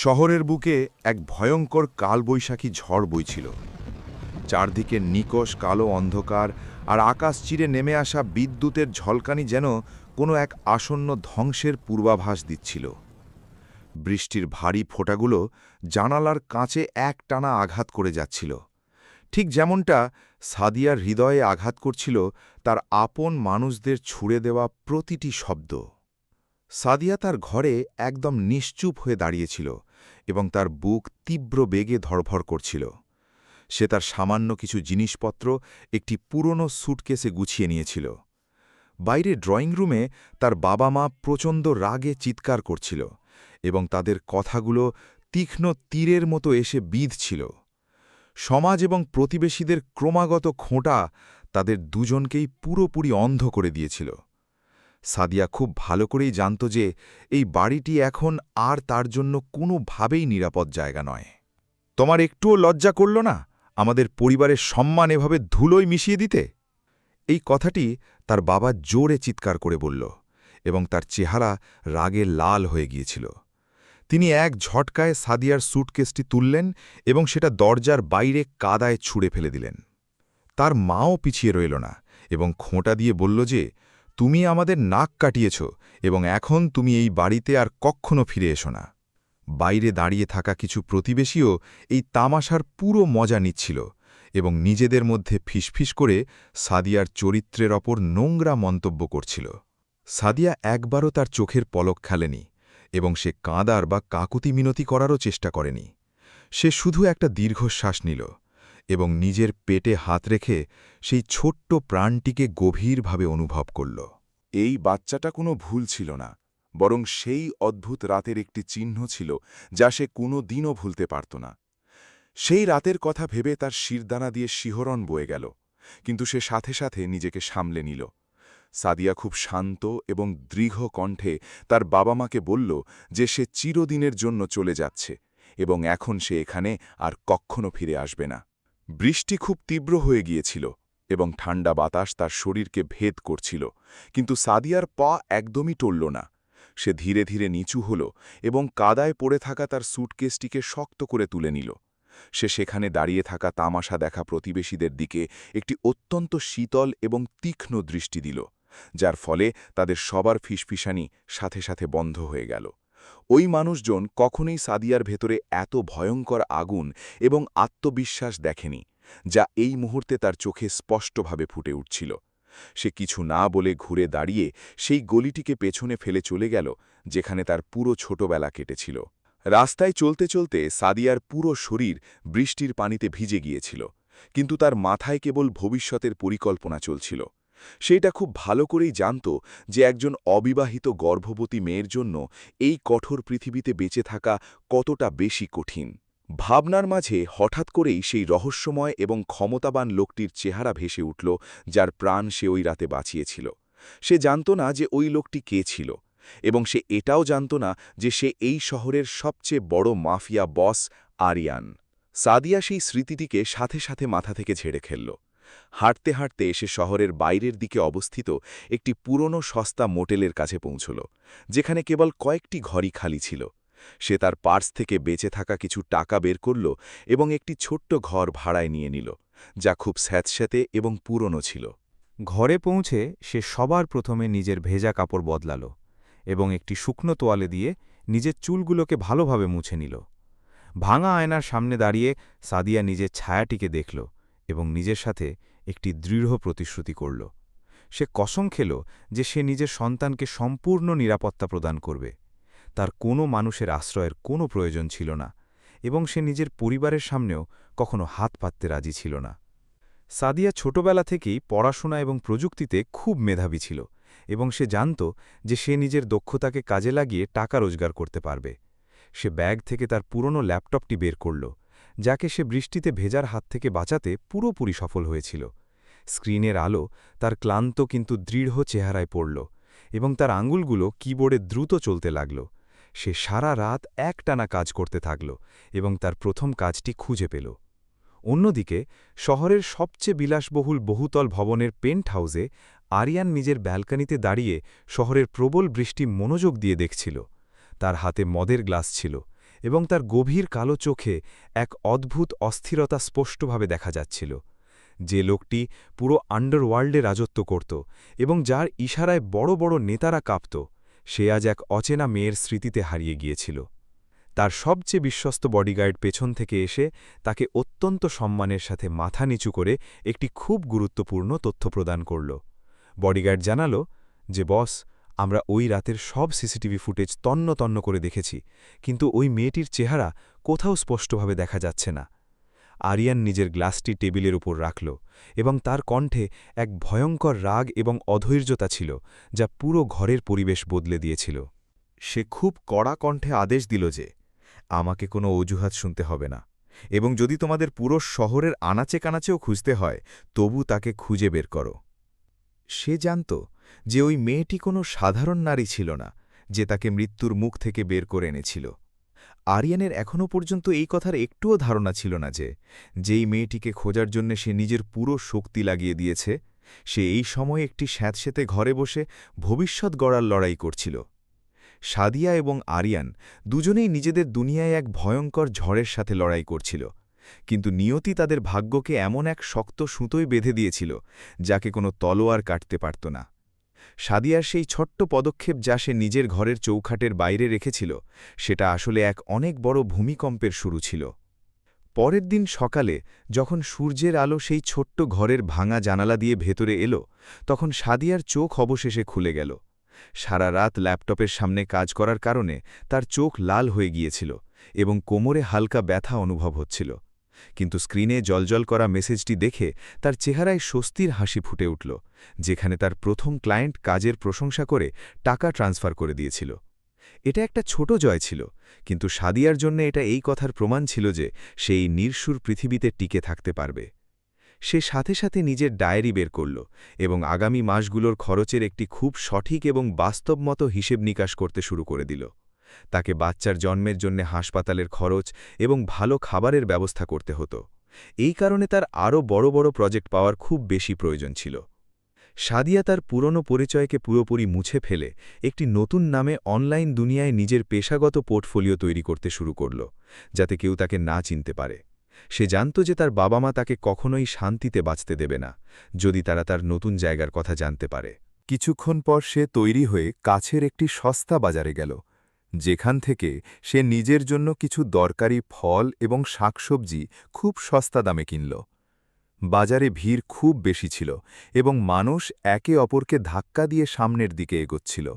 শহরের বুকে এক ভয়ঙ্কর কালবৈশাখী ঝড় বইছিল। চারদিকে নিকষ কালো অন্ধকার আর আকাশ চিরে নেমে আসা বিদ্যুতের ঝলকানি যেন কোনো এক আসন্ন ধ্বংসের পূর্বাভাস দিচ্ছিল। বৃষ্টির ভারী ফোঁটাগুলো জানালার কাঁচে একটানা আঘাত করে যাচ্ছিল, ঠিক যেমনটা সাদিয়ার হৃদয়ে আঘাত করছিল তার আপন মানুষদের ছুঁড়ে দেওয়া প্রতিটি শব্দ। সাদিয়া তার ঘরে একদম নিশ্চুপ হয়ে দাঁড়িয়েছিল এবং তার বুক তীব্র বেগে ধড়ফড় করছিল। সে তার সামান্য কিছু জিনিসপত্র একটি পুরনো স্যুটকেসে গুছিয়ে নিয়েছিল। বাইরে ড্রয়িং রুমে তার বাবা মা প্রচণ্ড রাগে চিৎকার করছিল এবং তাদের কথাগুলো তীক্ষ্ণ তীরের মতো এসে বিঁধছিল। সমাজ এবং প্রতিবেশীদের ক্রমাগত খোঁটা তাদের দুজনকেই পুরোপুরি অন্ধ করে দিয়েছিল। সাদিয়া খুব ভালো করেই জানত যে এই বাড়িটি এখন আর তার জন্য কোনোভাবেই নিরাপদ জায়গা নয়। তোমার একটুও লজ্জা করল না আমাদের পরিবারের সম্মান এভাবে ধুলোয় মিশিয়ে দিতে? এই কথাটি তার বাবা জোরে চিৎকার করে বলল এবং তার চেহারা রাগে লাল হয়ে গিয়েছিল। তিনি এক ঝটকায় সাদিয়ার স্যুটকেসটি তুললেন এবং সেটা দরজার বাইরে কাদায় ছুঁড়ে ফেলে দিলেন। তার মাও পিছিয়ে রইল না এবং খোঁটা দিয়ে বলল যে, তুমি আমাদের নাক কাটিয়েছ এবং এখন তুমি এই বাড়িতে আর কখনো ফিরে এসো না। বাইরে দাঁড়িয়ে থাকা কিছু প্রতিবেশীও এই তামাশার পুরো মজা নিচ্ছিল এবং নিজেদের মধ্যে ফিসফিস করে সাদিয়ার চরিত্রের ওপর নোংরা মন্তব্য করছিল। সাদিয়া একবারও তার চোখের পলক খেলেনি এবং সে কাঁদার বা কাকুতি মিনতি করারও চেষ্টা করেনি। সে শুধু একটা দীর্ঘশ্বাস নিল এবং নিজের পেটে হাত রেখে সেই ছোট্ট প্রাণটিকে গভীরভাবে অনুভব করল। এই বাচ্চাটা কোনো ভুল ছিল না, বরং সেই অদ্ভুত রাতের একটি চিহ্ন ছিল যা সে কোনো দিনও ভুলতে পারত না। সেই রাতের কথা ভেবে তার শিরদানা দিয়ে শিহরণ বয়ে গেল, কিন্তু সে সাথে সাথে নিজেকে সামলে নিল। সাদিয়া খুব শান্ত এবং দৃঢ় কণ্ঠে তার বাবা মাকে বলল যে সে চিরদিনের জন্য চলে যাচ্ছে এবং এখন সে এখানে আর কখনো ফিরে আসবে না। বৃষ্টি খুব তীব্র হয়ে গিয়েছিল এবং ঠান্ডা বাতাস তার শরীরকে ভেদ করছিল, কিন্তু সাদিয়ার পা একদমই টলল না। সে ধীরে ধীরে নিচু হল এবং কাদায় পড়ে থাকা তার স্যুটকেসটিকে শক্ত করে তুলে নিল। সে সেখানে দাঁড়িয়ে থাকা তামাশা দেখা প্রতিবেশীদের দিকে একটি অত্যন্ত শীতল এবং তীক্ষ্ণ দৃষ্টি দিল, যার ফলে তাদের সবার ফিসফিসানি সাথে সাথে বন্ধ হয়ে গেল। ওই মানুষজন কখনোই সাদিয়ার ভেতরে এত ভয়ঙ্কর আগুন এবং আত্মবিশ্বাস দেখেনি, যা এই মুহূর্তে তার চোখে স্পষ্টভাবে ফুটে উঠছিল। সে কিছু না বলে ঘুরে দাঁড়িয়ে সেই গলিটিকে পেছনে ফেলে চলে গেল যেখানে তার পুরো ছোটবেলা কেটেছিল। রাস্তায় চলতে চলতে সাদিয়ার পুরো শরীর বৃষ্টির পানিতে ভিজে গিয়েছিল, কিন্তু তার মাথায় কেবল ভবিষ্যতের পরিকল্পনা চলছিল। সেটা খুব ভালো করেই জানত যে একজন অবিবাহিত গর্ভবতী মেয়ের জন্য এই কঠোর পৃথিবীতে বেঁচে থাকা কতটা বেশি কঠিন। ভাবনার মাঝে হঠাৎ করেই সেই রহস্যময় এবং ক্ষমতাবান লোকটির চেহারা ভেসে উঠল, যার প্রাণ সে ওই রাতে বাঁচিয়েছিল। সে জানত না যে ওই লোকটি কে ছিল, এবং সে এটাও জানত না যে সে এই শহরের সবচেয়ে বড় মাফিয়া বস আরিয়ান। সাদিয়া সেই স্মৃতিটিকে সাথে সাথে মাথা থেকে ঝেড়ে ফেলল। হাঁটতে হাঁটতে সে শহরের বাইরের দিকে অবস্থিত একটি পুরনো সস্তা মোটেলের কাছে পৌঁছল, যেখানে কেবল কয়েকটি ঘরই খালি ছিল। সে তার পার্স থেকে বেঁচে থাকা কিছু টাকা বের করল এবং একটি ছোট্ট ঘর ভাড়ায় নিয়ে নিল, যা খুব স্যাঁতস্যাঁতে এবং পুরনো ছিল। ঘরে পৌঁছে সে সবার প্রথমে নিজের ভেজা কাপড় বদলাল এবং একটি শুকনো তোয়ালে দিয়ে নিজের চুলগুলোকে ভালোভাবে মুছে নিল। ভাঙা আয়নার সামনে দাঁড়িয়ে সাদিয়া নিজের ছায়াটিকে দেখল এবং নিজের সাথে একটি দৃঢ় প্রতিশ্রুতি করল। সে কসম খেল যে সে নিজের সন্তানকে সম্পূর্ণ নিরাপত্তা প্রদান করবে। তার কোনো মানুষের আশ্রয়ের কোনো প্রয়োজন ছিল না এবং সে নিজের পরিবারের সামনেও কখনো হাত পাততে রাজি ছিল না। সাদিয়া ছোটবেলা থেকেই পড়াশোনা এবং প্রযুক্তিতে খুব মেধাবী ছিল এবং সে জানত যে সে নিজের দক্ষতাকে কাজে লাগিয়ে টাকা রোজগার করতে পারবে। সে ব্যাগ থেকে তার পুরনো ল্যাপটপটি বের করল, যাকে সে বৃষ্টিতে ভেজার হাত থেকে বাঁচাতে পুরোপুরি সফল হয়েছিল। স্ক্রিনের আলো তার ক্লান্ত কিন্তু দৃঢ় চেহারায় পড়ল এবং তার আঙুলগুলো কিবোর্ডে দ্রুত চলতে লাগল। সে সারা রাত একটানা কাজ করতে থাকল এবং তার প্রথম কাজটি খুঁজে পেল। অন্যদিকে শহরের সবচেয়ে বিলাসবহুল বহুতল ভবনের পেন্ট হাউসে আরিয়ান নিজের ব্যালকনিতে দাঁড়িয়ে শহরের প্রবল বৃষ্টি মনোযোগ দিয়ে দেখছিল। তার হাতে মদের গ্লাস ছিল এবং তার গভীর কালো চোখে এক অদ্ভুত অস্থিরতা স্পষ্টভাবে দেখা যাচ্ছিল। যে লোকটি পুরো আন্ডারওয়ার্ল্ডে রাজত্ব করত এবং যার ইশারায় বড় বড় নেতারা কাঁপত, সে আজ এক অচেনা মেয়ের স্মৃতিতে হারিয়ে গিয়েছিল। তার সবচেয়ে বিশ্বস্ত বডিগার্ড পেছন থেকে এসে তাকে অত্যন্ত সম্মানের সাথে মাথা নিচু করে একটি খুব গুরুত্বপূর্ণ তথ্য প্রদান করল। বডিগার্ড জানাল যে, বস, আমরা ওই রাতের সব সিসিটিভি ফুটেজ তন্ন তন্ন করে দেখেছি, কিন্তু ওই মেয়েটির চেহারা কোথাও স্পষ্টভাবে দেখা যাচ্ছে না। আরিয়ান নিজের গ্লাসটি টেবিলের উপর রাখল এবং তার কণ্ঠে এক ভয়ঙ্কর রাগ এবং অধৈর্যতা ছিল যা পুরো ঘরের পরিবেশ বদলে দিয়েছিল। সে খুব কড়া কণ্ঠে আদেশ দিল যে, আমাকে কোনো অজুহাত শুনতে হবে না, এবং যদি তোমাদের পুরো শহরের আনাচে কানাচেও খুঁজতে হয়, তবু তাকে খুঁজে বের করো। সে জানত যে ওই মেয়েটি কোনো সাধারণ নারী ছিল না, যে তাকে মৃত্যুর মুখ থেকে বের করে এনেছিল। আরিয়ানের এখনও পর্যন্ত এই কথার একটুও ধারণা ছিল না যে, যেই মেয়েটিকে খোঁজার জন্য সে নিজের পুরো শক্তি লাগিয়ে দিয়েছে, সে এই সময়ে একটি স্যাঁতসেঁতে ঘরে বসে ভবিষ্যৎ গড়ার লড়াই করছিল। সাদিয়া এবং আরিয়ান দুজনেই নিজেদের দুনিয়ায় এক ভয়ঙ্কর ঝড়ের সাথে লড়াই করছিল, কিন্তু নিয়তি তাদের ভাগ্যকে এমন এক শক্ত সুতোয় বেঁধে দিয়েছিল যাকে কোনো তলোয়ার কাটতে পারত না। সাদিয়ার সেই ছোট্ট পদক্ষেপ যা সে নিজের ঘরের চৌখাটের বাইরে রেখেছিল, সেটা আসলে এক অনেক বড় ভূমিকম্পের শুরু ছিল। পরের দিন সকালে যখন সূর্যের আলো সেই ছোট্ট ঘরের ভাঙা জানালা দিয়ে ভেতরে এলো, তখন সাদিয়ার চোখ অবশেষে খুলে গেল। সারা রাত ল্যাপটপের সামনে কাজ করার কারণে তার চোখ লাল হয়ে গিয়েছিল এবং কোমরে হালকা ব্যথা অনুভব হচ্ছিল, কিন্তু স্ক্রিনে জলজল করা মেসেজটি দেখে তার চেহারায় স্বস্তির হাসি ফুটে উঠল, যেখানে তার প্রথম ক্লায়েন্ট কাজের প্রশংসা করে টাকা ট্রান্সফার করে দিয়েছিল। এটা একটা ছোট জয় ছিল, কিন্তু সাদিয়ার জন্য এটা এই কথার প্রমাণ ছিল যে সে এই নির্সুর পৃথিবীতে টিকে থাকতে পারবে। সে সাথে সাথে নিজের ডায়েরি বের করল এবং আগামী মাসগুলোর খরচের একটি খুব সঠিক এবং বাস্তবমতো হিসেব নিকাশ করতে শুরু করে দিল। তাকে বাচ্চার জন্মের জন্য হাসপাতালের খরচ এবং ভালো খাবারের ব্যবস্থা করতে হতো। এই কারণে তার আরও বড় বড় প্রজেক্ট পাওয়ার খুব বেশি প্রয়োজন ছিল। সাদিয়া তার পুরনো পরিচয়কে পুরোপুরি মুছে ফেলে একটি নতুন নামে অনলাইন দুনিয়ায় নিজের পেশাগত পোর্টফোলিও তৈরি করতে শুরু করল, যাতে কেউ তাকে না চিনতে পারে। সে জানত যে তার বাবা মা তাকে কখনোই শান্তিতে বাঁচতে দেবে না, যদি তারা তার নতুন জায়গার কথা জানতে পারে। কিছুক্ষণ পর সে তৈরি হয়ে কাছের একটি সস্তা বাজারে গেল, যেখান থেকে সে নিজের জন্য কিছু দরকারি ফল এবং শাকসবজি খুব সস্তা দামে কিনল। বাজারে ভিড় খুব বেশি ছিল এবং মানুষ একে অপরকে ধাক্কা দিয়ে সামনের দিকে এগোচ্ছিল,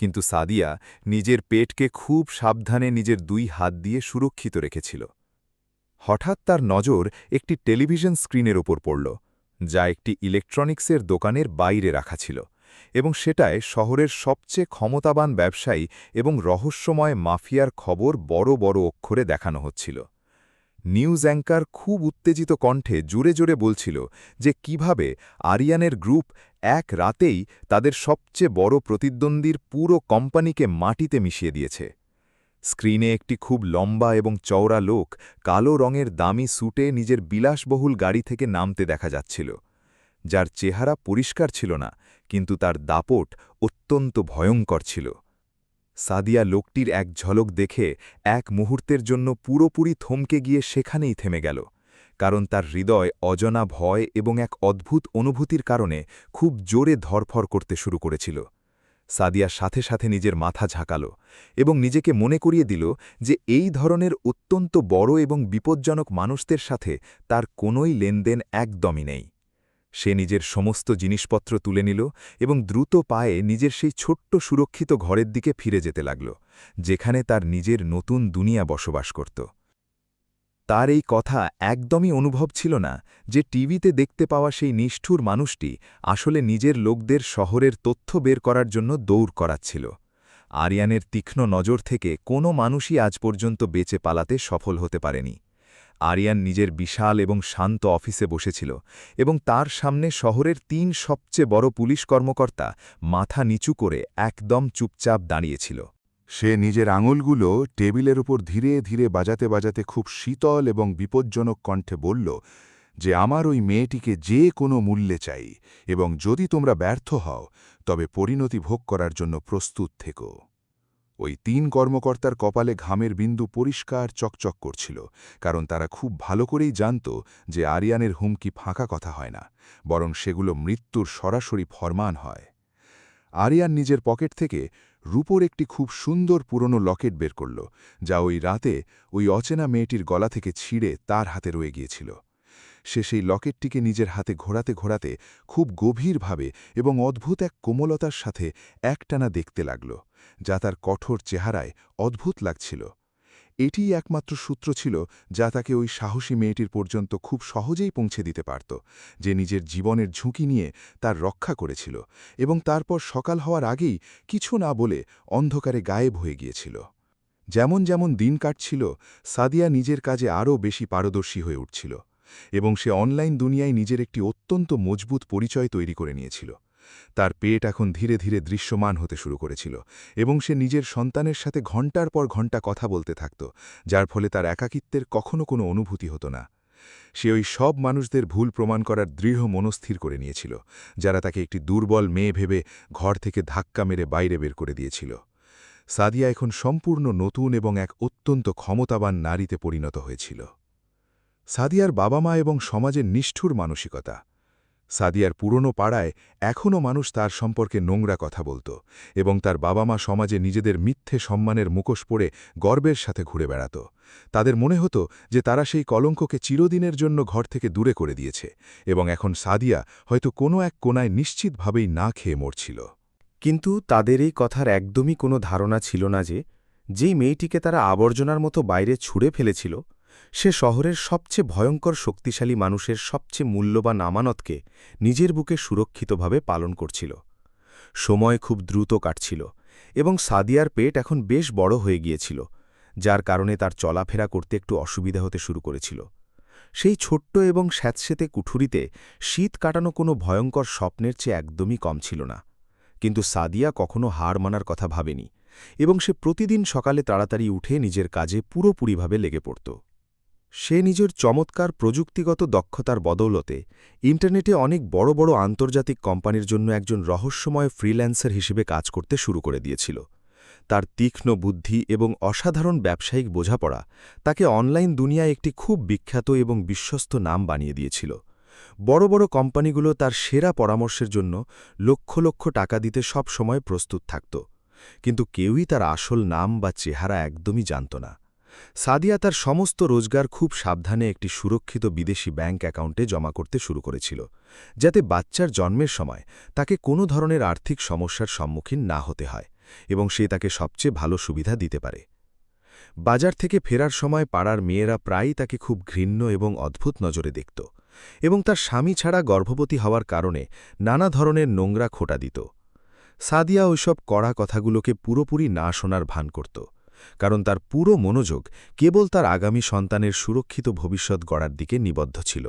কিন্তু সাদিয়া নিজের পেটকে খুব সাবধানে নিজের 2 হাত দিয়ে সুরক্ষিত রেখেছিল। হঠাৎ তার নজর একটি টেলিভিশন স্ক্রিনের ওপর পড়ল, যা একটি ইলেকট্রনিক্সের দোকানের বাইরে রাখা ছিল, এবং সেটায় শহরের সবচেয়ে ক্ষমতাবান ব্যবসায়ী এবং রহস্যময় মাফিয়ার খবর বড় বড় অক্ষরে দেখানো হচ্ছিল। নিউজ অ্যাঙ্কার খুব উত্তেজিত কণ্ঠে জোরে জোরে বলছিল যে কিভাবে আরিয়ানের গ্রুপ এক রাতেই তাদের সবচেয়ে বড় প্রতিদ্বন্দ্বীর পুরো কোম্পানিকে মাটিতে মিশিয়ে দিয়েছে। স্ক্রিনে একটি খুব লম্বা এবং চওড়া লোক কালো রঙের দামি স্যুটে নিজের বিলাসবহুল গাড়ি থেকে নামতে দেখা যাচ্ছিল, যার চেহারা পরিষ্কার ছিল না, কিন্তু তার দাপট অত্যন্ত ভয়ঙ্কর ছিল। সাদিয়া লোকটির এক ঝলক দেখে এক মুহূর্তের জন্য পুরোপুরি থমকে গিয়ে সেখানেই থেমে গেল, কারণ তার হৃদয় অজানা ভয় এবং এক অদ্ভুত অনুভূতির কারণে খুব জোরে ধরফর করতে শুরু করেছিল। সাদিয়া সাথে সাথে নিজের মাথা ঝাঁকাল এবং নিজেকে মনে করিয়ে দিল যে এই ধরনের অত্যন্ত বড় এবং বিপজ্জনক মানুষদের সাথে তার কোনোই লেনদেন একদমই নেই। সে নিজের সমস্ত জিনিসপত্র তুলে নিল এবং দ্রুত পায়ে নিজের সেই ছোট্ট সুরক্ষিত ঘরের দিকে ফিরে যেতে লাগল, যেখানে তার নিজের নতুন দুনিয়া বসবাস করত। তার এই কথা একদমই অনুভব ছিল না যে টিভিতে দেখতে পাওয়া সেই নিষ্ঠুর মানুষটি আসলে নিজের লোকদের শহরের তথ্য বের করার জন্য দৌড় করাচ্ছিল। আরিয়ানের তীক্ষ্ণ নজর থেকে কোনো মানুষই আজ পর্যন্ত বেঁচে পালাতে সফল হতে পারেনি। আরিয়ান নিজের বিশাল এবং শান্ত অফিসে বসেছিল এবং তার সামনে শহরের 3 সবচেয়ে বড় পুলিশ কর্মকর্তা মাথা নিচু করে একদম চুপচাপ দাঁড়িয়েছিল। সে নিজের আঙুলগুলো টেবিলের উপর ধীরে ধীরে বাজাতে বাজাতে খুব শীতল এবং বিপজ্জনক কণ্ঠে বলল যে আমার ওই মেয়েটিকে যে কোনো মূল্যে চাই, এবং যদি তোমরা ব্যর্থ হও তবে পরিণতি ভোগ করার জন্য প্রস্তুত থেকো। ওই ৩ কর্মকর্তার কপালে ঘামের বিন্দু পরিষ্কার চকচক করছিল, কারণ তারা খুব ভালো করেই জানত যে আরিয়ানের হুমকি ফাঁকা কথা হয় না, বরং সেগুলো মৃত্যুর সরাসরি ফরমান হয়। আরিয়ান নিজের পকেট থেকে রূপোর একটি খুব সুন্দর পুরনো লকেট বের করল, যা ওই রাতে ওই অচেনা মেয়েটির গলা থেকে ছিঁড়ে তার হাতে রয়ে গিয়েছিল। সে সেই লকেটটিকে নিজের হাতে ঘোরাতে ঘোরাতে খুব গভীরভাবে এবং অদ্ভুত এক কোমলতার সাথে একটানা দেখতে লাগল, যা তার কঠোর চেহারায় অদ্ভুত লাগছিল। এটিই একমাত্র সূত্র ছিল যা তাকে ওই সাহসী মেয়েটির পর্যন্ত খুব সহজেই পৌঁছে দিতে পারত, যে নিজের জীবনের ঝুঁকি নিয়ে তার রক্ষা করেছিল এবং তারপর সকাল হওয়ার আগেই কিছু না বলে অন্ধকারে গায়েব হয়ে গিয়েছিল। যেমন যেমন দিন কাটছিল, সাদিয়া নিজের কাজে আরও বেশি পারদর্শী হয়ে উঠছিল এবং সে অনলাইন দুনিয়ায় নিজের একটি অত্যন্ত মজবুত পরিচয় তৈরি করে নিয়েছিল। তার পেট এখন ধীরে ধীরে দৃশ্যমান হতে শুরু করেছিল এবং সে নিজের সন্তানের সাথে ঘণ্টার পর ঘণ্টা কথা বলতে থাকত, যার ফলে তার একাকিত্বের কখনো কোনো অনুভূতি হতো না। সে ওই সব মানুষদের ভুল প্রমাণ করার দৃঢ় মনস্থির করে নিয়েছিল, যারা তাকে একটি দুর্বল মেয়ে ভেবে ঘর থেকে ধাক্কা মেরে বাইরে বের করে দিয়েছিল। সাদিয়া এখন সম্পূর্ণ নতুন এবং এক অত্যন্ত ক্ষমতাবান নারীতে পরিণত হয়েছিল। সাদিয়ার বাবা মা এবং সমাজের নিষ্ঠুর মানসিকতা। সাদিয়ার পুরনো পাড়ায় এখনও মানুষ তার সম্পর্কে নোংরা কথা বলত এবং তার বাবা মা সমাজে নিজেদের মিথ্যে সম্মানের মুখোশ পরে গর্বের সাথে ঘুরে বেড়াত। তাদের মনে হতো যে তারা সেই কলঙ্ককে চিরদিনের জন্য ঘর থেকে দূরে করে দিয়েছে এবং এখন সাদিয়া হয়তো কোনো এক কোনায় নিশ্চিতভাবেই না খেয়ে মরছিল। কিন্তু তাদের এই কথার একদমই কোনো ধারণা ছিল না যে, যেই মেয়েটিকে তারা আবর্জনার মতো বাইরে ছুঁড়ে ফেলেছিল, সে শহরের সবচেয়ে ভয়ঙ্কর শক্তিশালী মানুষের সবচেয়ে মূল্যবান আমানতকে নিজের বুকে সুরক্ষিতভাবে পালন করছিল। সময় খুব দ্রুত কাটছিল এবং সাদিয়ার পেট এখন বেশ বড় হয়ে গিয়েছিল, যার কারণে তার চলাফেরা করতে একটু অসুবিধা হতে শুরু করেছিল। সেই ছোট্ট এবং স্যাঁতসেঁতে কুঠুরিতে শীত কাটানো কোনো ভয়ঙ্কর স্বপ্নের চেয়ে একদমই কম ছিল না। কিন্তু সাদিয়া কখনো হার মানার কথা ভাবেনি এবং সে প্রতিদিন সকালে তাড়াতাড়ি উঠে নিজের কাজে পুরোপুরিভাবে লেগে পড়ত। সে নিজের চমৎকার প্রযুক্তিগত দক্ষতার বদৌলতে ইন্টারনেটে অনেক বড় বড় আন্তর্জাতিক কোম্পানির জন্য একজন রহস্যময় ফ্রিল্যান্সার হিসেবে কাজ করতে শুরু করে দিয়েছিল। তার তীক্ষ্ণ বুদ্ধি এবং অসাধারণ ব্যবসায়িক বোঝাপড়া তাকে অনলাইন দুনিয়ায় একটি খুব বিখ্যাত এবং বিশ্বস্ত নাম বানিয়ে দিয়েছিল। বড় বড় কোম্পানিগুলো তার সেরা পরামর্শের জন্য লক্ষ লক্ষ টাকা দিতে সব সময় প্রস্তুত থাকত, কিন্তু কেউই তার আসল নাম বা চেহারা একদমই জানত না। সাদিয়া তার সমস্ত রোজগার খুব সাবধানে একটি সুরক্ষিত বিদেশি ব্যাংক অ্যাকাউন্টে জমা করতে শুরু করেছিল, যাতে বাচ্চার জন্মের সময় তাকে কোনো ধরনের আর্থিক সমস্যার সম্মুখীন না হতে হয় এবং সে তাকে সবচেয়ে ভালো সুবিধা দিতে পারে। বাজার থেকে ফেরার সময় পাড়ার মেয়েরা প্রায়ই তাকে খুব ঘৃণ্য এবং অদ্ভুত নজরে দেখত এবং তার স্বামী ছাড়া গর্ভবতী হওয়ার কারণে নানা ধরনের নোংরা খোঁটা দিত। সাদিয়া ওইসব কড়া কথাগুলোকে পুরোপুরি না শোনার ভান করত, কারণ তার পুরো মনোযোগ কেবল তার আগামী সন্তানের সুরক্ষিত ভবিষ্যৎ গড়ার দিকে নিবদ্ধ ছিল।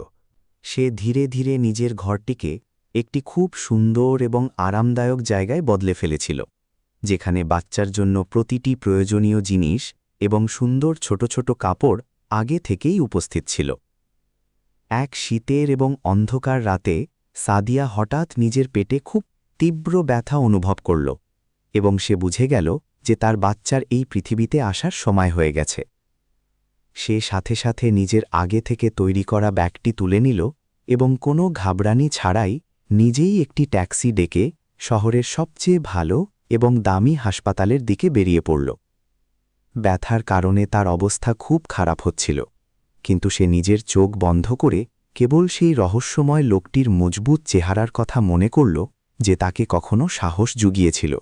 সে ধীরে ধীরে নিজের ঘরটিকে একটি খুব সুন্দর এবং আরামদায়ক জায়গায় বদলে ফেলেছিল, যেখানে বাচ্চার জন্য প্রতিটি প্রয়োজনীয় জিনিস এবং সুন্দর ছোট ছোট কাপড় আগে থেকেই উপস্থিত ছিল। এক শীতের এবং অন্ধকার রাতে সাদিয়া হঠাৎ নিজের পেটে খুব তীব্র ব্যথা অনুভব করল এবং সে বুঝে গেল যে তার বাচ্চার এই পৃথিবীতে আসার সময় হয়ে গেছে। সে সাথে সাথে নিজের আগে থেকে তৈরি করা ব্যাগটি তুলে নিল এবং কোনো ঘাবড়ানি ছাড়াই নিজেই একটি ট্যাক্সি ডেকে শহরের সবচেয়ে ভালো এবং দামি হাসপাতালের দিকে বেরিয়ে পড়ল। ব্যথার কারণে তার অবস্থা খুব খারাপ হচ্ছিল, কিন্তু সে নিজের চোখ বন্ধ করে কেবল সেই রহস্যময় লোকটির মজবুত চেহারার কথা মনে করল, যে তাকে কখনো সাহস জুগিয়েছিল।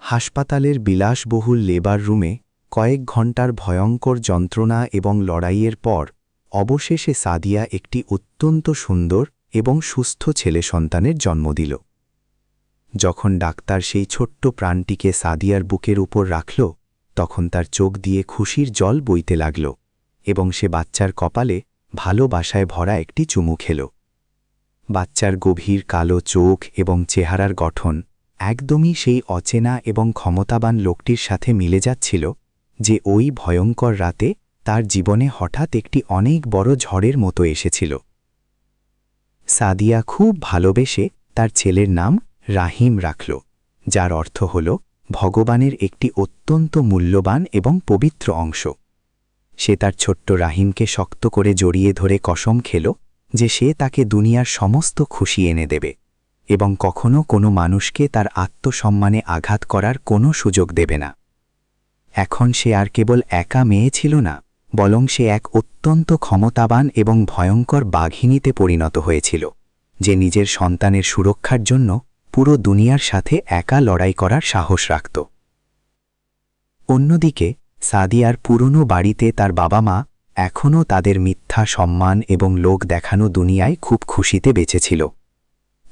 হাসপাতালের বিলাসবহুল লেবার রুমে কয়েক ঘণ্টার ভয়ঙ্কর যন্ত্রণা এবং লড়াইয়ের পর অবশেষে সাদিয়া একটি অত্যন্ত সুন্দর এবং সুস্থ ছেলে সন্তানের জন্ম দিল। যখন ডাক্তার সেই ছোট্ট প্রাণটিকে সাদিয়ার বুকের উপর রাখল, তখন তার চোখ দিয়ে খুশির জল বইতে লাগল এবং সে বাচ্চার কপালে ভালোবাসায় ভরা একটি চুমু খেল। বাচ্চার গভীর কালো চোখ এবং চেহারার গঠন একদমই সেই অচেনা এবং ক্ষমতাবান লোকটির সাথে মিলে যাচ্ছিল, যে ওই ভয়ঙ্কর রাতে তার জীবনে হঠাৎ একটি অনেক বড় ঝড়ের মতো এসেছিল। সাদিয়া খুব ভালোবেসে তার ছেলের নাম রাহিম রাখল, যার অর্থ হল ভগবানের একটি অত্যন্ত মূল্যবান এবং পবিত্র অংশ। সে তার ছোট্ট রাহিমকে শক্ত করে জড়িয়ে ধরে কসম খেল যে সে তাকে দুনিয়ার সমস্ত খুশি এনে দেবে এবং কখনো কোনো মানুষকে তার আত্মসম্মানে আঘাত করার কোনো সুযোগ দেবে না। এখন সে আর কেবল একা মেয়ে ছিল না, বরং সে এক অত্যন্ত ক্ষমতাবান এবং ভয়ঙ্কর বাঘিনীতে পরিণত হয়েছিল, যে নিজের সন্তানের সুরক্ষার জন্য পুরো দুনিয়ার সাথে একা লড়াই করার সাহস রাখত। অন্যদিকে সাদিয়ার পুরনো বাড়িতে তার বাবা মা এখনও তাদের মিথ্যা সম্মান এবং লোক দেখানো দুনিয়ায় খুব খুশিতে বেঁচেছিল।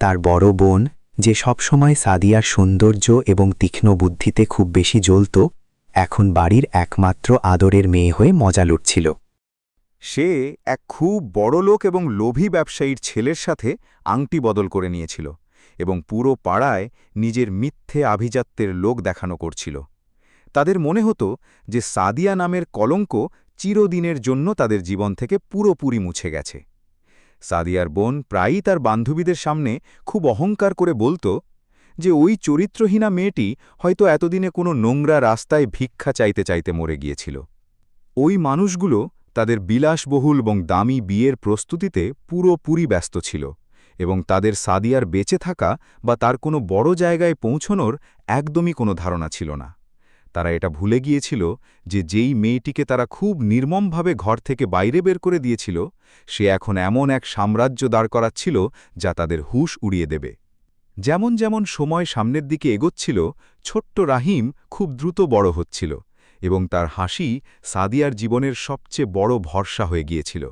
তার বড় বোন, যে সবসময় সাদিয়ার সৌন্দর্য এবং তীক্ষ্ণ বুদ্ধিতে খুব বেশি জ্বলত, এখন বাড়ির একমাত্র আদরের মেয়ে হয়ে মজা লুটছিল। সে এক খুব বড়লোক এবং লোভী ব্যবসায়ীর ছেলের সাথে আংটি বদল করে নিয়েছিল এবং পুরো পাড়ায় নিজের মিথ্যে আভিজাত্যের লোক দেখানো করছিল। তাদের মনে হতো যে সাদিয়া নামের কলঙ্ক চিরদিনের জন্য তাদের জীবন থেকে পুরোপুরি মুছে গেছে। সাদিয়ার বোন প্রায়ই তার বান্ধবীদের সামনে খুব অহংকার করে বলত যে ওই চরিত্রহীনা মেয়েটি হয়তো এতদিনে কোনো নোংরা রাস্তায় ভিক্ষা চাইতে চাইতে মরে গিয়েছিল। ওই মানুষগুলো তাদের বিলাসবহুল এবং দামি বিয়ের প্রস্তুতিতে পুরোপুরি ব্যস্ত ছিল এবং তাদের সাদিয়ার বেঁচে থাকা বা তার কোনো বড় জায়গায় পৌঁছনোর একদমই কোনো ধারণা ছিল না। তারা এটা ভুলে গিয়েছিল যে যেই মেয়েটিকে তারা খুব নির্মমভাবে ঘর থেকে বাইরে বের করে দিয়েছিল, সে এখন এমন এক সাম্রাজ্য দাঁড় করাচ্ছিল যা তাদের হুঁশ উড়িয়ে দেবে। যেমন যেমন সময় সামনের দিকে এগোচ্ছিল, ছোট্ট রাহিম খুব দ্রুত বড় হচ্ছিল এবং তার হাসি সাদিয়ার জীবনের সবচেয়ে বড় ভরসা হয়ে গিয়েছিল।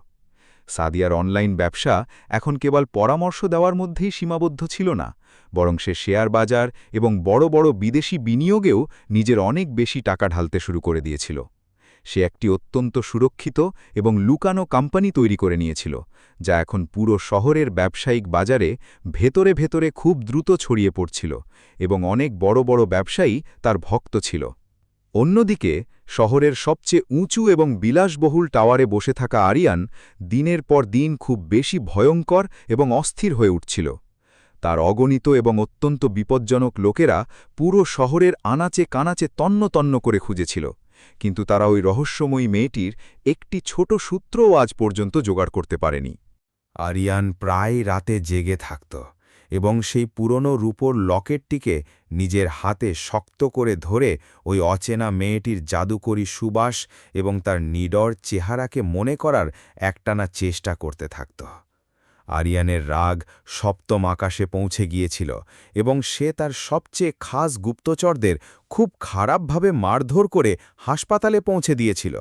সাদিয়ার অনলাইন ব্যবসা এখন কেবল পরামর্শ দেওয়ার মধ্যেই সীমাবদ্ধ ছিল না, বরং সে শেয়ার বাজার এবং বড় বড় বিদেশি বিনিয়োগেও নিজের অনেক বেশি টাকা ঢালতে শুরু করে দিয়েছিল। সে একটি অত্যন্ত সুরক্ষিত এবং লুকানো কোম্পানি তৈরি করে নিয়েছিল, যা এখন পুরো শহরের ব্যবসায়িক বাজারে ভেতরে ভেতরে খুব দ্রুত ছড়িয়ে পড়ছিল এবং অনেক বড় বড় ব্যবসায়ী তার ভক্ত ছিল। অন্যদিকে শহরের সবচেয়ে উঁচু এবং বিলাসবহুল টাওয়ারে বসে থাকা আরিয়ান দিনের পর দিন খুব বেশি ভয়ঙ্কর এবং অস্থির হয়ে উঠছিল। তার অগণিত এবং অত্যন্ত বিপজ্জনক লোকেরা পুরো শহরের আনাচে কানাচে তন্ন তন্ন করে খুঁজেছিল, কিন্তু তারা ওই রহস্যময়ী মেয়েটির একটি ছোট সূত্রও আজ পর্যন্ত জোগাড় করতে পারেনি। আরিয়ান প্রায় রাতে জেগে থাকত এবং সেই পুরনো রূপোর লকেটটিকে নিজের হাতে শক্ত করে ধরে ওই অচেনা মেয়েটির জাদুকরী সুবাস এবং তার নিডর চেহারাকে মনে করার একটানা চেষ্টা করতে থাকত। আরিয়ানের রাগ সপ্তম আকাশে পৌঁছে গিয়েছিল এবং সে তার সবচেয়ে খাস গুপ্তচরদের খুব খারাপভাবে মারধর করে হাসপাতালে পৌঁছে দিয়েছিল,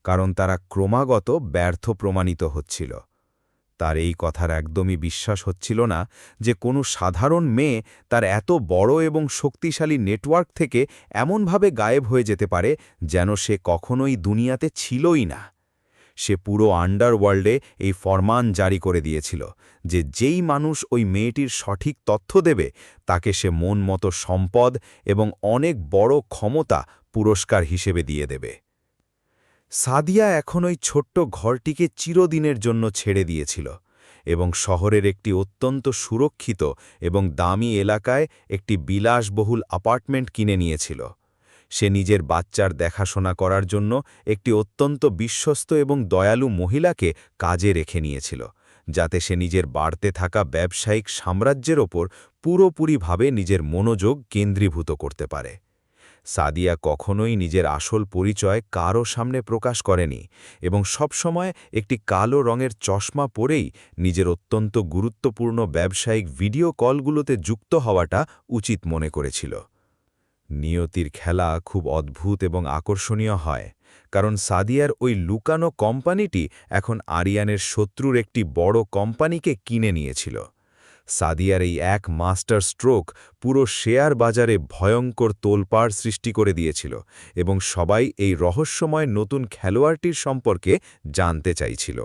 কারণ তারা ক্রমাগত ব্যর্থ প্রমাণিত হচ্ছিল। তার এই কথার একদমই বিশ্বাস হচ্ছিল না যে কোনো সাধারণ মেয়ে তার এত বড় এবং শক্তিশালী নেটওয়ার্ক থেকে এমনভাবে গায়েব হয়ে যেতে পারে যেন সে কখনোই দুনিয়াতে ছিলই না। সে পুরো আন্ডারওয়ার্ল্ডে এই ফরমান জারি করে দিয়েছিল যে যেই মানুষ ওই মেয়েটির সঠিক তথ্য দেবে তাকে সে মন মতো সম্পদ এবং অনেক বড় ক্ষমতা পুরস্কার হিসেবে দিয়ে দেবে। সাদিয়া এখন ওই ছোট্ট ঘরটিকে চিরদিনের জন্য ছেড়ে দিয়েছিল এবং শহরের একটি অত্যন্ত সুরক্ষিত এবং দামি এলাকায় একটি বিলাসবহুল অ্যাপার্টমেন্ট কিনে নিয়েছিল। সে নিজের বাচ্চার দেখাশোনা করার জন্য একটি অত্যন্ত বিশ্বস্ত এবং দয়ালু মহিলাকে কাজে রেখে নিয়েছিল, যাতে সে নিজের বাড়তে থাকা ব্যবসায়িক সাম্রাজ্যের ওপর পুরোপুরিভাবে নিজের মনোযোগ কেন্দ্রীভূত করতে পারে। সাদিয়া কখনোই নিজের আসল পরিচয় কারও সামনে প্রকাশ করেনি এবং সবসময় একটি কালো রঙের চশমা পরেই নিজের অত্যন্ত গুরুত্বপূর্ণ ব্যবসায়িক ভিডিও কলগুলোতে যুক্ত হওয়াটা উচিত মনে করেছিল। নিয়তির খেলা খুব অদ্ভুত এবং আকর্ষণীয় হয়, কারণ সাদিয়ার ওই লুকানো কোম্পানিটি এখন আরিয়ানের শত্রুর একটি বড় কোম্পানিকে কিনে নিয়েছিল। সাদিয়ার এই এক মাস্টার স্ট্রোক পুরো শেয়ার বাজারে ভয়ঙ্কর তোলপাড় সৃষ্টি করে দিয়েছিল এবং সবাই এই রহস্যময় নতুন খেলোয়াড়টির সম্পর্কে জানতে চাইছিল।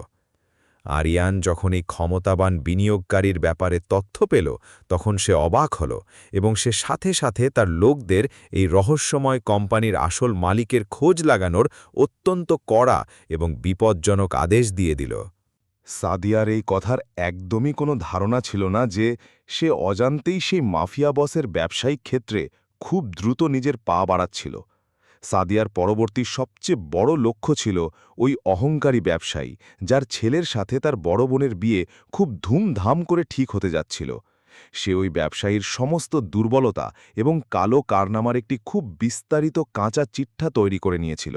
আরিয়ান যখন এই ক্ষমতাবান বিনিয়োগকারীর ব্যাপারে তথ্য পেল, তখন সে অবাক হল এবং সে সাথে সাথে তার লোকদের এই রহস্যময় কোম্পানির আসল মালিকের খোঁজ লাগানোর অত্যন্ত কড়া এবং বিপজ্জনক আদেশ দিয়ে দিল। সাদিয়ার এই কথার একদমই কোনো ধারণা ছিল না যে সে অজান্তেই সেই মাফিয়া বসের ব্যবসায়িক ক্ষেত্রে খুব দ্রুত নিজের পা বাড়াচ্ছিল। সাদিয়ার পরবর্তী সবচেয়ে বড় লক্ষ্য ছিল ওই অহংকারী ব্যবসায়ী, যার ছেলের সাথে তার বড় বোনের বিয়ে খুব ধুমধাম করে ঠিক হতে যাচ্ছিল। সে ওই ব্যবসায়ীর সমস্ত দুর্বলতা এবং কালো কারনামার একটি খুব বিস্তারিত কাঁচা চিঠ্ঠা তৈরি করে নিয়েছিল,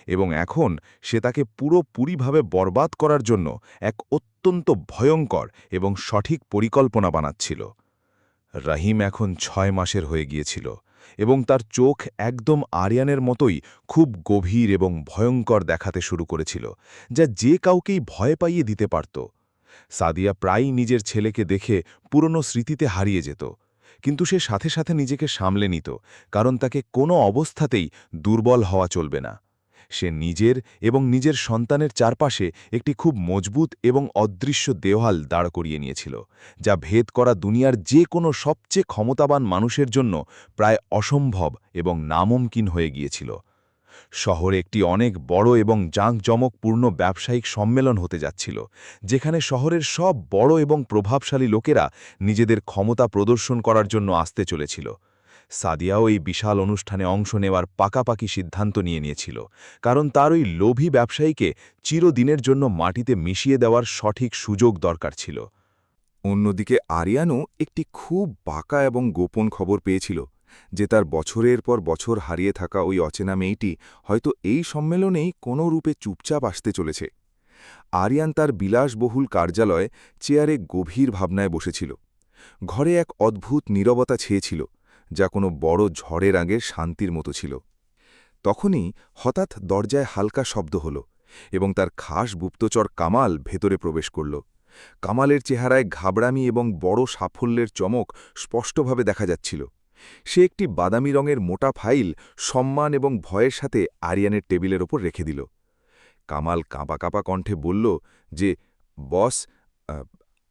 এবং এখন সে তাকে পুরোপুরিভাবে বরবাদ করার জন্য এক অত্যন্ত ভয়ঙ্কর এবং সঠিক পরিকল্পনা বানাচ্ছিল। রহিম এখন 6 মাসের হয়ে গিয়েছিল এবং তার চোখ একদম আরিয়ানের মতোই খুব গভীর এবং ভয়ঙ্কর দেখাতে শুরু করেছিল, যা যে কাউকেই ভয় পাইয়ে দিতে পারত। সাদিয়া প্রায়ই নিজের ছেলেকে দেখে পুরনো স্মৃতিতে হারিয়ে যেত, কিন্তু সে সাথে সাথে নিজেকে সামলে নিত, কারণ তাকে কোনো অবস্থাতেই দুর্বল হওয়া চলবে না। সে নিজের এবং নিজের সন্তানের চারপাশে একটি খুব মজবুত এবং অদৃশ্য দেওয়াল দাঁড় করিয়ে নিয়েছিল, যা ভেদ করা দুনিয়ার যে কোনো সবচেয়ে ক্ষমতাবান মানুষের জন্য প্রায় অসম্ভব এবং নামুমকিন হয়ে গিয়েছিল। শহরে একটি অনেক বড় এবং জাঁকজমকপূর্ণ ব্যবসায়িক সম্মেলন হতে যাচ্ছিল, যেখানে শহরের সব বড় এবং প্রভাবশালী লোকেরা নিজেদের ক্ষমতা প্রদর্শন করার জন্য আসতে চলেছিল। সাদিয়াও এই বিশাল অনুষ্ঠানে অংশ নেওয়ার পাকাপাকি সিদ্ধান্ত নিয়েছিল, কারণ তার ওই লোভী ব্যবসায়ীকে চিরদিনের জন্য মাটিতে মিশিয়ে দেওয়ার সঠিক সুযোগ দরকার ছিল। অন্যদিকে আরিয়ানও একটি খুব বাঁকা এবং গোপন খবর পেয়েছিল যে তার বছরের পর বছর হারিয়ে থাকা ওই অচেনা মেয়েটি হয়তো এই সম্মেলনেই কোনো রূপে চুপচাপ আসতে চলেছে। আরিয়ান তার বিলাসবহুল কার্যালয়ে চেয়ারে গভীর ভাবনায় বসেছিল। ঘরে এক অদ্ভুত নীরবতা ছেয়েছিল, যা কোনো বড় ঝড়ের আগে শান্তির মতো ছিল। তখনই হঠাৎ দরজায় হালকা শব্দ হল এবং তার খাস গুপ্তচর কামাল ভেতরে প্রবেশ করল। কামালের চেহারায় ঘাবড়ামি এবং বড় সাফল্যের চমক স্পষ্টভাবে দেখা যাচ্ছিল। সে একটি বাদামি রঙের মোটা ফাইল সম্মান এবং ভয়ের সাথে আরিয়ানের টেবিলের ওপর রেখে দিল। কামাল কাঁপা কাঁপা কণ্ঠে বলল যে, বস,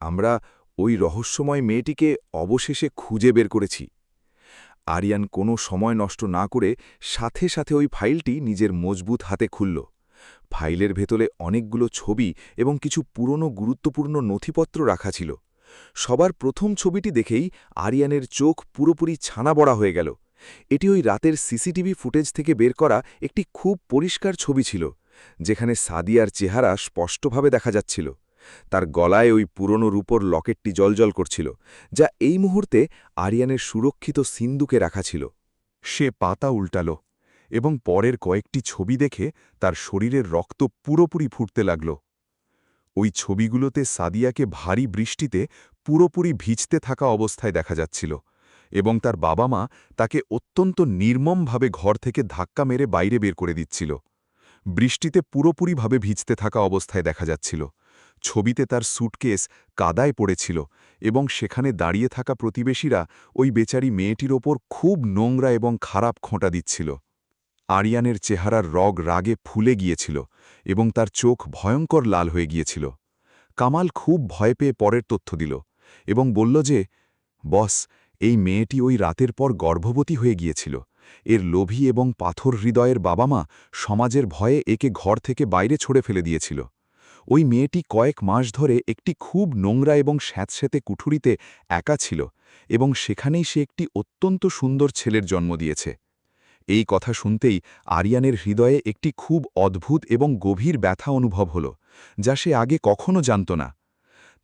আমরা ওই রহস্যময় মেয়েটিকে অবশেষে খুঁজে বের করেছি। আরিয়ান কোনো সময় নষ্ট না করে সাথে সাথে ওই ফাইলটি নিজের মজবুত হাতে খুলল। ফাইলের ভেতরে অনেকগুলো ছবি এবং কিছু পুরনো গুরুত্বপূর্ণ নথিপত্র রাখা ছিল। সবার প্রথম ছবিটি দেখেই আরিয়ানের চোখ পুরোপুরি ছানা বড়া হয়ে গেল। এটি ওই রাতের সিসিটিভি ফুটেজ থেকে বের করা একটি খুব পরিষ্কার ছবি ছিল, যেখানে সাদিয়ার চেহারা স্পষ্টভাবে দেখা যাচ্ছিল। তার গলায় ওই পুরনো রূপোর লকেটটি জ্বলজ্বল করছিল, যা এই মুহূর্তে আরিয়ানের সুরক্ষিত সিন্দুকে রাখা ছিল। সে পাতা উল্টাল এবং পরের কয়েকটি ছবি দেখে তার শরীরের রক্ত পুরোপুরি ফুটতে লাগল। ওই ছবিগুলোতে সাদিয়াকে ভারী বৃষ্টিতে পুরোপুরি ভিজতে থাকা অবস্থায় দেখা যাচ্ছিল, এবং তার বাবা মা তাকে অত্যন্ত নির্মমভাবে ঘর থেকে ধাক্কা মেরে বাইরে বের করে দিচ্ছিল। বৃষ্টিতে পুরোপুরিভাবে ভিজতে থাকা অবস্থায় দেখা যাচ্ছিল। ছবিতে তার স্যুটকেস কাদায় পড়েছিল এবং সেখানে দাঁড়িয়ে থাকা প্রতিবেশীরা ওই বেচারি মেয়েটির ওপর খুব নোংরা এবং খারাপ খোঁটা দিচ্ছিল। আরিয়ানের চেহারার রগ রাগে ফুলে গিয়েছিল এবং তার চোখ ভয়ঙ্কর লাল হয়ে গিয়েছিল। কামাল খুব ভয় পেয়ে পরের তথ্য দিল এবং বলল যে, বস, এই মেয়েটি ওই রাতের পর গর্ভবতী হয়ে গিয়েছিল। এর লোভী এবং পাথর হৃদয়ের বাবা মা সমাজের ভয়ে একে ঘর থেকে বাইরে ছড়ে ফেলে দিয়েছিল। ওই মেয়েটি কয়েক মাস ধরে একটি খুব নোংরা এবং স্যাঁতস্যাঁতে কুঠুরিতে একা ছিল, এবং সেখানেই সে একটি অত্যন্ত সুন্দর ছেলের জন্ম দিয়েছে। এই কথা শুনতেই আরিয়ানের হৃদয়ে একটি খুব অদ্ভুত এবং গভীর ব্যথা অনুভব হল, যা সে আগে কখনো জানত না।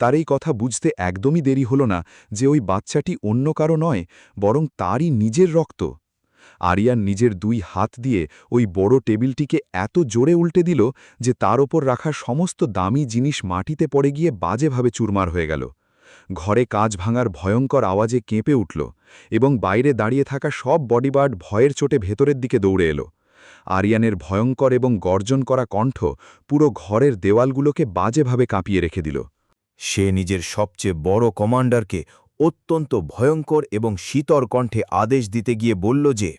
তার এই কথা বুঝতে একদমই দেরি হল না যে ওই বাচ্চাটি অন্য কারো নয়, বরং তারই নিজের রক্ত। আরিয়ান নিজের 2 হাত দিয়ে ওই বড় টেবিলটিকে এত জোরে উল্টে দিল যে তার ওপর রাখা সমস্ত দামি জিনিস মাটিতে পড়ে গিয়ে বাজেভাবে চুরমার হয়ে গেল। ঘরে কাঁচ ভাঙার ভয়ঙ্কর আওয়াজে কেঁপে উঠল এবং বাইরে দাঁড়িয়ে থাকা সব বডিগার্ড ভয়ের চোটে ভেতরের দিকে দৌড়ে এলো। আরিয়ানের ভয়ঙ্কর এবং গর্জন করা কণ্ঠ পুরো ঘরের দেওয়ালগুলোকে বাজেভাবে কাঁপিয়ে রেখে দিল। সে নিজের সবচেয়ে বড় কমান্ডারকে অত্যন্ত ভয়ঙ্কর এবং শীতল কণ্ঠে আদেশ দিতে গিয়ে বলল যে,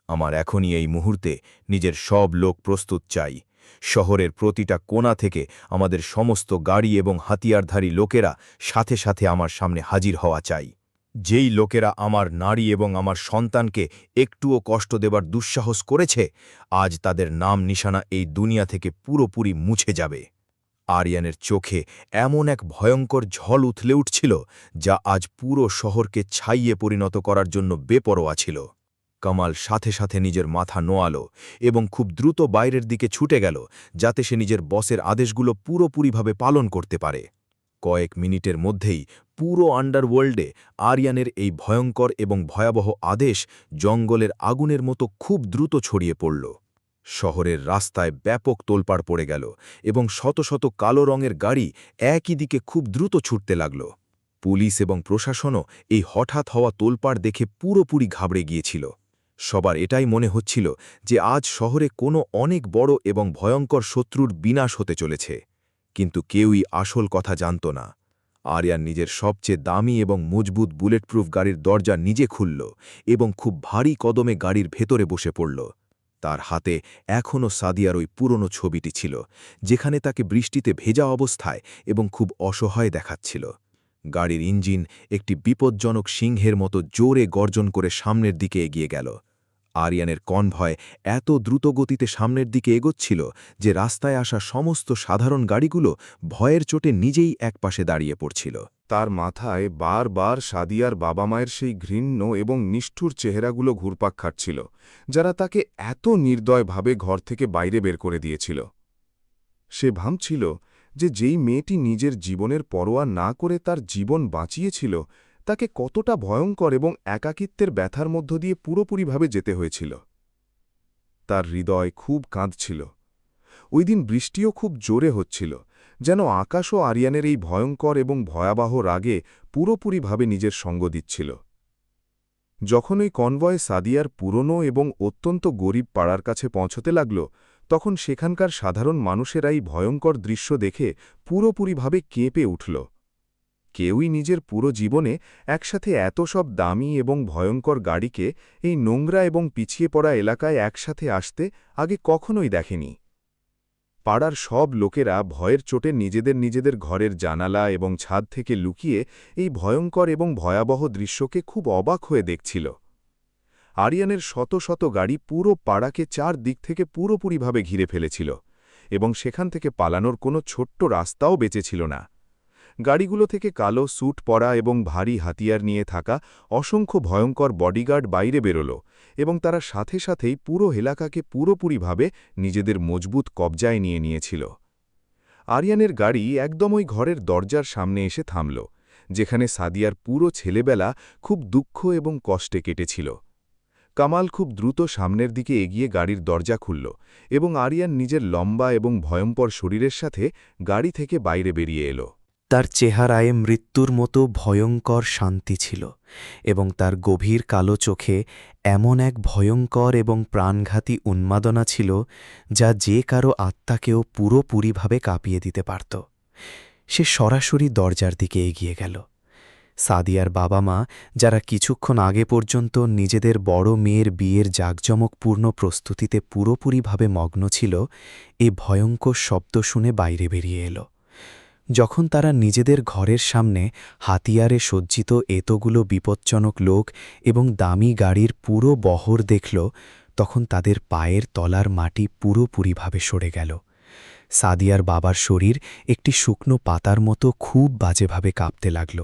আমার এখনই এই মুহূর্তে নিজের সব লোক প্রস্তুত চাই। শহরের প্রতিটা কোণা থেকে আমাদের সমস্ত গাড়ি এবং হাতিয়ারধারী লোকেরা সাথে সাথে আমার সামনে হাজির হওয়া চাই। যেই লোকেরা আমার নারী এবং আমার সন্তানকে একটুও কষ্ট দেবার দুঃসাহস করেছে, আজ তাদের নাম নিশানা এই দুনিয়া থেকে পুরোপুরি মুছে যাবে। আরিয়ানের চোখে এমন এক ভয়ঙ্কর ঝল উথলে উঠছিল, যা আজ পুরো শহরকে ছাইয়ে পরিণত করার জন্য বেপরোয়া ছিল। কামাল সাথে সাথে নিজের মাথা নোয়ালো এবং খুব দ্রুত বাইরের দিকে ছুটে গেল, যাতে সে নিজের বসের আদেশগুলো পুরোপুরিভাবে পালন করতে পারে। কয়েক মিনিটের মধ্যেই পুরো আন্ডারওয়ার্ল্ডে আরিয়ানের এই ভয়ঙ্কর এবং ভয়াবহ আদেশ জঙ্গলের আগুনের মতো খুব দ্রুত ছড়িয়ে পড়ল। শহরের রাস্তায় ব্যাপক তোলপাড় পড়ে গেল এবং শত শত কালো রঙের গাড়ি একই দিকে খুব দ্রুত ছুটতে লাগল। পুলিশ এবং প্রশাসনও এই হঠাৎ হওয়া তোলপাড় দেখে পুরোপুরি ঘাবড়ে গিয়েছিল। সবার এটাই মনে হচ্ছিল যে আজ শহরে কোনো অনেক বড় এবং ভয়ঙ্কর শত্রুর বিনাশ হতে চলেছে, কিন্তু কেউই আসল কথা জানত না। আরিয়ান নিজের সবচেয়ে দামি এবং মজবুত বুলেটপ্রুফ গাড়ির দরজা নিজে খুলল এবং খুব ভারী কদমে গাড়ির ভেতরে বসে পড়ল। তার হাতে এখনও সাদিয়ার ওই পুরনো ছবিটি ছিল, যেখানে তাকে বৃষ্টিতে ভেজা অবস্থায় এবং খুব অসহায় দেখাচ্ছিল। গাড়ির ইঞ্জিন একটি বিপজ্জনক সিংহের মতো জোরে গর্জন করে সামনের দিকে এগিয়ে গেল। আরিয়ানের কনভয় এত দ্রুতগতিতে সামনের দিকে এগোচ্ছিল যে রাস্তায় আসা সমস্ত সাধারণ গাড়িগুলো ভয়ের চোটে নিজেই একপাশে দাঁড়িয়ে পড়ছিল। তার মাথায় বারবার সাদিয়ার বাবা মায়ের সেই ঘৃণ্য এবং নিষ্ঠুর চেহারাগুলো ঘুরপাক খাচ্ছিল, যারা তাকে এত নির্দয়ভাবে ঘর থেকে বাইরে বের করে দিয়েছিল। সে ভাবছিল যে যেই মেয়েটি নিজের জীবনের পরোয়া না করে তার জীবন বাঁচিয়েছিল, তাকে কতটা ভয়ঙ্কর এবং একাকিত্বের ব্যথার মধ্য দিয়ে পুরোপুরিভাবে যেতে হয়েছিল। তার হৃদয় খুব কাঁদছিল। ওই দিন বৃষ্টিও খুব জোরে হচ্ছিল, যেন আকাশও আরিয়ানের এই ভয়ঙ্কর এবং ভয়াবহ রাগে পুরোপুরিভাবে নিজের সঙ্গ দিচ্ছিল। যখন ওই কনভয় সাদিয়ার পুরনো এবং অত্যন্ত গরিব পাড়ার কাছে পৌঁছতে লাগল, তখন সেখানকার সাধারণ মানুষেরা এই ভয়ঙ্কর দৃশ্য দেখে পুরোপুরিভাবে কেঁপে উঠল। কেউই নিজের পুরো জীবনে একসাথে এত সব দামি এবং ভয়ঙ্কর গাড়িকে এই নোংরা এবং পিছিয়ে পড়া এলাকায় একসাথে আসতে আগে কখনোই দেখেনি। পাড়ার সব লোকেরা ভয়ের চোটে নিজেদের ঘরের জানালা এবং ছাদ থেকে লুকিয়ে এই ভয়ঙ্কর এবং ভয়াবহ দৃশ্যকে খুব অবাক হয়ে দেখছিল। আরিয়ানের শত শত গাড়ি পুরো পাড়াকে চার দিক থেকে পুরোপুরিভাবে ঘিরে ফেলেছিল এবং সেখান থেকে পালানোর কোনো ছোট্ট রাস্তাও বেঁচে ছিল না। গাড়িগুলো থেকে কালো স্যুট পরা এবং ভারী হাতিয়ার নিয়ে থাকা অসংখ্য ভয়ঙ্কর বডিগার্ড বাইরে বেরোল এবং তারা সাথে সাথেই পুরো এলাকাকে পুরোপুরিভাবে নিজেদের মজবুত কবজায় নিয়ে নিয়েছিল। আরিয়ানের গাড়ি একদম ওই ঘরের দরজার সামনে এসে থামল, যেখানে সাদিয়ার পুরো ছেলেবেলা খুব দুঃখ এবং কষ্টে কেটেছিল। কামাল খুব দ্রুত সামনের দিকে এগিয়ে গাড়ির দরজা খুলল এবং আরিয়ান নিজের লম্বা এবং ভয়ঙ্কর শরীরের সাথে গাড়ি থেকে বাইরে বেরিয়ে এল। তার চেহারায় মৃত্যুর মতো ভয়ঙ্কর শান্তি ছিল এবং তার গভীর কালো চোখে এমন এক ভয়ঙ্কর এবং প্রাণঘাতী উন্মাদনা ছিল যা যে কারো আত্মাকেও পুরোপুরিভাবে কাঁপিয়ে দিতে পারত। সে সরাসরি দরজার দিকে এগিয়ে গেল। সাদিয়ার বাবা মা, যারা কিছুক্ষণ আগে পর্যন্ত নিজেদের বড় মেয়ের বিয়ের জাঁকজমকপূর্ণ প্রস্তুতিতে পুরোপুরিভাবে মগ্ন ছিল, এ ভয়ঙ্কর শব্দ শুনে বাইরে বেরিয়ে এল। যখন তারা নিজেদের ঘরের সামনে হাতিয়ারে সজ্জিত এতগুলো বিপজ্জনক লোক এবং দামি গাড়ির পুরো বহর দেখল, তখন তাদের পায়ের তলার মাটি পুরোপুরিভাবে সরে গেল। সাদিয়ার বাবার শরীর একটি শুকনো পাতার মতো খুব বাজেভাবে কাঁপতে লাগল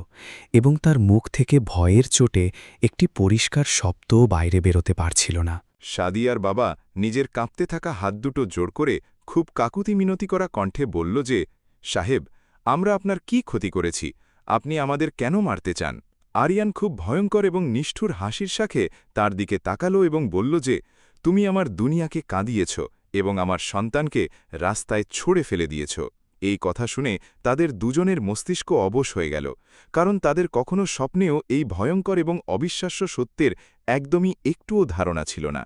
এবং তার মুখ থেকে ভয়ের চোটে একটি পরিষ্কার শব্দও বাইরে বেরোতে পারছিল না। সাদিয়ার বাবা নিজের কাঁপতে থাকা হাত দুটো জোড় করে খুব কাকুতি মিনতি করা কণ্ঠে বলল যে, সাহেব, আমরা আপনার কি ক্ষতি করেছি? আপনি আমাদের কেন মারতে চান? আরিয়ান খুব ভয়ঙ্কর এবং নিষ্ঠুর হাসির সাথে তার দিকে তাকালো এবং বলল যে, তুমি আমার দুনিয়াকে কাঁদিয়েছ এবং আমার সন্তানকে রাস্তায় ছুঁড়ে ফেলে দিয়েছ। এই কথা শুনে তাদের দুজনের মস্তিষ্ক অবশ হয়ে গেল, কারণ তাদের কখনো স্বপ্নেও এই ভয়ঙ্কর এবং অবিশ্বাস্য সত্যের একদমই একটুও ধারণা ছিল না।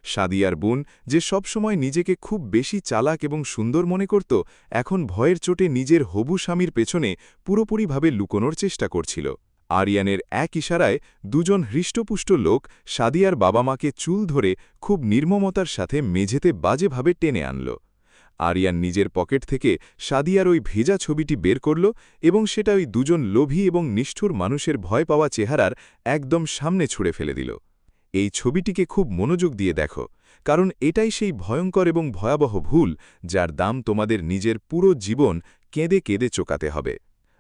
সাদিয়ার বোন, যে সবসময় নিজেকে খুব বেশি চালাক এবং সুন্দর মনে করত, এখন ভয়ের চোটে নিজের হবু স্বামীর পেছনে পুরোপুরিভাবে লুকোনোর চেষ্টা করছিল। আরিয়ানের এক ইশারায় দুজন হৃষ্টপুষ্ট লোক সাদিয়ার বাবা মাকে চুল ধরে খুব নির্মমতার সাথে মেঝেতে বাজেভাবে টেনে আনল। আরিয়ান নিজের পকেট থেকে সাদিয়ার ওই ভেজা ছবিটি বের করল এবং সেটা ওই দুজন লোভী এবং নিষ্ঠুর মানুষের ভয় পাওয়া চেহারার একদম সামনে ছুঁড়ে ফেলে দিল। এই ছবিটিকে খুব মনোযোগ দিয়ে দেখো, কারণ এটাই সেই ভয়ঙ্কর এবং ভয়াবহ ভুল যার দাম তোমাদের নিজের পুরো জীবন কেঁদে কেঁদে চোকাতে হবে।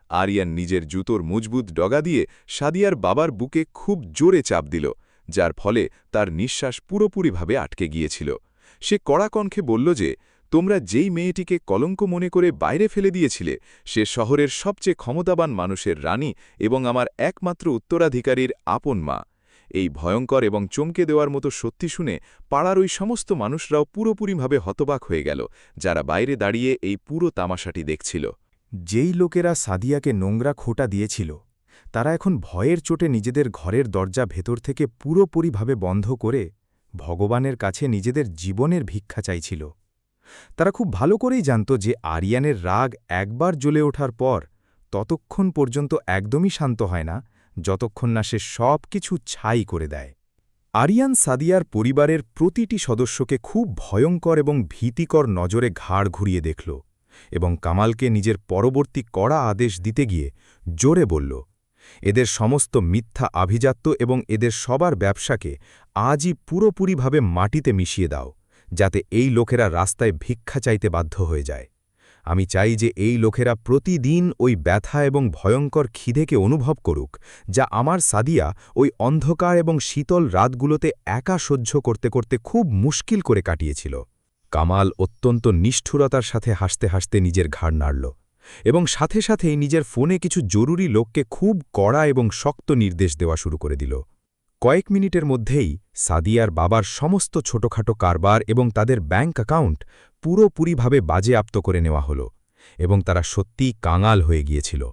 আরিয়ান নিজের জুতোর মজবুত ডগা দিয়ে সাদিয়ার বাবার বুকে খুব জোরে চাপ দিল, যার ফলে তার নিঃশ্বাস পুরোপুরিভাবে আটকে গিয়েছিল। সে কড়া কণ্ঠে বলল যে, তোমরা যেই মেয়েটিকে কলঙ্ক মনে করে বাইরে ফেলে দিয়েছিলে, সে শহরের সবচেয়ে ক্ষমতাবান মানুষের রানী এবং আমার একমাত্র উত্তরাধিকারীর আপন মা। এই ভয়ঙ্কর এবং চমকে দেওয়ার মতো সত্যি শুনে পাড়ার ওই সমস্ত মানুষরাও পুরোপুরিভাবে হতবাক হয়ে গেল, যারা বাইরে দাঁড়িয়ে এই পুরো তামাশাটি দেখছিল। যেই লোকেরা সাদিয়াকে নোংরা খোঁটা দিয়েছিল তারা এখন ভয়ের চোটে নিজেদের ঘরের দরজা ভেতর থেকে পুরোপুরিভাবে বন্ধ করে ভগবানের কাছে নিজেদের জীবনের ভিক্ষা চাইছিল। তারা খুব ভালো করেই জানত যে আরিয়ানের রাগ একবার জ্বলে ওঠার পর ততক্ষণ পর্যন্ত একদমই শান্ত হয় না যতক্ষণ না সে সব কিছু ছাই করে দেয়। আরিয়ান সাদিয়ার পরিবারের প্রতিটি সদস্যকে খুব ভয়ঙ্কর এবং ভীতিকর নজরে ঘাড় ঘুরিয়ে দেখল এবং কামালকে নিজের পরবর্তী কড়া আদেশ দিতে গিয়ে জোরে বলল, এদের সমস্ত মিথ্যা আভিজাত্য এবং এদের সবার ব্যবসাকে আজই পুরোপুরিভাবে মাটিতে মিশিয়ে দাও, যাতে এই লোকেরা রাস্তায় ভিক্ষা চাইতে বাধ্য হয়ে যায়। আমি চাই যে এই লোকেরা প্রতিদিন ওই ব্যথা এবং ভয়ঙ্কর খিদেকে অনুভব করুক, যা আমার সাদিয়া ওই অন্ধকার এবং শীতল রাতগুলোতে একা সহ্য করতে করতে খুব মুশকিল করে কাটিয়েছিল। কামাল অত্যন্ত নিষ্ঠুরতার সাথে হাসতে হাসতে নিজের ঘাড় নাড়ল এবং সাথে সাথেই নিজের ফোনে কিছু জরুরি লোককে খুব কড়া এবং শক্ত নির্দেশ দেওয়া শুরু করে দিল। কয়েক মিনিটের মধ্যেই সাদিয়ার বাবার সমস্ত ছোটখাটো কারবার এবং তাদের ব্যাঙ্ক অ্যাকাউন্ট পুরোপুরিভাবে বাজেয়াপ্ত করে নেওয়া হল এবং তারা সত্যিই কাঙাল হয়ে গিয়েছিল।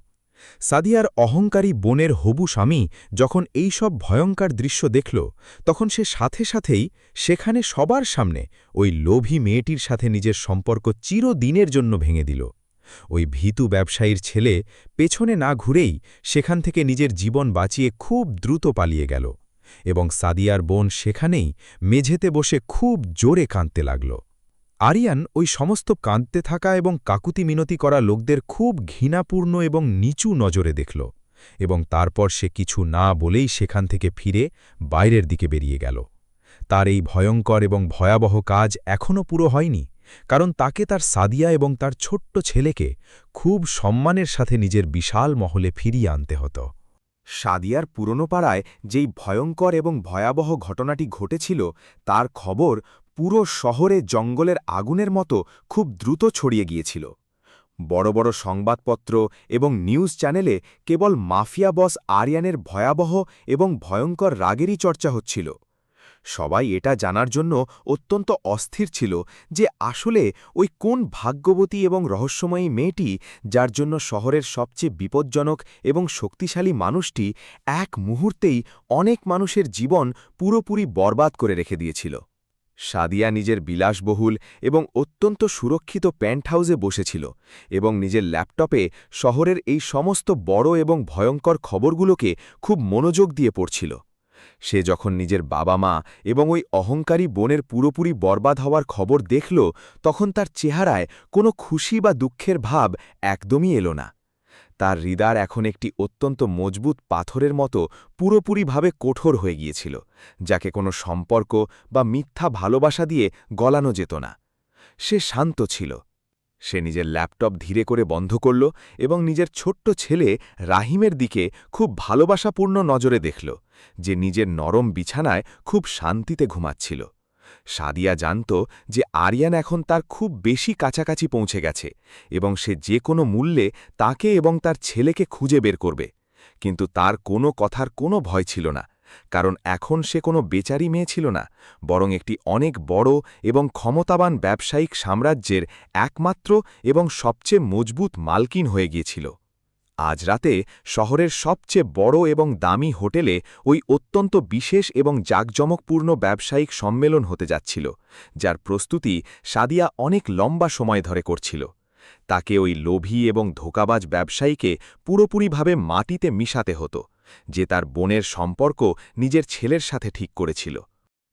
সাদিয়ার অহংকারী বোনের হবু স্বামী যখন এই সব ভয়ঙ্কর দৃশ্য দেখল, তখন সে সাথে সাথেই সেখানে সবার সামনে ওই লোভী মেয়েটির সাথে নিজের সম্পর্ক চিরদিনের জন্য ভেঙে দিল। ওই ভীতু ব্যবসায়ীর ছেলে পেছনে না ঘুরেই সেখান থেকে নিজের জীবন বাঁচিয়ে খুব দ্রুত পালিয়ে গেল এবং সাদিয়ার বোন সেখানেই মেঝেতে বসে খুব জোরে কাঁদতে লাগল। আরিয়ান ওই সমস্ত কাঁদতে থাকা এবং কাকুতি মিনতি করা লোকদের খুব ঘৃণাপূর্ণ এবং নিচু নজরে দেখল এবং তারপর সে কিছু না বলেই সেখান থেকে ফিরে বাইরের দিকে বেরিয়ে গেল। তার এই ভয়ঙ্কর এবং ভয়াবহ কাজ এখনও পুরো হয়নি, কারণ তাকে তার সাদিয়া এবং তার ছোট্ট ছেলেকে খুব সম্মানের সাথে নিজের বিশাল মহলে ফিরিয়ে আনতে হতো। সাদিয়ার পুরনো পাড়ায় যেই ভয়ঙ্কর এবং ভয়াবহ ঘটনাটি ঘটেছিল তার খবর পুরো শহরে জঙ্গলের আগুনের মতো খুব দ্রুত ছড়িয়ে গিয়েছিল। বড় বড় সংবাদপত্র এবং নিউজ চ্যানেলে কেবল মাফিয়া বস আরিয়ানের ভয়াবহ এবং ভয়ঙ্কর রাগেরই চর্চা হচ্ছিল। সবাই এটা জানার জন্য অত্যন্ত অস্থির ছিল যে আসলে ওই কোন ভাগ্যবতী এবং রহস্যময়ী মেয়েটি, যার জন্য শহরের সবচেয়ে বিপজ্জনক এবং শক্তিশালী মানুষটি এক মুহূর্তেই অনেক মানুষের জীবন পুরোপুরি বরবাদ করে রেখে দিয়েছিল। সাদিয়া নিজের বিলাসবহুল এবং অত্যন্ত সুরক্ষিত পেন্টহাউসে বসেছিল এবং নিজের ল্যাপটপে শহরের এই সমস্ত বড় এবং ভয়ঙ্কর খবরগুলোকে খুব মনোযোগ দিয়ে পড়ছিল। সে যখন নিজের বাবা মা এবং ওই অহংকারী বোনের পুরোপুরি বরবাদ হওয়ার খবর দেখল, তখন তার চেহারায় কোনো খুশি বা দুঃখের ভাব একদমই এলো না। তার হৃদয় এখন একটি অত্যন্ত মজবুত পাথরের মতো পুরোপুরিভাবে কঠোর হয়ে গিয়েছিল, যাকে কোনো সম্পর্ক বা মিথ্যা ভালোবাসা দিয়ে গলানো যেত না। সে শান্ত ছিল। সে নিজের ল্যাপটপ ধীরে করে বন্ধ করল এবং নিজের ছোট্ট ছেলে রাহিমের দিকে খুব ভালোবাসাপূর্ণ নজরে দেখল, যে নিজের নরম বিছানায় খুব শান্তিতে ঘুমাচ্ছিল। সাদিয়া জানত যে আরিয়ান এখন তার খুব বেশি কাছাকাছি পৌঁছে গেছে এবং সে যে কোনো মূল্যে তাকে এবং তার ছেলেকে খুঁজে বের করবে। কিন্তু তার কোনো কথার কোনো ভয় ছিল না, কারণ এখন সে কোনো বেচারি মেয়ে ছিল না, বরং একটি অনেক বড় এবং ক্ষমতাবান ব্যবসায়িক সাম্রাজ্যের একমাত্র এবং সবচেয়ে মজবুত মালকিন হয়ে গিয়েছিল। আজ রাতে শহরের সবচেয়ে বড় এবং দামি হোটেলে ওই অত্যন্ত বিশেষ এবং জাঁকজমকপূর্ণ ব্যবসায়িক সম্মেলন হতে যাচ্ছিল, যার প্রস্তুতি সাদিয়া অনেক লম্বা সময় ধরে করছিল। তাকে ওই লোভী এবং ধোঁকাবাজ ব্যবসায়ীকে পুরোপুরিভাবে মাটিতে মিশাতে হতো, যে তার বোনের সম্পর্ক নিজের ছেলের সাথে ঠিক করেছিল।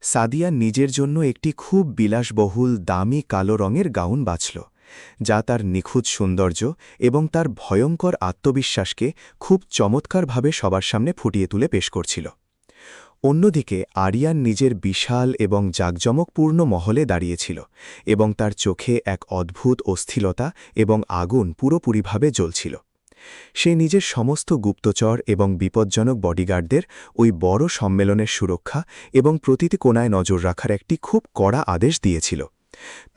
সাদিয়া নিজের জন্য একটি খুব বিলাসবহুল দামি কালো রঙের গাউন বাছল, যা তার নিখুঁত সৌন্দর্য এবং তার ভয়ঙ্কর আত্মবিশ্বাসকে খুব চমৎকারভাবে সবার সামনে ফুটিয়ে তুলে পেশ করছিল। অন্যদিকে আরিয়ান নিজের বিশাল এবং জাঁকজমকপূর্ণ মহলে দাঁড়িয়েছিল এবং তার চোখে এক অদ্ভুত অস্থিরতা এবং আগুন পুরোপুরিভাবে জ্বলছিল। সে নিজের সমস্ত গুপ্তচর এবং বিপজ্জনক বডিগার্ডদের ওই বড় সম্মেলনের সুরক্ষা এবং প্রতিটি কোণায় নজর রাখার একটি খুব কড়া আদেশ দিয়েছিল।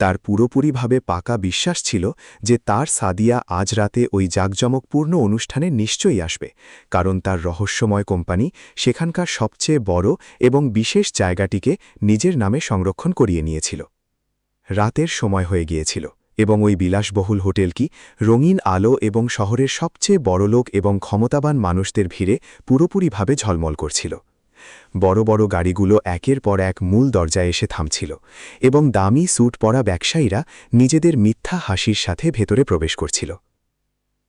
তার পুরোপুরিভাবে পাকা বিশ্বাস ছিল যে তার সাদিয়া আজ রাতে ওই জাঁকজমকপূর্ণ অনুষ্ঠানে নিশ্চয়ই আসবে, কারণ তার রহস্যময় কোম্পানি সেখানকার সবচেয়ে বড় এবং বিশেষ জায়গাটিকে নিজের নামে সংরক্ষণ করিয়ে নিয়েছিল। রাতের সময় হয়ে গিয়েছিল এবং ওই বিলাসবহুল হোটেলটি রঙিন আলো এবং শহরের সবচেয়ে বড়লোক এবং ক্ষমতাবান মানুষদের ভিড়ে পুরোপুরিভাবে ঝলমল করছিল। বড় বড় গাড়িগুলো একের পর এক মূল দরজায় এসে থামছিল এবং দামি স্যুট পরা ব্যবসায়ীরা নিজেদের মিথ্যা হাসির সাথে ভেতরে প্রবেশ করছিল।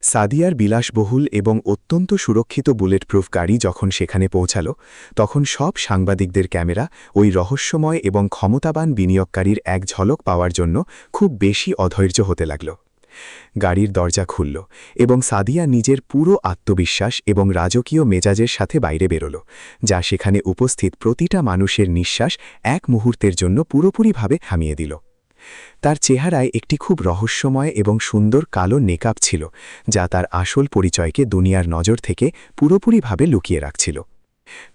সাদিয়ার বিলাসবহুল এবং অত্যন্ত সুরক্ষিত বুলেটপ্রুফ গাড়ি যখন সেখানে পৌঁছাল, তখন সব সাংবাদিকদের ক্যামেরা ওই রহস্যময় এবং ক্ষমতাবান বিনিয়োগকারীর এক ঝলক পাওয়ার জন্য খুব বেশি অধৈর্য হতে লাগল। গাড়ির দরজা খুলল এবং সাদিয়া নিজের পুরো আত্মবিশ্বাস এবং রাজকীয় মেজাজের সাথে বাইরে বেরোল, যা সেখানে উপস্থিত প্রতিটা মানুষের নিঃশ্বাস এক মুহূর্তের জন্য পুরোপুরিভাবে থামিয়ে দিল। তার চেহারায় একটি খুব রহস্যময় এবং সুন্দর কালো নেকআপ ছিল, যা তার আসল পরিচয়কে দুনিয়ার নজর থেকে পুরোপুরিভাবে লুকিয়ে রাখছিল।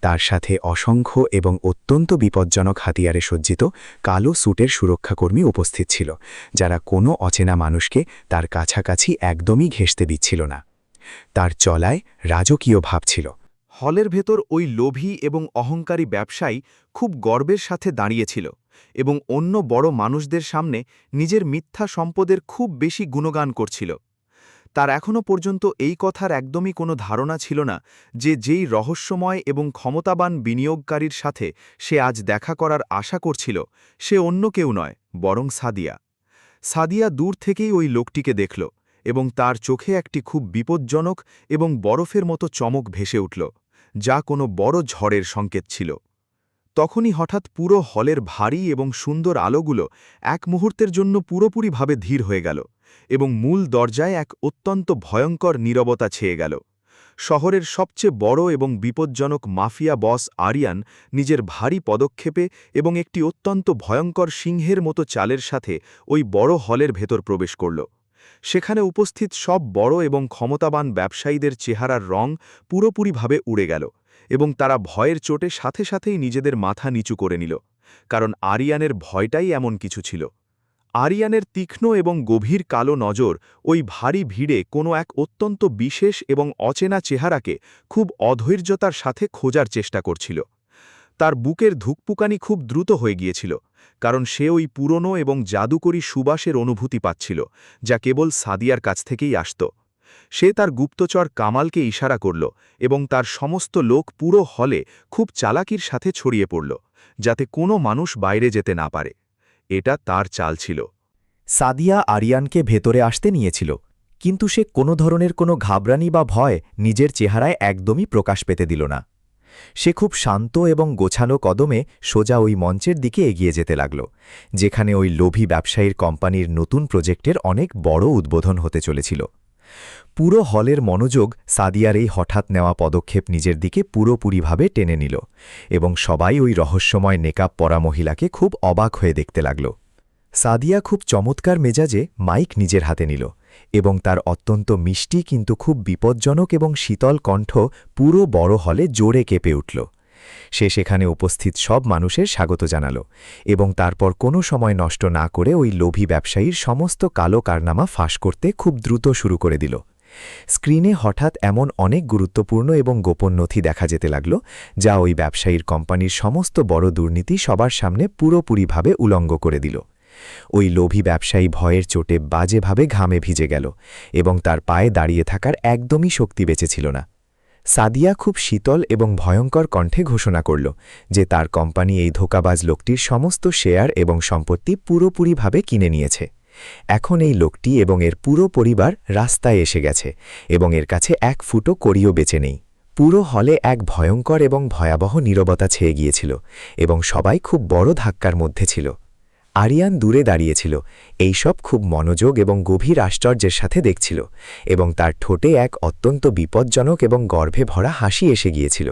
তার সাথে অসংখ্য এবং অত্যন্ত বিপজ্জনক হাতিয়ারে সজ্জিত কালো স্যুটের সুরক্ষাকর্মী উপস্থিত ছিল, যারা কোনো অচেনা মানুষকে তার কাছাকাছি একদমই ঘেঁষতে দিচ্ছিল না। তার চলায় রাজকীয় ভাব ছিল। হলের ভেতর ওই লোভী এবং অহংকারী ব্যবসায়ী খুব গর্বের সাথে দাঁড়িয়েছিল এবং অন্য বড় মানুষদের সামনে নিজের মিথ্যা সম্পদের খুব বেশি গুণগান করছিল। তার এখনও পর্যন্ত এই কথার একদমই কোনো ধারণা ছিল না যে যেই রহস্যময় এবং ক্ষমতাবান বিনিয়োগকারীর সাথে সে আজ দেখা করার আশা করছিল, সে অন্য কেউ নয়, বরং সাদিয়া। সাদিয়া দূর থেকেই ওই লোকটিকে দেখল এবং তার চোখে একটি খুব বিপজ্জনক এবং বরফের মতো চমক ভেসে উঠল, যা কোনো বড় ঝড়ের সংকেত ছিল। তখনই হঠাৎ পুরো হলের ভারী এবং সুন্দর আলোগুলো এক মুহূর্তের জন্য পুরোপুরিভাবে ধীর হয়ে গেল এবং মূল দরজায় এক অত্যন্ত ভয়ঙ্কর নীরবতা ছেয়ে গেল। শহরের সবচেয়ে বড় এবং বিপজ্জনক মাফিয়া বস আরিয়ান নিজের ভারী পদক্ষেপে এবং একটি অত্যন্ত ভয়ঙ্কর সিংহের মতো চালের সাথে ওই বড় হলের ভেতর প্রবেশ করল। সেখানে উপস্থিত সব বড় এবং ক্ষমতাবান ব্যবসায়ীদের চেহারার রং পুরোপুরিভাবে উড়ে গেল এবং তারা ভয়ের চোটে সাথে সাথেই নিজেদের মাথা নিচু করে নিল, কারণ আরিয়ানের ভয়টাই এমন কিছু ছিল। আরিয়ানের তীক্ষ্ণ এবং গভীর কালো নজর ওই ভারী ভিড়ে কোনো এক অত্যন্ত বিশেষ এবং অচেনা চেহারাকে খুব অধৈর্যতার সাথে খোঁজার চেষ্টা করছিল। তার বুকের ধুকপুকানি খুব দ্রুত হয়ে গিয়েছিল, কারণ সে ওই পুরনো এবং জাদুকরী সুবাসের অনুভূতি পাচ্ছিল, যা কেবল সাদিয়ার কাছ থেকেই আসত। সে তার গুপ্তচর কামালকে ইশারা করল এবং তার সমস্ত লোক পুরো হলে খুব চালাকির সাথে ছড়িয়ে পড়ল, যাতে কোনো মানুষ বাইরে যেতে না পারে। এটা তার চাল ছিল। সাদিয়া আরিয়ানকে ভেতরে আসতে নিয়েছিল, কিন্তু সে কোনো ধরনের কোনো ঘাবড়ানি বা ভয় নিজের চেহারায় একদমই প্রকাশ পেতে দিল না। সে খুব শান্ত এবং গোছানো কদমে সোজা ওই মঞ্চের দিকে এগিয়ে যেতে লাগল, যেখানে ওই লোভী ব্যবসায়ীর কোম্পানির নতুন প্রজেক্টের অনেক বড় উদ্বোধন হতে চলেছিল। পুরো হলের মনোযোগ সাদিয়ার এই হঠাৎ নেওয়া পদক্ষেপ নিজের দিকে পুরোপুরিভাবে টেনে নিল এবং সবাই ওই রহস্যময় নেকআপ পরা মহিলাকে খুব অবাক হয়ে দেখতে লাগল। সাদিয়া খুব চমৎকার মেজাজে মাইক নিজের হাতে নিল এবং তার অত্যন্ত মিষ্টি কিন্তু খুব বিপজ্জনক এবং শীতল কণ্ঠ পুরো বড় হলে জোরে কেঁপে উঠল। সে সেখানে উপস্থিত সব মানুষের স্বাগত জানাল এবং তারপর কোনো সময় নষ্ট না করে ওই লোভী ব্যবসায়ীর সমস্ত কালো কারনামা ফাঁস করতে খুব দ্রুত শুরু করে দিল। স্ক্রিনে হঠাৎ এমন অনেক গুরুত্বপূর্ণ এবং গোপন নথি দেখা যেতে লাগল, যা ওই ব্যবসায়ীর কোম্পানির সমস্ত বড় দুর্নীতি সবার সামনে পুরোপুরিভাবে উলঙ্গ করে দিল। ওই লোভী ব্যবসায়ী ভয়ের চোটে বাজেভাবে ঘামে ভিজে গেল এবং তার পায়ে দাঁড়িয়ে থাকার একদমই শক্তি বেঁচেছিল না। সাদিয়া খুব শীতল এবং ভয়ঙ্কর কণ্ঠে ঘোষণা করল যে তার কোম্পানি এই ধোঁকাবাজ লোকটির সমস্ত শেয়ার এবং সম্পত্তি পুরোপুরিভাবে কিনে নিয়েছে। এখন এই লোকটি এবং এর পুরো পরিবার রাস্তায় এসে গেছে এবং এর কাছে এক ফুটো কড়িও বেঁচে নেই। পুরো হলে এক ভয়ঙ্কর এবং ভয়াবহ নীরবতা ছেয়ে গিয়েছিল এবং সবাই খুব বড় ধাক্কার মধ্যে ছিল। আরিয়ান দূরে দাঁড়িয়েছিল, এইসব খুব মনোযোগ এবং গভীর আশ্চর্যের সাথে দেখছিল এবং তার ঠোঁটে এক অত্যন্ত বিপজ্জনক এবং গর্ভে ভরা হাসি এসে গিয়েছিল।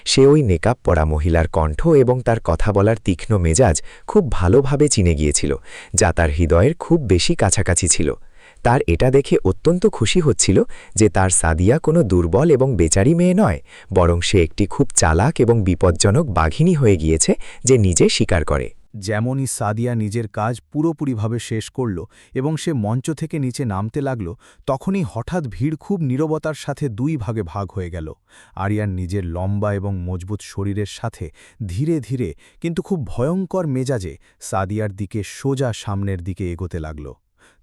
সে ওই নেকআপ পরা মহিলার কণ্ঠ এবং তার কথা বলার তীক্ষ্ণ মেজাজ খুব ভালোভাবে চিনে গিয়েছিল, যা তার হৃদয়ের খুব বেশি কাছাকাছি ছিল। তার এটা দেখে অত্যন্ত খুশি হচ্ছিল যে তার সাদিয়া কোনো দুর্বল এবং বেচারি মেয়ে নয়, বরং সে একটি খুব চালাক এবং বিপজ্জনক বাঘিনী হয়ে গিয়েছে যে নিজে শিকার করে। যেমনই সাদিয়া নিজের কাজ পুরোপুরিভাবে শেষ করল এবং সে মঞ্চ থেকে নিচে নামতে লাগল, তখনই হঠাৎ ভিড় খুব নীরবতার সাথে দুই ভাগে ভাগ হয়ে গেল। আরিয়ান নিজের লম্বা এবং মজবুত শরীরের সাথে ধীরে ধীরে কিন্তু খুব ভয়ঙ্কর মেজাজে সাদিয়ার দিকে সোজা সামনের দিকে এগোতে লাগল।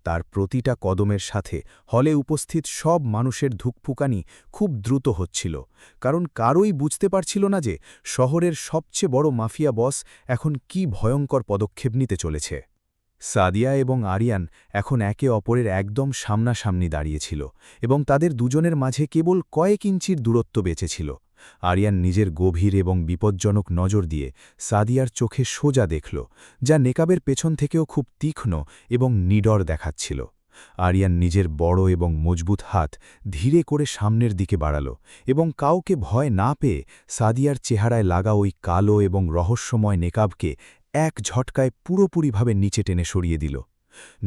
তার প্রতিটা কদমের সাথে হলে উপস্থিত সব মানুষের ধুকপুকানি খুব দ্রুত হচ্ছিল, কারণ কারোই বুঝতে পারছিল না যে শহরের সবচেয়ে বড় মাফিয়া বস এখন কি ভয়ঙ্কর পদক্ষেপ নিতে চলেছে। সাদিয়া এবং আরিয়ান এখন একে অপরের একদম সামনাসামনি দাঁড়িয়েছিল এবং তাদের দুজনের মাঝে কেবল কয়েক ইঞ্চির দূরত্ব বেঁচেছিল। আরিয়ান নিজের গভীর এবং বিপজ্জনক নজর দিয়ে সাদিয়ার চোখে সোজা দেখল, যা নেকাবের পেছন থেকেও খুব তীক্ষ্ণ এবং নিডর দেখাচ্ছিল। আরিয়ান নিজের বড় এবং মজবুত হাত ধীরে করে সামনের দিকে বাড়াল এবং কাউকে ভয় না পেয়ে সাদিয়ার চেহারায় লাগা ওই কালো এবং রহস্যময় নেকাবকে এক ঝটকায় পুরোপুরিভাবে নিচে টেনে সরিয়ে দিল।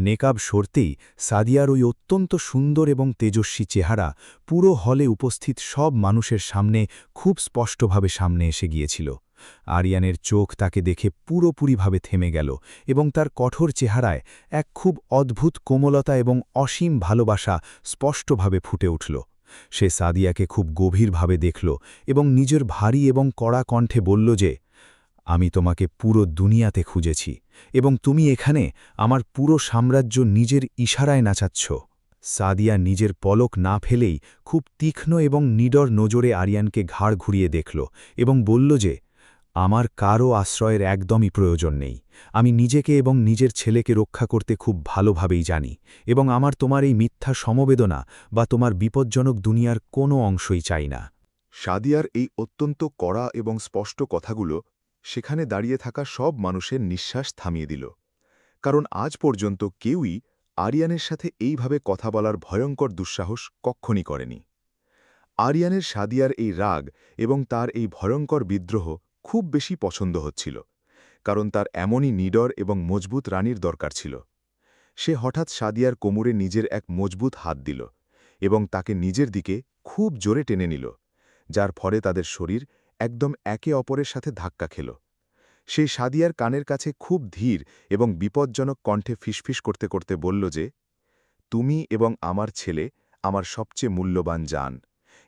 নেকাব সরতেই সাদিয়ার ওই অত্যন্ত সুন্দর এবং তেজস্বী চেহারা পুরো হলে উপস্থিত সব মানুষের সামনে খুব স্পষ্টভাবে সামনে এসে গিয়েছিল। আরিয়ানের চোখ তাকে দেখে পুরোপুরিভাবে থেমে গেল এবং তার কঠোর চেহারায় এক খুব অদ্ভুত কোমলতা এবং অসীম ভালোবাসা স্পষ্টভাবে ফুটে উঠল। সে সাদিয়াকে খুব গভীরভাবে দেখল এবং নিজের ভারী এবং কড়া কণ্ঠে বলল যে, আমি তোমাকে পুরো দুনিয়াতে খুঁজেছি এবং তুমি এখানে আমার পুরো সাম্রাজ্য নিজের ইশারায় নাচাচ্ছ। সাদিয়া নিজের পলক না ফেলেই খুব তীক্ষ্ণ এবং নিডর নজরে আরিয়ানকে ঘাড় ঘুরিয়ে দেখল এবং বলল যে, আমার কারও আশ্রয়ের একদমই প্রয়োজন নেই। আমি নিজেকে এবং নিজের ছেলেকে রক্ষা করতে খুব ভালোভাবেই জানি এবং আমার তোমার এই মিথ্যা সমবেদনা বা তোমার বিপজ্জনক দুনিয়ার কোনো অংশই চাই না। সাদিয়ার এই অত্যন্ত কড়া এবং স্পষ্ট কথাগুলো সেখানে দাঁড়িয়ে থাকা সব মানুষের নিঃশ্বাস থামিয়ে দিল, কারণ আজ পর্যন্ত কেউই আরিয়ানের সাথে এইভাবে কথা বলার ভয়ঙ্কর দুঃসাহস কক্ষণই করেনি। আরিয়ানের সাদিয়ার এই রাগ এবং তার এই ভয়ঙ্কর বিদ্রোহ খুব বেশি পছন্দ হচ্ছিল, কারণ তার এমনই নিডর এবং মজবুত রানীর দরকার ছিল। সে হঠাৎ সাদিয়ার কোমরে নিজের এক মজবুত হাত দিল এবং তাকে নিজের দিকে খুব জোরে টেনে নিল, যার ফলে তাদের শরীর একদম একে অপরের সাথে ধাক্কা খেল। সেই সাদিয়ার কানের কাছে খুব ধীর এবং বিপজ্জনক কণ্ঠে ফিসফিস করতে করতে বলল যে, তুমি এবং আমার ছেলে আমার সবচেয়ে মূল্যবান জান,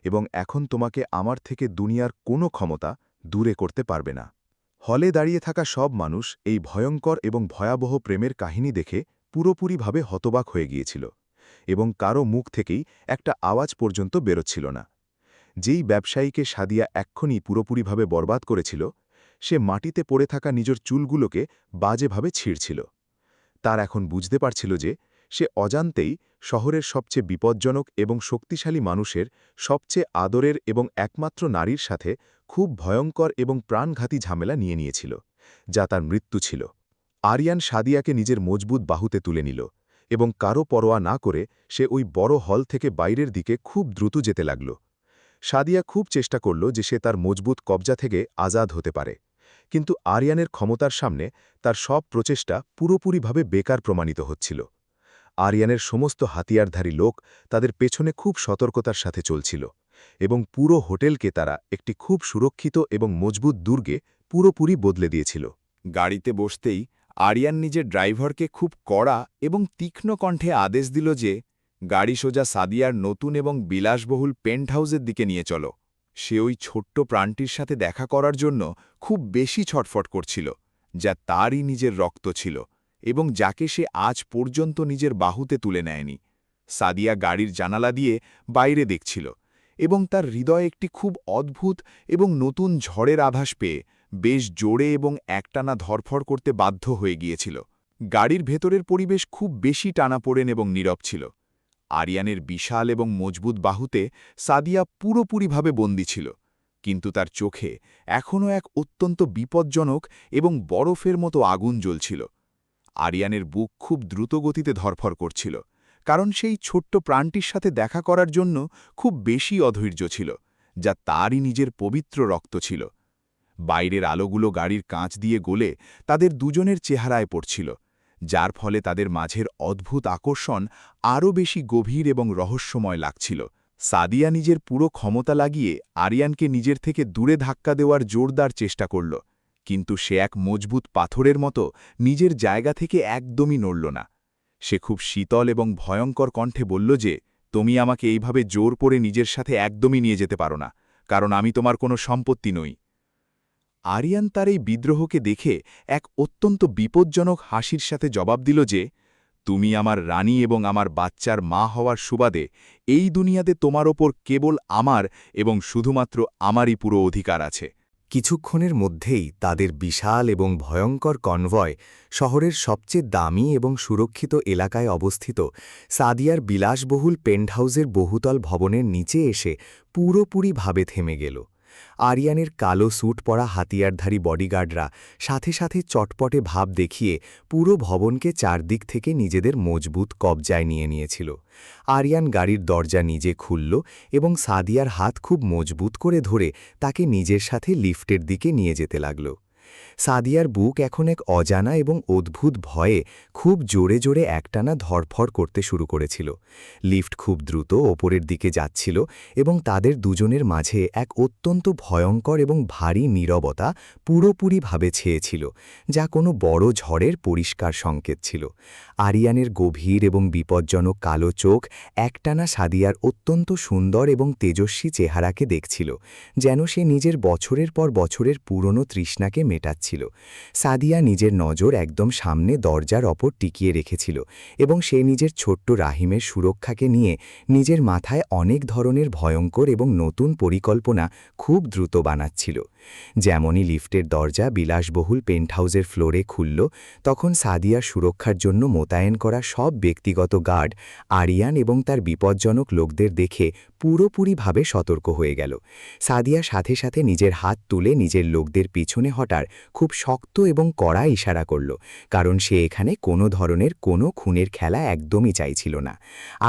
এবং এখন তোমাকে আমার থেকে দুনিয়ার কোনো ক্ষমতা দূরে করতে পারবে না। হলে দাঁড়িয়ে থাকা সব মানুষ এই ভয়ঙ্কর এবং ভয়াবহ প্রেমের কাহিনী দেখে পুরোপুরিভাবে হতবাক হয়ে গিয়েছিল এবং কারও মুখ থেকেই একটা আওয়াজ পর্যন্ত বেরোচ্ছিল না। যেই ব্যবসায়ীকে সাদিয়া এক্ষুনি পুরোপুরিভাবে বরবাদ করেছিল, সে মাটিতে পড়ে থাকা নিজের চুলগুলোকে বাজেভাবে ছিঁড়ছিল। তার এখন বুঝতে পারছিল যে সে অজান্তেই শহরের সবচেয়ে বিপজ্জনক এবং শক্তিশালী মানুষের সবচেয়ে আদরের এবং একমাত্র নারীর সাথে খুব ভয়ঙ্কর এবং প্রাণঘাতী ঝামেলা নিয়েছিল, যা তার মৃত্যু ছিল। আরিয়ান সাদিয়াকে নিজের মজবুত বাহুতে তুলে নিল এবং কারও পরোয়া না করে সে ওই বড় হল থেকে বাইরের দিকে খুব দ্রুত যেতে লাগল। সাদিয়া খুব চেষ্টা করল যে সে তার মজবুত কবজা থেকে আজাদ হতে পারে, কিন্তু আরিয়ানের ক্ষমতার সামনে তার সব প্রচেষ্টা পুরোপুরিভাবে বেকার প্রমাণিত হচ্ছিল। আরিয়ানের সমস্ত হাতিয়ারধারী লোক তাদের পেছনে খুব সতর্কতার সাথে চলছিল এবং পুরো হোটেলকে তারা একটি খুব সুরক্ষিত এবং মজবুত দুর্গে পুরোপুরি বদলে দিয়েছিল। গাড়িতে বসতেই আরিয়ান নিজের ড্রাইভারকে খুব কড়া এবং তীক্ষ্ণ কণ্ঠে আদেশ দিল যে, গাড়ি সোজা সাদিয়ার নতুন এবং বিলাসবহুল পেন্ট হাউসের দিকে নিয়ে চলো। সে ওই ছোট্ট প্রাণটির সাথে দেখা করার জন্য খুব বেশি ছটফট করছিল, যা তারই নিজের রক্ত ছিল এবং যাকে সে আজ পর্যন্ত নিজের বাহুতে তুলে নেয়নি। সাদিয়া গাড়ির জানালা দিয়ে বাইরে দেখছিল এবং তার হৃদয়ে একটি খুব অদ্ভুত এবং নতুন ঝড়ের আভাস পেয়ে বেশ জোরে এবং একটানা ধরফর করতে বাধ্য হয়ে গিয়েছিল। গাড়ির ভেতরের পরিবেশ খুব বেশি টানাপোড়েন এবং নীরব ছিল। আরিয়ানের বিশাল এবং মজবুত বাহুতে সাদিয়া পুরোপুরিভাবে বন্দী ছিল, কিন্তু তার চোখে এখনও এক অত্যন্ত বিপজ্জনক এবং বরফের মতো আগুন জ্বলছিল। আরিয়ানের বুক খুব দ্রুত গতিতে ধরফর করছিল, কারণ সেই ছোট্ট প্রাণটির সাথে দেখা করার জন্য খুব বেশি অধৈর্য ছিল, যা তারই নিজের পবিত্র রক্ত ছিল। বাইরের আলোগুলো গাড়ির কাঁচ দিয়ে গলে তাদের দুজনের চেহারায় পড়ছিল, যার ফলে তাদের মাঝের অদ্ভুত আকর্ষণ আরও বেশি গভীর এবং রহস্যময় লাগছিল। সাদিয়া নিজের পুরো ক্ষমতা লাগিয়ে আরিয়ানকে নিজের থেকে দূরে ধাক্কা দেওয়ার জোরদার চেষ্টা করল, কিন্তু সে এক মজবুত পাথরের মতো নিজের জায়গা থেকে একদমই নড়ল না। সে খুব শীতল এবং ভয়ঙ্কর কণ্ঠে বলল যে, তুমি আমাকে এইভাবে জোর করে নিজের সাথে একদমই নিয়ে যেতে পারো না, কারণ আমি তোমার কোনো সম্পত্তি নই। আরিয়ান তার এই বিদ্রোহকে দেখে এক অত্যন্ত বিপজ্জনক হাসির সাথে জবাব দিল যে, তুমি আমার রানী এবং আমার বাচ্চার মা হওয়ার সুবাদে এই দুনিয়াতে তোমার ওপর কেবল আমার এবং শুধুমাত্র আমারই পুরো অধিকার আছে। কিছুক্ষণের মধ্যেই তাদের বিশাল এবং ভয়ঙ্কর কনভয় শহরের সবচেয়ে দামি এবং সুরক্ষিত এলাকায় অবস্থিত সাদিয়ার বিলাসবহুল পেন্টহাউসের বহুতল ভবনের নিচে এসে পুরোপুরিভাবে থেমে গেল। আরিয়ানের কালো স্যুট পরা হাতিয়ারধারী বডিগার্ডরা সাথে সাথে চটপটে ভাব দেখিয়ে পুরো ভবনকে চারদিক থেকে নিজেদের মজবুত কবজায় নিয়ে নিয়েছিল। আরিয়ান গাড়ির দরজা নিজে খুলল এবং সাদিয়ার হাত খুব মজবুত করে ধরে তাকে নিজের সাথে লিফটের দিকে নিয়ে যেতে লাগল। সাদিয়ার বুক এখন এক অজানা এবং অদ্ভুত ভয়ে খুব জোরে জোরে একটানা ধরফড় করতে শুরু করেছিল। লিফট খুব দ্রুত ওপরের দিকে যাচ্ছিল এবং তাদের দুজনের মাঝে এক অত্যন্ত ভয়ঙ্কর এবং ভারী নীরবতা পুরোপুরিভাবে ছেয়েছিল, যা কোনো বড় ঝড়ের পরিষ্কার সংকেত ছিল। আরিয়ানের গভীর এবং বিপজ্জনক কালো চোখ একটানা সাদিয়ার অত্যন্ত সুন্দর এবং তেজস্বী চেহারাকে দেখছিল, যেন সে নিজের বছরের পর বছরের পুরনো তৃষ্ণাকে মেটাচ্ছিল। সাদিয়া নিজের নজর একদম সামনে দরজার ওপর টিকিয়ে রেখেছিল এবং সে নিজের ছোট্ট রাহিমের সুরক্ষাকে নিয়ে নিজের মাথায় অনেক ধরনের ভয়ঙ্কর এবং নতুন পরিকল্পনা খুব দ্রুত বানাচ্ছিল। যেমনই লিফটের দরজা বিলাসবহুল পেন্টহাউসের ফ্লোরে খুলল, তখন সাদিয়ার সুরক্ষার জন্য মোতায়েন করা সব ব্যক্তিগত গার্ড আরিয়ান এবং তার বিপজ্জনক লোকদের দেখে পুরোপুরিভাবে সতর্ক হয়ে গেল। সাদিয়া সাথে সাথে নিজের হাত তুলে নিজের লোকদের পিছনে হটার খুব শক্ত এবং কড়া ইশারা করল, কারণ সে এখানে কোনো ধরনের কোনো খুনের খেলা একদমই চাইছিল না।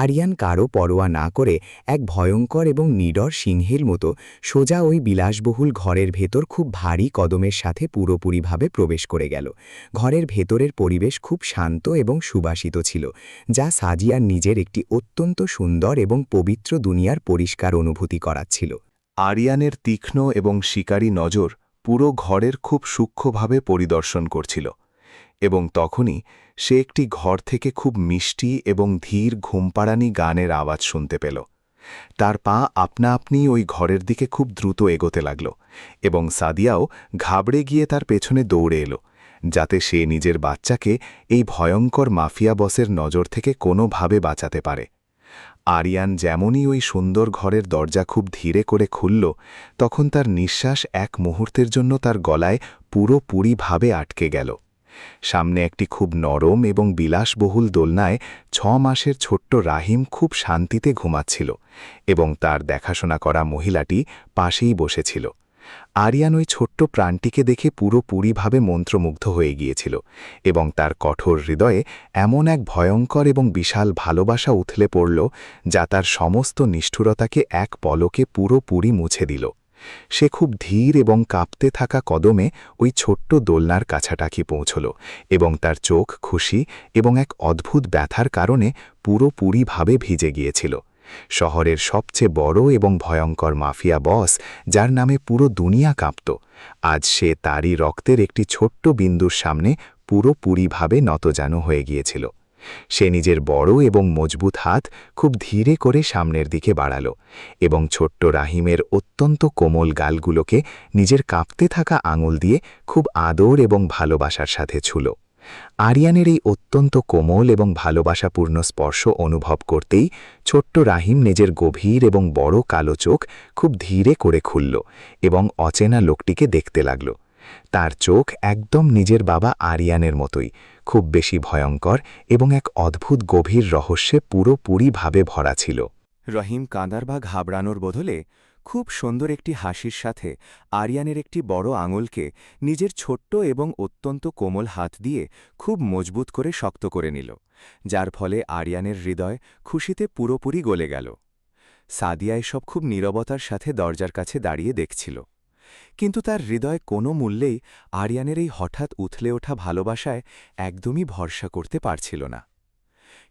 আরিয়ান কারও পরোয়া না করে এক ভয়ঙ্কর এবং নিডর সিংহের মতো সোজা ওই বিলাসবহুল ঘরের ভেতর খুব ভারী কদমের সাথে পুরোপুরিভাবে প্রবেশ করে গেল। ঘরের ভেতরের পরিবেশ খুব শান্ত এবং সুবাসিত ছিল, যা সাদিয়ার নিজের একটি অত্যন্ত সুন্দর এবং পবিত্র দুনিয়ার পরিষ্কার অনুভূতি করাচ্ছিল। আরিয়ানের তীক্ষ্ণ এবং শিকারী নজর পুরো ঘরের খুব সূক্ষ্মভাবে পরিদর্শন করছিল, এবং তখনই সে একটি ঘর থেকে খুব মিষ্টি এবং ধীর ঘুমপাড়ানি গানের আওয়াজ শুনতে পেল। তার পা আপনা আপনি ওই ঘরের দিকে খুব দ্রুত এগোতে লাগল, এবং সাদিয়াও ঘাবড়ে গিয়ে তার পেছনে দৌড়ে এলো, যাতে সে নিজের বাচ্চাকে এই ভয়ঙ্কর মাফিয়া বসের নজর থেকে কোনোভাবে বাঁচাতে পারে। আরিয়ান যেমনই ওই সুন্দর ঘরের দরজা খুব ধীরে করে খুলল, তখন তার নিঃশ্বাস এক মুহূর্তের জন্য তার গলায় পুরোপুরিভাবে আটকে গেল। সামনে একটি খুব নরম এবং বিলাসবহুল দোলনায় 6 মাসের ছোট্ট রাহিম খুব শান্তিতে ঘুমাচ্ছিল, এবং তার দেখাশোনা করা মহিলাটি পাশেই বসেছিল। আরিয়ান ওই ছোট্ট প্রাণটিকে দেখে পুরোপুরিভাবে মন্ত্রমুগ্ধ হয়ে গিয়েছিল, এবং তার কঠোর হৃদয়ে এমন এক ভয়ঙ্কর এবং বিশাল ভালোবাসা উথলে পড়ল, যা তার সমস্ত নিষ্ঠুরতাকে এক পলকে পুরোপুরি মুছে দিল। সে খুব ধীর এবং কাঁপতে থাকা কদমে ওই ছোট্ট দোলনার কাছাকাছি পৌঁছল, এবং তার চোখ খুশি এবং এক অদ্ভুত ব্যথার কারণে পুরোপুরিভাবে ভিজে গিয়েছিল। শহরের সবচেয়ে বড় এবং ভয়ঙ্কর মাফিয়া বস, যার নামে পুরো দুনিয়া কাঁপত, আজ সে তারই রক্তের একটি ছোট্ট বিন্দুর সামনে পুরোপুরিভাবে নতজানু হয়ে গিয়েছিল। সে নিজের বড় এবং মজবুত হাত খুব ধীরে করে সামনের দিকে বাড়াল, এবং ছোট্ট রাহিমের অত্যন্ত কোমল গালগুলোকে নিজের কাঁপতে থাকা আঙুল দিয়ে খুব আদর এবং ভালোবাসার সাথে ছুঁল। আরিয়ানের এই অত্যন্ত কোমল এবং ভালোবাসাপূর্ণ স্পর্শ অনুভব করতেই ছোট্ট রাহিম নিজের গভীর এবং বড় কালো চোখ খুব ধীরে করে খুলল এবং অচেনা লোকটিকে দেখতে লাগল। তার চোখ একদম নিজের বাবা আরিয়ানের মতোই, খুব বেশি ভয়ঙ্কর এবং এক অদ্ভুত গভীর রহস্যে পুরোপুরিভাবে ভরা ছিল। রহিম কাঁদার বা ঘাবড়ানোর বদলে খুব সুন্দর একটি হাসির সাথে আরিয়ানের একটি বড় আঙুলকে নিজের ছোট্ট এবং অত্যন্ত কোমল হাত দিয়ে খুব মজবুত করে শক্ত করে নিল, যার ফলে আরিয়ানের হৃদয় খুশিতে পুরোপুরি গলে গেল। সাদিয়া এসব খুব নীরবতার সাথে দরজার কাছে দাঁড়িয়ে দেখছিল। কিন্তু তার হৃদয় কোনো মূল্যেই আরিয়ানের এই হঠাৎ উথলে ওঠা ভালোবাসায় একদমই ভরসা করতে পারছিল না।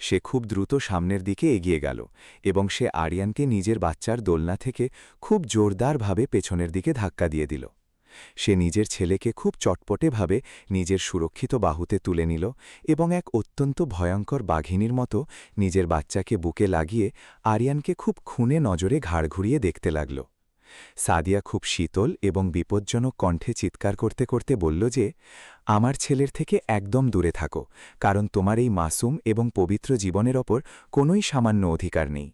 সে খুব দ্রুত সামনের দিকে এগিয়ে গেল এবং সে আরিয়ানকে নিজের বাচ্চার দোলনা থেকে খুব জোরদারভাবে পেছনের দিকে ধাক্কা দিয়ে দিল। সে নিজের ছেলেকে খুব চটপটেভাবে নিজের সুরক্ষিত বাহুতে তুলে নিল এবং এক অত্যন্ত ভয়ঙ্কর বাঘিনীর মতো নিজের বাচ্চাকে বুকে লাগিয়ে আরিয়ানকে খুব খুনে নজরে ঘাড় ঘুরিয়ে দেখতে লাগল। সাদিয়া খুব শীতল এবং বিপজ্জনক কণ্ঠে চিৎকার করতে করতে বলল যে, আমার ছেলের থেকে একদম দূরে থাকো, কারণ তোমার এই মাসুম এবং পবিত্র জীবনের ওপর কোনোই সামান্য অধিকার নেই।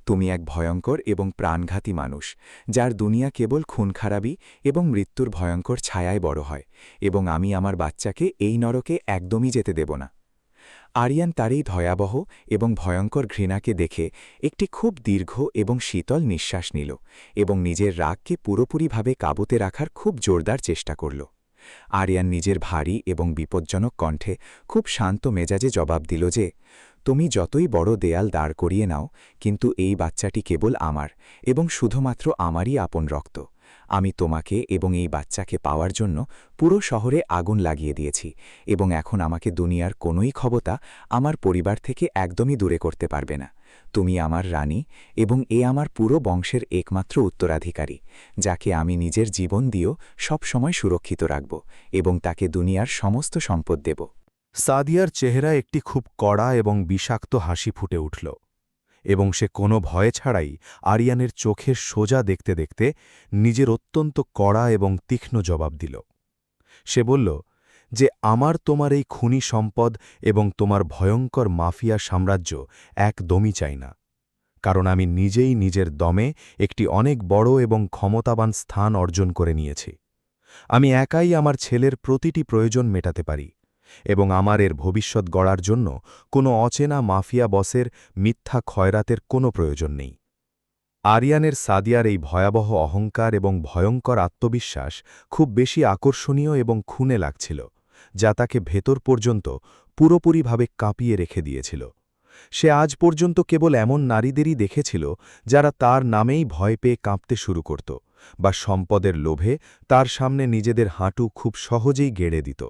তুমি এক ভয়ঙ্কর এবং প্রাণঘাতী মানুষ, যার দুনিয়া কেবল খুনখারাবি এবং মৃত্যুর ভয়ঙ্কর ছায়ায় বড় হয়, এবং আমি আমার বাচ্চাকে এই নরকে একদমই যেতে দেব না। আরিয়ান তার এই ভয়াবহ এবং ভয়ঙ্কর ঘৃণাকে দেখে একটি খুব দীর্ঘ এবং শীতল নিঃশ্বাস নিল এবং নিজের রাগকে পুরোপুরিভাবে কাবুতে রাখার খুব জোরদার চেষ্টা করল। আরিয়ান নিজের ভারী এবং বিপজ্জনক কণ্ঠে খুব শান্ত মেজাজে জবাব দিল যে, তুমি যতই বড় দেয়াল দাঁড় করিয়ে নাও, কিন্তু এই বাচ্চাটি কেবল আমার এবং শুধুমাত্র আমারই আপন রক্ত। আমি তোমাকে এবং এই বাচ্চাকে পাওয়ার জন্য পুরো শহরে আগুন লাগিয়ে দিয়েছি এবং এখন আমাকে দুনিয়ার কোনোই ক্ষমতা আমার পরিবার থেকে একদমই দূরে করতে পারবে না। তুমি আমার রানী এবং এ আমার পুরো বংশের একমাত্র উত্তরাধিকারী, যাকে আমি নিজের জীবন দিয়েও সবসময় সুরক্ষিত রাখব এবং তাকে দুনিয়ার সমস্ত সম্পদ দেব। সাদিয়ার চেহারা একটি খুব কড়া এবং বিষাক্ত হাসি ফুটে উঠল এবং সে কোনো ভয় ছাড়াই আরিয়ানের চোখের সোজা দেখতে দেখতে নিজের অত্যন্ত কড়া এবং তীক্ষ্ণ জবাব দিল। সে বলল যে, আমার তোমার এই খুনি সম্পদ এবং তোমার ভয়ঙ্কর মাফিয়া সাম্রাজ্য একদমই চাই না, কারণ আমি নিজেই নিজের দমে একটি অনেক বড় এবং ক্ষমতাবান স্থান অর্জন করে নিয়েছি। আমি একাই আমার ছেলের প্রতিটি প্রয়োজন মেটাতে পারি এবং আমার এর ভবিষ্যৎ গড়ার জন্য কোনো অচেনা মাফিয়া বসের মিথ্যা খয়রাতের কোনো প্রয়োজন নেই। আরিয়ানের সাদিয়ার এই ভয়াবহ অহংকার এবং ভয়ঙ্কর আত্মবিশ্বাস খুব বেশি আকর্ষণীয় এবং খুনে লাগছিল, যা তাকে ভেতর পর্যন্ত পুরোপুরিভাবে কাঁপিয়ে রেখে দিয়েছিল। সে আজ পর্যন্ত কেবল এমন নারীদেরই দেখেছিল যারা তার নামেই ভয় পেয়ে কাঁপতে শুরু করত বা সম্পদের লোভে তার সামনে নিজেদের হাঁটু খুব সহজেই গেড়ে দিত।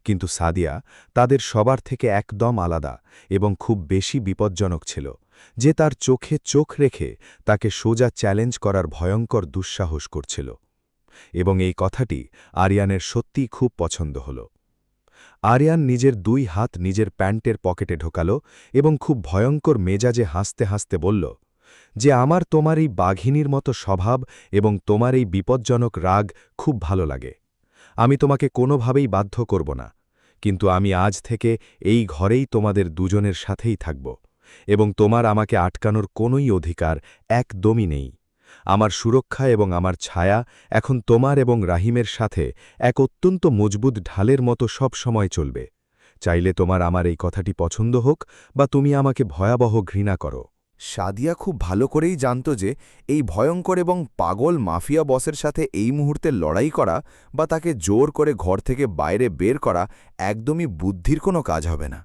কিন্তু সাদিয়া তাদের সবার থেকে একদম আলাদা এবং খুব বেশি বিপজ্জনক ছিল, যে তার চোখে চোখ রেখে তাকে সোজা চ্যালেঞ্জ করার ভয়ঙ্কর দুঃসাহস করছিল। এবং এই কথাটি আরিয়ানের সত্যিই খুব পছন্দ হল। আরিয়ান নিজের 2 হাত নিজের প্যান্টের পকেটে ঢোকাল এবং খুব ভয়ঙ্কর মেজাজে হাসতে হাসতে বলল যে, আমার তোমার এই বাঘিনীর মতো স্বভাব এবং তোমার এই বিপজ্জনক রাগ খুব ভালো লাগে। আমি তোমাকে কোনোভাবেই বাধ্য করব না, কিন্তু আমি আজ থেকে এই ঘরেই তোমাদের দুজনের সাথেই থাকব এবং তোমার আমাকে আটকানোর কোনোই অধিকার একদমই নেই। আমার সুরক্ষা এবং আমার ছায়া এখন তোমার এবং রাহিমের সাথে এক অত্যন্ত মজবুত ঢালের মতো সব সময় চলবে। চাইলে তোমার আমার এই কথাটি পছন্দ হোক বা তুমি আমাকে ভয়াবহ ঘৃণা করো। সাদিয়া খুব ভালো করেই জানত যে এই ভয়ঙ্কর এবং পাগল মাফিয়া বসের সাথে এই মুহূর্তে লড়াই করা বা তাকে জোর করে ঘর থেকে বাইরে বের করা একদমই বুদ্ধির কোনো কাজ হবে না।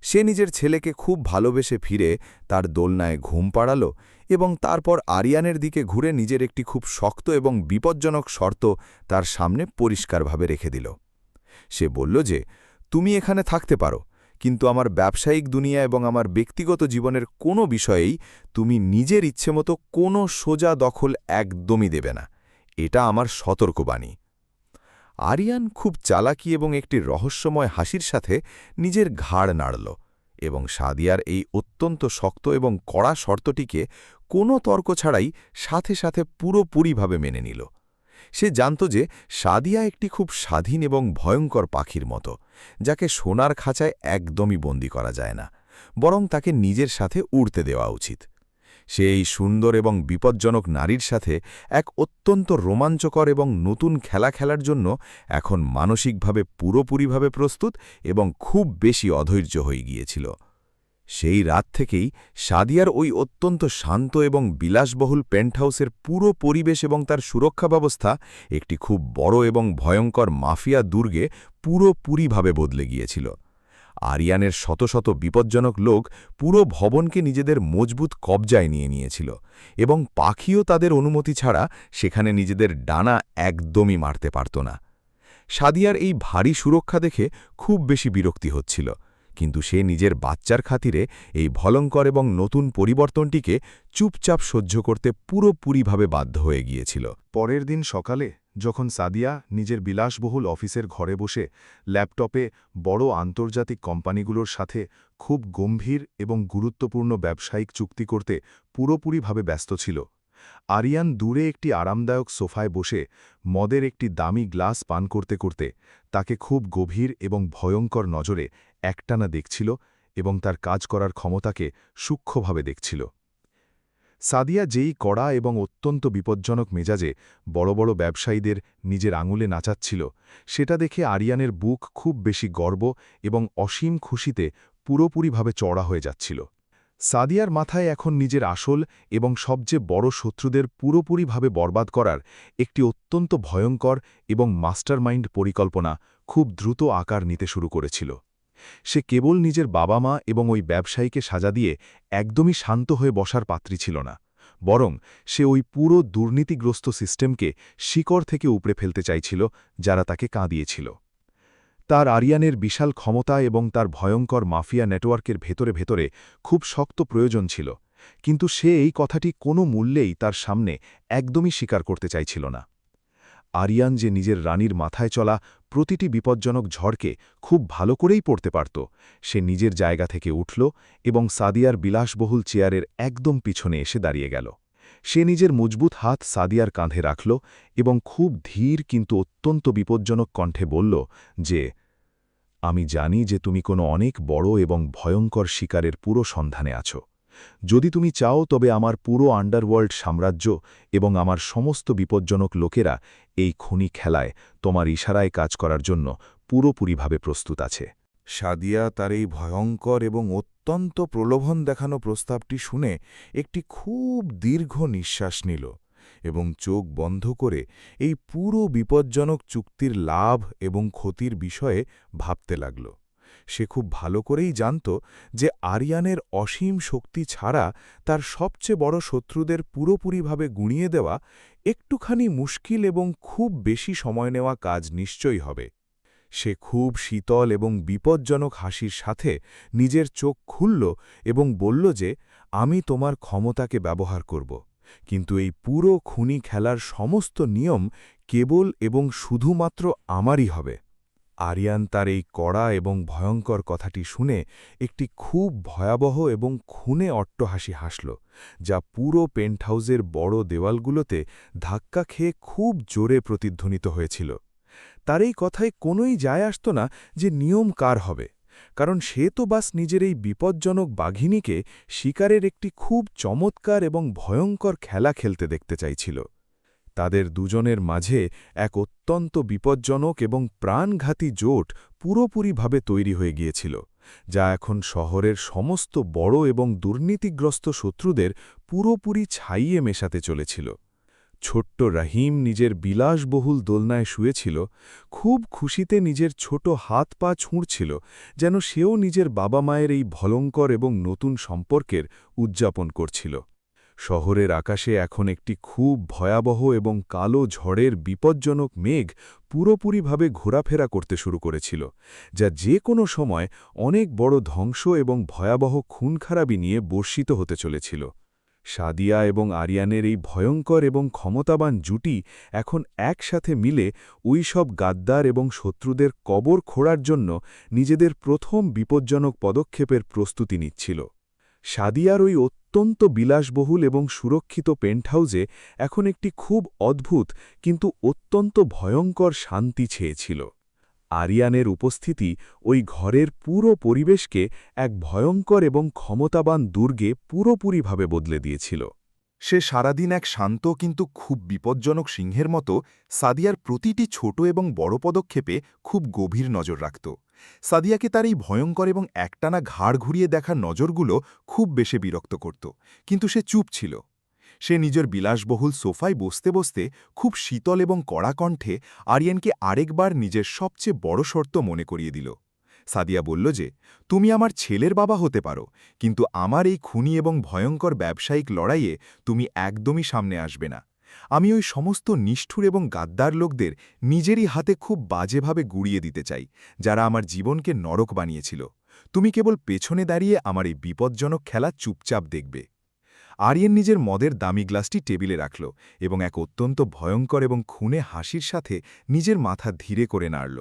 সে নিজের ছেলেকে খুব ভালোবেসে ফিরে তার দোলনায় ঘুম পাড়াল এবং তারপর আরিয়ানের দিকে ঘুরে নিজের একটি খুব শক্ত এবং বিপজ্জনক শর্ত তার সামনে পরিষ্কারভাবে রেখে দিল। সে বলল যে, তুমি এখানে থাকতে পারো, কিন্তু আমার ব্যবসায়িক দুনিয়া এবং আমার ব্যক্তিগত জীবনের কোনো বিষয়েই তুমি নিজের ইচ্ছেমতো কোনো সোজা দখল একদমই দেবে না। এটা আমার সতর্কবাণী। আরিয়ান খুব চালাকি এবং একটি রহস্যময় হাসির সাথে নিজের ঘাড় নাড়ল এবং সাদিয়ার এই অত্যন্ত শক্ত এবং কড়া শর্তটিকে কোনো তর্ক ছাড়াই সাথে সাথে পুরোপুরিভাবে মেনে নিল। সে জানত যে সাদিয়া একটি খুব স্বাধীন এবং ভয়ঙ্কর পাখির মতো, যাকে সোনার খাঁচায় একদমই বন্দী করা যায় না, বরং তাকে নিজের সাথে উড়তে দেওয়া উচিত। সে এই সুন্দর এবং বিপজ্জনক নারীর সাথে এক অত্যন্ত রোমাঞ্চকর এবং নতুন খেলা খেলার জন্য এখন মানসিকভাবে পুরোপুরিভাবে প্রস্তুত এবং খুব বেশি অধৈর্য হয়ে গিয়েছিল। সেই রাত থেকেই সাদিয়ার ওই অত্যন্ত শান্ত এবং বিলাসবহুল পেন্টহাউসের পুরো পরিবেশ এবং তার সুরক্ষা ব্যবস্থা একটি খুব বড় এবং ভয়ঙ্কর মাফিয়া দুর্গে পুরোপুরিভাবে বদলে গিয়েছিল। আরিয়ানের শত শত বিপজ্জনক লোক পুরো ভবনকে নিজেদের মজবুত কবজায় নিয়ে নিয়েছিল এবং পাখিও তাদের অনুমতি ছাড়া সেখানে নিজেদের ডানা একদমই মারতে পারত না। সাদিয়ার এই ভারী সুরক্ষা দেখে খুব বেশি বিরক্তি হচ্ছিল, কিন্তু সে নিজের বাচ্চার খাতিরে এই ভয়ঙ্কর এবং নতুন পরিবর্তনটিকে চুপচাপ সহ্য করতে পুরোপুরিভাবে বাধ্য হয়ে গিয়েছিল। পরের দিন সকালে যখন সাদিয়া নিজের বিলাসবহুল অফিসের ঘরে বসে ল্যাপটপে বড় আন্তর্জাতিক কোম্পানিগুলোর সাথে খুব গম্ভীর এবং গুরুত্বপূর্ণ ব্যবসায়িক চুক্তি করতে পুরোপুরিভাবে ব্যস্ত ছিল, আরিয়ান দূরে একটি আরামদায়ক সোফায় বসে মদের একটি দামি গ্লাস পান করতে করতে তাকে খুব গভীর এবং ভয়ঙ্কর নজরে একটানা দেখছিল এবং তার কাজ করার ক্ষমতাকে সূক্ষ্মভাবে দেখছিল। সাদিয়া যেই কড়া এবং অত্যন্ত বিপজ্জনক মেজাজে বড় বড় ব্যবসায়ীদের নিজের আঙুলে নাচাচ্ছিল, সেটা দেখে আরিয়ানের বুক খুব বেশি গর্ব এবং অসীম খুশিতে পুরোপুরিভাবে চড়া হয়ে যাচ্ছিল। সাদিয়ার মাথায় এখন নিজের আসল এবং সবচেয়ে বড় শত্রুদের পুরোপুরিভাবে বরবাদ করার একটি অত্যন্ত ভয়ঙ্কর এবং মাস্টারমাইন্ড পরিকল্পনা খুব দ্রুত আকার নিতে শুরু করেছিল। সে কেবল নিজের বাবা মা এবং ওই ব্যবসায়ীকে সাজা দিয়ে একদমই শান্ত হয়ে বসার পাত্রী ছিল না, বরং সে ওই পুরো দুর্নীতিগ্রস্ত সিস্টেমকে শিকড় থেকে উপড়ে ফেলতে চাইছিল যারা তাকে কাঁদিয়েছিল। তার আরিয়ানের বিশাল ক্ষমতা এবং তার ভয়ঙ্কর মাফিয়া নেটওয়ার্কের ভেতরে ভেতরে খুব শক্ত প্রয়োজন ছিল, কিন্তু সে এই কথাটি কোনো মূল্যেই তার সামনে একদমই স্বীকার করতে চাইছিল না। আরিয়ান যে নিজের রানীর মাথায় চলা প্রতিটি বিপজ্জনক ঝড়কে খুব ভালো করেই পড়তে পারত, সে নিজের জায়গা থেকে উঠল এবং সাদিয়ার বিলাসবহুল চেয়ারের একদম পিছনে এসে দাঁড়িয়ে গেল। সে নিজের মজবুত হাত সাদিয়ার কাঁধে রাখল এবং খুব ধীর কিন্তু অত্যন্ত বিপজ্জনক কণ্ঠে বলল যে, আমি জানি যে তুমি কোনো অনেক বড় এবং ভয়ঙ্কর শিকারের পুরো সন্ধানে আছো। যদি তুমি চাও তবে আমার পুরো আন্ডারওয়ার্ল্ড সাম্রাজ্য এবং আমার সমস্ত বিপজ্জনক লোকেরা এই খুনি খেলায় তোমার ইশারায় কাজ করার জন্য পুরোপুরিভাবে প্রস্তুত আছে। সাদিয়া তার এই ভয়ঙ্কর এবং অত্যন্ত প্রলোভন দেখানো প্রস্তাবটি শুনে একটি খুব দীর্ঘ নিঃশ্বাস নিল এবং চোখ বন্ধ করে এই পুরো বিপজ্জনক চুক্তির লাভ এবং ক্ষতির বিষয়ে ভাবতে লাগল। সে খুব ভালো করেই জানত যে আরিয়ানের অসীম শক্তি ছাড়া তার সবচেয়ে বড় শত্রুদের পুরোপুরিভাবে গুঁড়িয়ে দেওয়া একটুখানি মুশকিল এবং খুব বেশি সময় নেওয়া কাজ নিশ্চয়ই হবে। সে খুব শীতল এবং বিপজ্জনক হাসির সাথে নিজের চোখ খুলল এবং বলল যে, আমি তোমার ক্ষমতাকে ব্যবহার করব, কিন্তু এই পুরো খুনি খেলার সমস্ত নিয়ম কেবল এবং শুধুমাত্র আমারই হবে। আরিয়ান তার এই কড়া এবং ভয়ঙ্কর কথাটি শুনে একটি খুব ভয়াবহ এবং খুনে অট্টহাসি হাসল, যা পুরো পেন্টহাউসের বড় দেওয়ালগুলোতে ধাক্কা খেয়ে খুব জোরে প্রতিধ্বনিত হয়েছিল। তার এই কথায় কোনোই যায় আসত না যে নিয়ম কার হবে, কারণ সে তো বাস নিজের এই বিপজ্জনক বাঘিনীকে শিকারের একটি খুব চমৎকার এবং ভয়ঙ্কর খেলা খেলতে দেখতে চাইছিল। তাদের দুজনের মাঝে এক অত্যন্ত বিপজ্জনক এবং প্রাণঘাতী জোট পুরোপুরিভাবে তৈরি হয়ে গিয়েছিল, যা এখন শহরের সমস্ত বড় এবং দুর্নীতিগ্রস্ত শত্রুদের পুরোপুরি ছাইয়ে মেশাতে চলেছিল। ছোট্ট রহিম নিজের বিলাসবহুল দোলনায় শুয়েছিল, খুব খুশিতে নিজের ছোট হাত পা ছুঁড়ছিল, যেন সেও নিজের বাবা মায়ের এই ভয়ঙ্কর এবং নতুন সম্পর্কের উদযাপন করছিল। শহরের আকাশে এখন একটি খুব ভয়াবহ এবং কালো ঝড়ের বিপজ্জনক মেঘ পুরোপুরিভাবে ঘোরাফেরা করতে শুরু করেছিল, যা যে কোনো সময় অনেক বড় ধ্বংস এবং ভয়াবহ খুনখারাবি নিয়ে বর্ষিত হতে চলেছিল। সাদিয়া এবং আরিয়ানের এই ভয়ঙ্কর এবং ক্ষমতাবান জুটি এখন একসাথে মিলে ওই সব গাদ্দার এবং শত্রুদের কবর খোঁড়ার জন্য নিজেদের প্রথম বিপজ্জনক পদক্ষেপের প্রস্তুতি নিচ্ছিল। সাদিয়ার ওই অত্যন্ত বিলাসবহুল এবং সুরক্ষিত পেন্টহাউসে এখন একটি খুব অদ্ভুত কিন্তু অত্যন্ত ভয়ঙ্কর শান্তি ছেয়েছিল। আরিয়ানের উপস্থিতি ওই ঘরের পুরো পরিবেশকে এক ভয়ঙ্কর এবং ক্ষমতাবান দুর্গে পুরোপুরিভাবে বদলে দিয়েছিল। সে সারাদিন এক শান্ত কিন্তু খুব বিপজ্জনক সিংহের মতো সাদিয়ার প্রতিটি ছোট এবং বড় পদক্ষেপে খুব গভীর নজর রাখত। সাদিয়াকে তার এই ভয়ঙ্কর এবং একটানা ঘাড় ঘুরিয়ে দেখা নজরগুলো খুব বেশি বিরক্ত করত, কিন্তু সে চুপ ছিল। সে নিজের বিলাসবহুল সোফায় বসতে বসতে খুব শীতল এবং কড়া কণ্ঠে আরিয়ানকে আরেকবার নিজের সবচেয়ে বড় শর্ত মনে করিয়ে দিল। সাদিয়া বলল যে, তুমি আমার ছেলের বাবা হতে পারো, কিন্তু আমার এই খুনি এবং ভয়ঙ্কর ব্যবসায়িক লড়াইয়ে তুমি একদমই সামনে আসবে না। আমি ওই সমস্ত নিষ্ঠুর এবং গাদ্দার লোকদের নিজেরই হাতে খুব বাজেভাবে গুড়িয়ে দিতে চাই, যারা আমার জীবনকে নরক বানিয়েছিল। তুমি কেবল পেছনে দাঁড়িয়ে আমার এই বিপজ্জনক খেলা চুপচাপ দেখবে। আরিয়েন নিজের মদের দামি গ্লাসটি টেবিলে রাখল এবং এক অত্যন্ত ভয়ঙ্কর এবং খুনে হাসির সাথে নিজের মাথা ধীরে করে নাড়ল।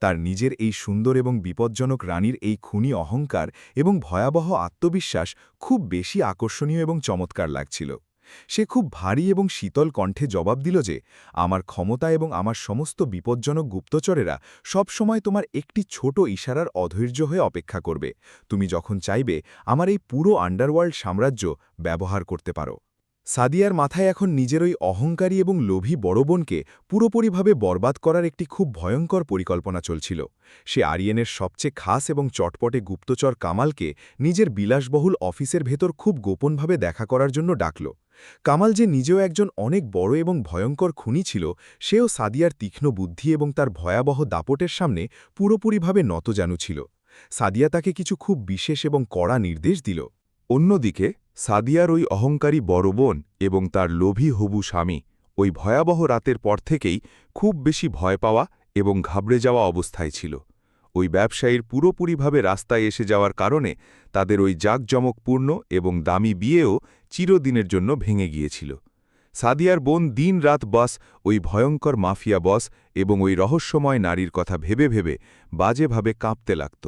তার নিজের এই সুন্দর এবং বিপজ্জনক রানীর এই খুনি অহংকার এবং ভয়াবহ আত্মবিশ্বাস খুব বেশি আকর্ষণীয় এবং চমৎকার লাগছিল। সে খুব ভারী এবং শীতল কণ্ঠে জবাব দিল যে, আমার ক্ষমতা এবং আমার সমস্ত বিপজ্জনক গুপ্তচরেরা সব সময় তোমার একটি ছোট ইশারার অধৈর্য হয়ে অপেক্ষা করবে। তুমি যখন চাইবে আমার এই পুরো আন্ডারওয়ার্ল্ড সাম্রাজ্য ব্যবহার করতে পারো। সাদিয়ার মাথায় এখন নিজের ওই অহংকারী এবং লোভী বড় বোনকে পুরোপুরিভাবে বরবাদ করার একটি খুব ভয়ঙ্কর পরিকল্পনা চলছিল। সে আরিয়েনের সবচেয়ে খাস এবং চটপটে গুপ্তচর কামালকে নিজের বিলাসবহুল অফিসের ভেতর খুব গোপনভাবে দেখা করার জন্য ডাকল। কামাল যে নিজেও একজন অনেক বড় এবং ভয়ঙ্কর খুনি ছিল, সেও সাদিয়ার তীক্ষ্ণ বুদ্ধি এবং তার ভয়াবহ দাপটের সামনে পুরোপুরিভাবে নতজানু ছিল। সাদিয়া তাকে কিছু খুব বিশেষ এবং কড়া নির্দেশ দিল। অন্যদিকে সাদিয়ার ওই অহংকারী বড় বোন এবং তার লোভী হবু স্বামী ওই ভয়াবহ রাতের পর থেকেই খুব বেশি ভয় পাওয়া এবং ঘাবড়ে যাওয়া অবস্থায় ছিল। ওই ব্যবসায়ীর পুরোপুরিভাবে রাস্তায় এসে যাওয়ার কারণে তাদের ওই জাঁকজমকপূর্ণ এবং দামি বিয়েও চিরদিনের জন্য ভেঙে গিয়েছিল। সাদিয়ার বোন দিন-রাত বস ওই ভয়ঙ্কর মাফিয়া বস এবং ওই রহস্যময় নারীর কথা ভেবে ভেবে বাজেভাবে কাঁপতে লাগত।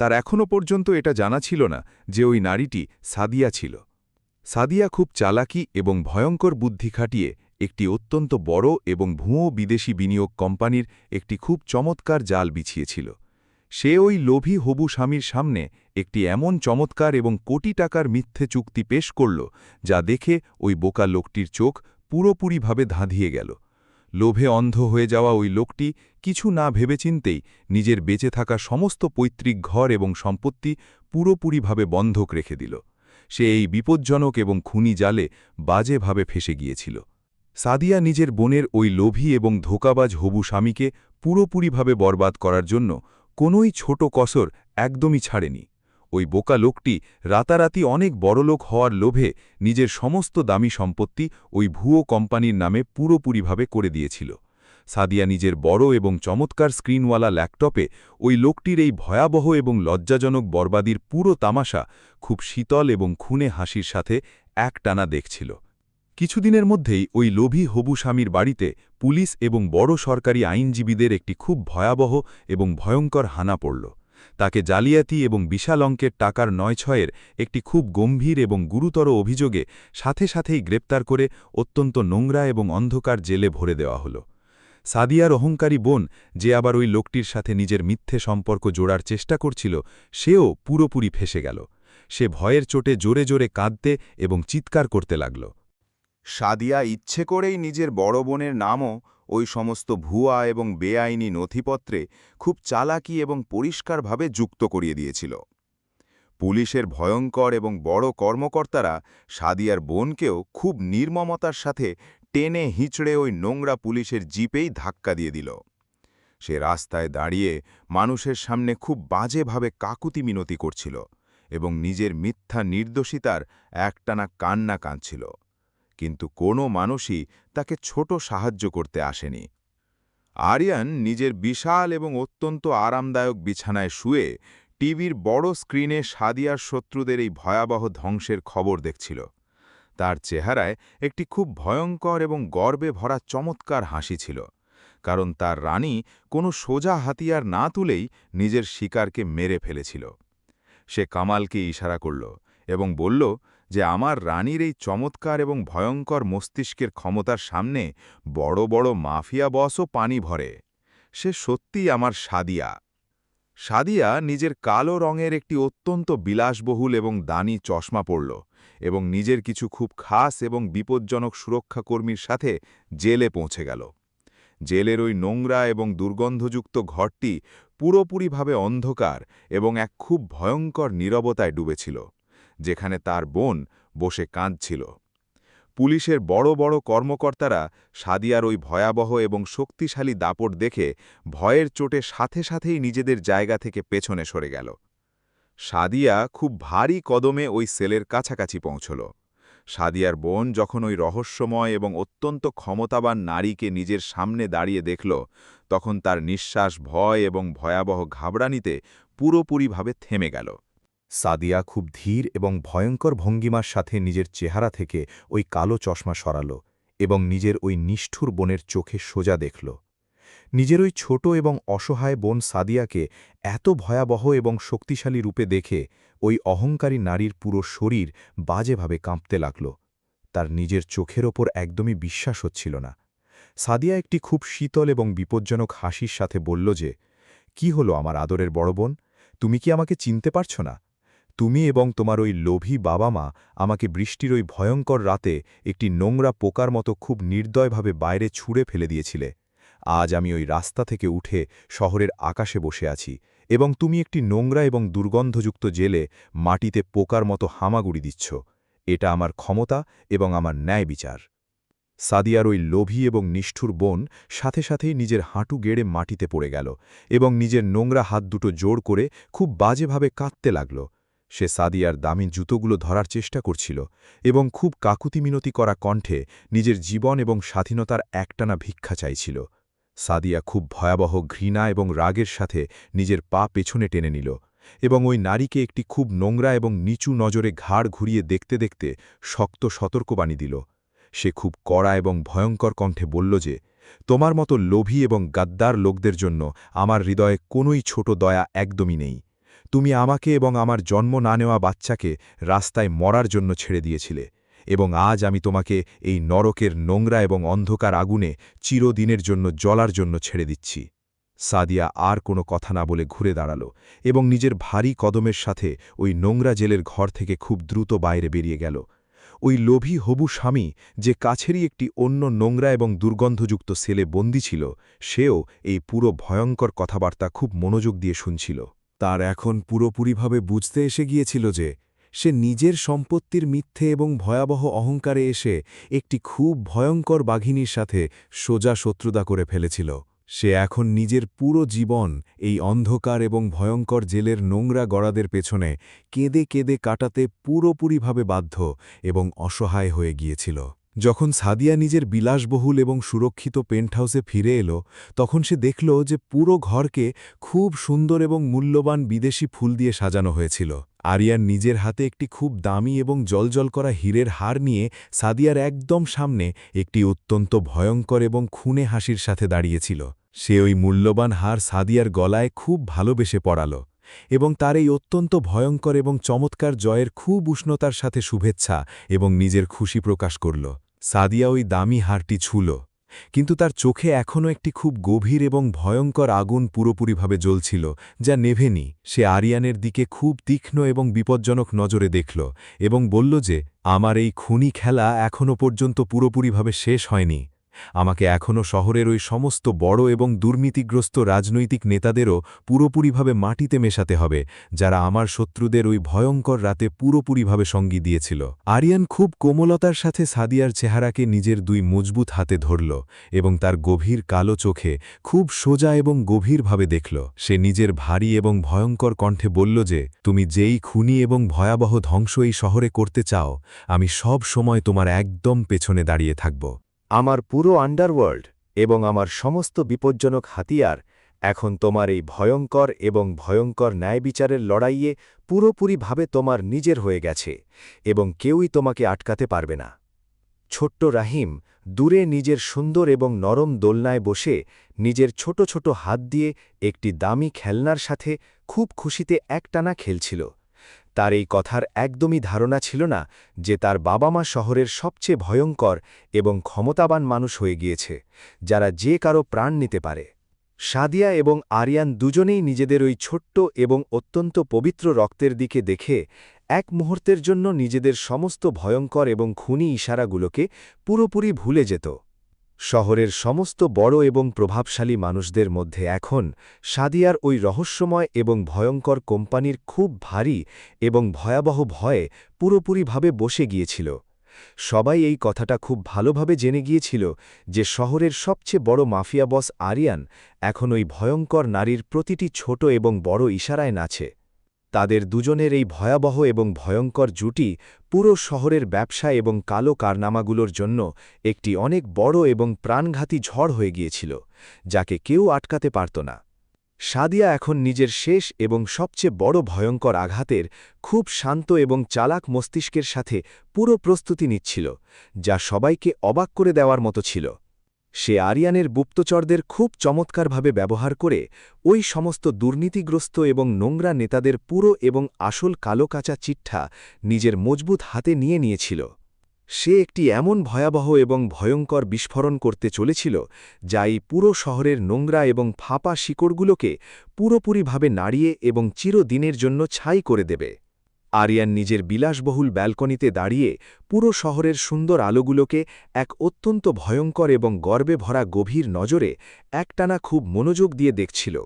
তার এখনও পর্যন্ত এটা জানা ছিল না যে ওই নারীটি সাদিয়া ছিল। সাদিয়া খুব চালাকি এবং ভয়ঙ্কর বুদ্ধি খাটিয়ে একটি অত্যন্ত বড় এবং ভুয়ো বিদেশি বিনিয়োগ কোম্পানির একটি খুব চমৎকার জাল বিছিয়েছিল। সে ওই লোভী হবু স্বামীর সামনে একটি এমন চমৎকার এবং কোটি টাকার মিথ্যে চুক্তি পেশ করল, যা দেখে ওই বোকা লোকটির চোখ পুরোপুরিভাবে ধাঁধিয়ে গেল। লোভে অন্ধ হয়ে যাওয়া ওই লোকটি কিছু না ভেবেচিন্তেই নিজের বেঁচে থাকা সমস্ত পৈতৃক ঘর এবং সম্পত্তি পুরোপুরিভাবে বন্ধক রেখে দিল। সে এই বিপজ্জনক এবং খুনি জালে বাজেভাবে ফেসে গিয়েছিল। সাদিয়া নিজের বোনের ওই লোভী এবং ধোঁকাবাজ হবু স্বামীকে পুরোপুরিভাবে বরবাদ করার জন্য কোনোই ছোট কসর একদমই ছাড়েনি। ওই বোকা লোকটি রাতারাতি অনেক বড়লোক হওয়ার লোভে নিজের সমস্ত দামি সম্পত্তি ওই ভুয়ো কোম্পানির নামে পুরোপুরিভাবে করে দিয়েছিল। সাদিয়া নিজের বড় এবং চমৎকার স্ক্রিনওয়ালা ল্যাপটপে ওই লোকটির এই ভয়াবহ এবং লজ্জাজনক বরবাদির পুরো তামাশা খুব শীতল এবং খুনে হাসির সাথে একটানা দেখছিল। কিছুদিনের মধ্যেই ওই লোভী হবু স্বামীর বাড়িতে পুলিশ এবং বড় সরকারি আইনজীবীদের একটি খুব ভয়াবহ এবং ভয়ঙ্কর হানা পড়ল। তাকে জালিয়াতি এবং বিশাল অঙ্কের টাকার ৯-৬-এর একটি খুব গম্ভীর এবং গুরুতর অভিযোগে সাথে সাথেই গ্রেপ্তার করে অত্যন্ত নোংরা এবং অন্ধকার জেলে ভরে দেওয়া হল। সাদিয়ার অহংকারী বোন, যে আবার ওই লোকটির সাথে নিজের মিথ্যে সম্পর্ক জোড়ার চেষ্টা করছিল, সেও পুরোপুরি ফেসে গেল। সে ভয়ের চোটে জোরে জোরে কাঁদতে এবং চিৎকার করতে লাগল। সাদিয়া ইচ্ছে করেই নিজের বড় বোনের নামও ওই সমস্ত ভুয়া এবং বেআইনি নথিপত্রে খুব চালাকি এবং পরিষ্কারভাবে যুক্ত করিয়ে দিয়েছিল। পুলিশের ভয়ঙ্কর এবং বড় কর্মকর্তারা সাদিয়ার বোনকেও খুব নির্মমতার সাথে টেনে হিঁচড়ে ওই নোংরা পুলিশের জিপেই ধাক্কা দিয়ে দিল। সে রাস্তায় দাঁড়িয়ে মানুষের সামনে খুব বাজেভাবে কাকুতি মিনতি করছিল এবং নিজের মিথ্যা নির্দোষিতার একটানা কান্না কাঁদছিল, কিন্তু কোনো মানুষই তাকে ছোট সাহায্য করতে আসেনি। আরিয়ান নিজের বিশাল এবং অত্যন্ত আরামদায়ক বিছানায় শুয়ে টিভির বড় স্ক্রিনে সাদিয়ার শত্রুদের এই ভয়াবহ ধ্বংসের খবর দেখছিল। তার চেহারায় একটি খুব ভয়ঙ্কর এবং গর্বে ভরা চমৎকার হাসি ছিল, কারণ তার রানী কোনো সোজা হাতিয়ার না তুলেই নিজের শিকারকে মেরে ফেলেছিল। সে কামালকে ইশারা করল এবং বলল যে আমার রানীর এই চমৎকার এবং ভয়ঙ্কর মস্তিষ্কের ক্ষমতার সামনে বড় বড় মাফিয়া বসও পানি ভরে। সে সত্যিই আমার সাদিয়া। সাদিয়া নিজের কালো রঙের একটি অত্যন্ত বিলাসবহুল এবং দামি চশমা পরল এবং নিজের কিছু খুব খাস এবং বিপজ্জনক সুরক্ষাকর্মীর সাথে জেলে পৌঁছে গেল। জেলের ওই নোংরা এবং দুর্গন্ধযুক্ত ঘরটি পুরোপুরিভাবে অন্ধকার এবং এক খুব ভয়ঙ্কর নীরবতায় ডুবেছিল, যেখানে তার বোন বসে কাঁদছিল। পুলিশের বড় বড় কর্মকর্তারা সাদিয়ার ওই ভয়াবহ এবং শক্তিশালী দাপট দেখে ভয়ের চোটে সাথে সাথেই নিজেদের জায়গা থেকে পেছনে সরে গেল। সাদিয়া খুব ভারী কদমে ওই সেলের কাছাকাছি পৌঁছল। সাদিয়ার বোন যখন ওই রহস্যময় এবং অত্যন্ত ক্ষমতাবান নারীকে নিজের সামনে দাঁড়িয়ে দেখল, তখন তার নিঃশ্বাস ভয় এবং ভয়াবহ ঘাবড়ানিতে পুরোপুরিভাবে থেমে গেল। সাদিয়া খুব ধীর এবং ভয়ঙ্কর ভঙ্গিমার সাথে নিজের চেহারা থেকে ওই কালো চশমা সরাল এবং নিজের ওই নিষ্ঠুর বোনের চোখে সোজা দেখল। নিজের ওই ছোট এবং অসহায় বোন সাদিয়াকে এত ভয়াবহ এবং শক্তিশালী রূপে দেখে ওই অহংকারী নারীর পুরো শরীর বাজেভাবে কাঁপতে লাগল। তার নিজের চোখের ওপর একদমই বিশ্বাস হচ্ছিল না। সাদিয়া একটি খুব শীতল এবং বিপজ্জনক হাসির সাথে বলল যে, "কি হলো আমার আদরের বড় বোন? তুমি কি আমাকে চিনতে পারছ না? তুমি এবং তোমার ওই লোভী বাবা মা আমাকে বৃষ্টির ওই ভয়ঙ্কর রাতে একটি নোংরা পোকার মতো খুব নির্দয়ভাবে বাইরে ছুঁড়ে ফেলে দিয়েছিলে। আজ আমি ওই রাস্তা থেকে উঠে শহরের আকাশে বসে আছি এবং তুমি একটি নোংরা এবং দুর্গন্ধযুক্ত জেলে মাটিতে পোকার মতো হামাগুড়ি দিচ্ছ। এটা আমার ক্ষমতা এবং আমার ন্যায় বিচার।" সাদিয়ার ওই লোভী এবং নিষ্ঠুর বোন সাথে সাথেই নিজের হাঁটু গেড়ে মাটিতে পড়ে গেল এবং নিজের নোংরা হাত দুটো জোড় করে খুব বাজেভাবে কাঁদতে লাগল। সে সাদিয়ার দামি জুতোগুলো ধরার চেষ্টা করছিল এবং খুব কাকুতিমিনতি করা কণ্ঠে নিজের জীবন এবং স্বাধীনতার একটানা ভিক্ষা চাইছিল। সাদিয়া খুব ভয়াবহ ঘৃণা এবং রাগের সাথে নিজের পা পেছনে টেনে নিল এবং ওই নারীকে একটি খুব নোংরা এবং নিচু নজরে ঘাড় ঘুরিয়ে দেখতে দেখতে শক্ত সতর্কবাণী দিল। সে খুব কড়া এবং ভয়ঙ্কর কণ্ঠে বলল যে, "তোমার মতো লোভী এবং গাদ্দার লোকদের জন্য আমার হৃদয়ে কোনোই ছোট দয়া একদমই নেই। তুমি আমাকে এবং আমার জন্ম না নেওয়া বাচ্চাকে রাস্তায় মরার জন্য ছেড়ে দিয়েছিলে এবং আজ আমি তোমাকে এই নরকের নোংরা এবং অন্ধকার আগুনে চিরদিনের জন্য জ্বলার জন্য ছেড়ে দিচ্ছি।" সাদিয়া আর কোনো কথা না বলে ঘুরে দাঁড়াল এবং নিজের ভারী কদমের সাথে ওই নোংরা জেলের ঘর থেকে খুব দ্রুত বাইরে বেরিয়ে গেল। ওই লোভী হবু স্বামী, যে কাছেরই একটি অন্য নোংরা এবং দুর্গন্ধযুক্ত সেলে বন্দী ছিল, সেও এই পুরো ভয়ঙ্কর কথাবার্তা খুব মনোযোগ দিয়ে শুনছিল। তার এখন পুরোপুরিভাবে বুঝতে এসে গিয়েছিল যে সে নিজের সম্পত্তির মিথ্যে এবং ভয়াবহ অহংকারে এসে একটি খুব ভয়ঙ্কর বাঘিনীর সাথে সোজা শত্রুতা করে ফেলেছিল। সে এখন নিজের পুরো জীবন এই অন্ধকার এবং ভয়ঙ্কর জেলের নোংরা গড়াদের পেছনে কেঁদে কেঁদে কাটাতে পুরোপুরিভাবে বাধ্য এবং অসহায় হয়ে গিয়েছিল। যখন সাদিয়া নিজের বিলাসবহুল এবং সুরক্ষিত পেন্টহাউসে ফিরে এলো, তখন সে দেখল যে পুরো ঘরকে খুব সুন্দর এবং মূল্যবান বিদেশি ফুল দিয়ে সাজানো হয়েছিল। আরিয়ান নিজের হাতে একটি খুব দামি এবং জ্বলজ্বল করা হীরের হার নিয়ে সাদিয়ার একদম সামনে একটি অত্যন্ত ভয়ঙ্কর এবং খুনে হাসির সাথে দাঁড়িয়েছিল। সে ওই মূল্যবান হার সাদিয়ার গলায় খুব ভালোবেসে পড়াল এবং তার এই অত্যন্ত ভয়ঙ্কর এবং চমৎকার জয়ের খুব উষ্ণতার সাথে শুভেচ্ছা এবং নিজের খুশি প্রকাশ করল। সাদিয়া ওই দামি হারটি ছুঁল, কিন্তু তার চোখে এখনও একটি খুব গভীর এবং ভয়ঙ্কর আগুন পুরোপুরিভাবে জ্বলছিল, যা নেভেনি। সে আরিয়ানের দিকে খুব তীক্ষ্ণ এবং বিপজ্জনক নজরে দেখল এবং বলল যে, "আমার এই খুনি খেলা এখনও পর্যন্ত পুরোপুরিভাবে শেষ হয়নি। আমাকে এখনও শহরের ওই সমস্ত বড় এবং দুর্নীতিগ্রস্ত রাজনৈতিক নেতাদেরও পুরোপুরিভাবে মাটিতে মেশাতে হবে, যারা আমার শত্রুদের ওই ভয়ঙ্কর রাতে পুরোপুরিভাবে সঙ্গী দিয়েছিল।" আরিয়ান খুব কোমলতার সাথে সাদিয়ার চেহারাকে নিজের দুই মজবুত হাতে ধরল এবং তার গভীর কালো চোখে খুব সোজা এবং গভীরভাবে দেখল। সে নিজের ভারী এবং ভয়ঙ্কর কণ্ঠে বলল যে, "তুমি যেই খুনি এবং ভয়াবহ ধ্বংস এই শহরে করতে চাও, আমি সব সময় তোমার একদম পেছনে দাঁড়িয়ে থাকব। আমার পুরো আন্ডারওয়ার্ল্ড এবং আমার সমস্ত বিপজ্জনক হাতিয়ার এখন তোমার এই ভয়ঙ্কর এবং ভয়ঙ্কর ন্যায়বিচারের লড়াইয়ে পুরোপুরিভাবে তোমার নিজের হয়ে গেছে এবং কেউই তোমাকে আটকাতে পারবে না।" ছোট্ট রাহিম দূরে নিজের সুন্দর এবং নরম দোলনায় বসে নিজের ছোট ছোট হাত দিয়ে একটি দামি খেলনার সাথে খুব খুশিতে একটানা খেলছিল। তার এই কথার একদমই ধারণা ছিল না যে তার বাবা মা শহরের সবচেয়ে ভয়ঙ্কর এবং ক্ষমতাবান মানুষ হয়ে গিয়েছে, যারা যে কারো প্রাণ নিতে পারে। সাদিয়া এবং আরিয়ান দুজনেই নিজেদের ওই ছোট্ট এবং অত্যন্ত পবিত্র রক্তের দিকে দেখে এক মুহূর্তের জন্য নিজেদের সমস্ত ভয়ঙ্কর এবং খুনি ইশারাগুলোকে পুরোপুরি ভুলে যেত। শহরের সমস্ত বড় এবং প্রভাবশালী মানুষদের মধ্যে এখন সাদিয়ার ওই রহস্যময় এবং ভয়ঙ্কর কোম্পানির খুব ভারী এবং ভয়াবহ ভয়ে পুরোপুরিভাবে বসে গিয়েছিল। সবাই এই কথাটা খুব ভালোভাবে জেনে গিয়েছিল যে শহরের সবচেয়ে বড় মাফিয়া বস আরিয়ান এখন ওই ভয়ঙ্কর নারীর প্রতিটি ছোট এবং বড় ইশারায় নাচে। তাদের দুজনের এই ভয়াবহ এবং ভয়ঙ্কর জুটি পুরো শহরের ব্যবসা এবং কালো কারনামাগুলোর জন্য একটি অনেক বড় এবং প্রাণঘাতী ঝড় হয়ে গিয়েছিল, যাকে কেউ আটকাতে পারত না। সাদিয়া এখন নিজের শেষ এবং সবচেয়ে বড় ভয়ঙ্কর আঘাতের খুব শান্ত এবং চালাক মস্তিষ্কের সাথে পুরো প্রস্তুতি নিচ্ছিল, যা সবাইকে অবাক করে দেওয়ার মতো ছিল। সে আরিয়ানের গুপ্তচরদের খুব চমৎকারভাবে ব্যবহার করে ওই সমস্ত দুর্নীতিগ্রস্ত এবং নোংরা নেতাদের পুরো এবং আসল কালো কাঁচা চিঠ্ঠা নিজের মজবুত হাতে নিয়ে নিয়েছিল। সে একটি এমন ভয়াবহ এবং ভয়ঙ্কর বিস্ফোরণ করতে চলেছিল যা এই পুরো শহরের নোংরা এবং ফাঁপা শিকড়গুলোকে পুরোপুরিভাবে নাড়িয়ে এবং চিরদিনের জন্য ছাই করে দেবে। আরিয়ান নিজের বিলাসবহুল ব্যালকনিতে দাঁড়িয়ে পুরো শহরের সুন্দর আলোগুলোকে এক অত্যন্ত ভয়ঙ্কর এবং গর্বে ভরা গভীর নজরে একটানা খুব মনোযোগ দিয়ে দেখছিল।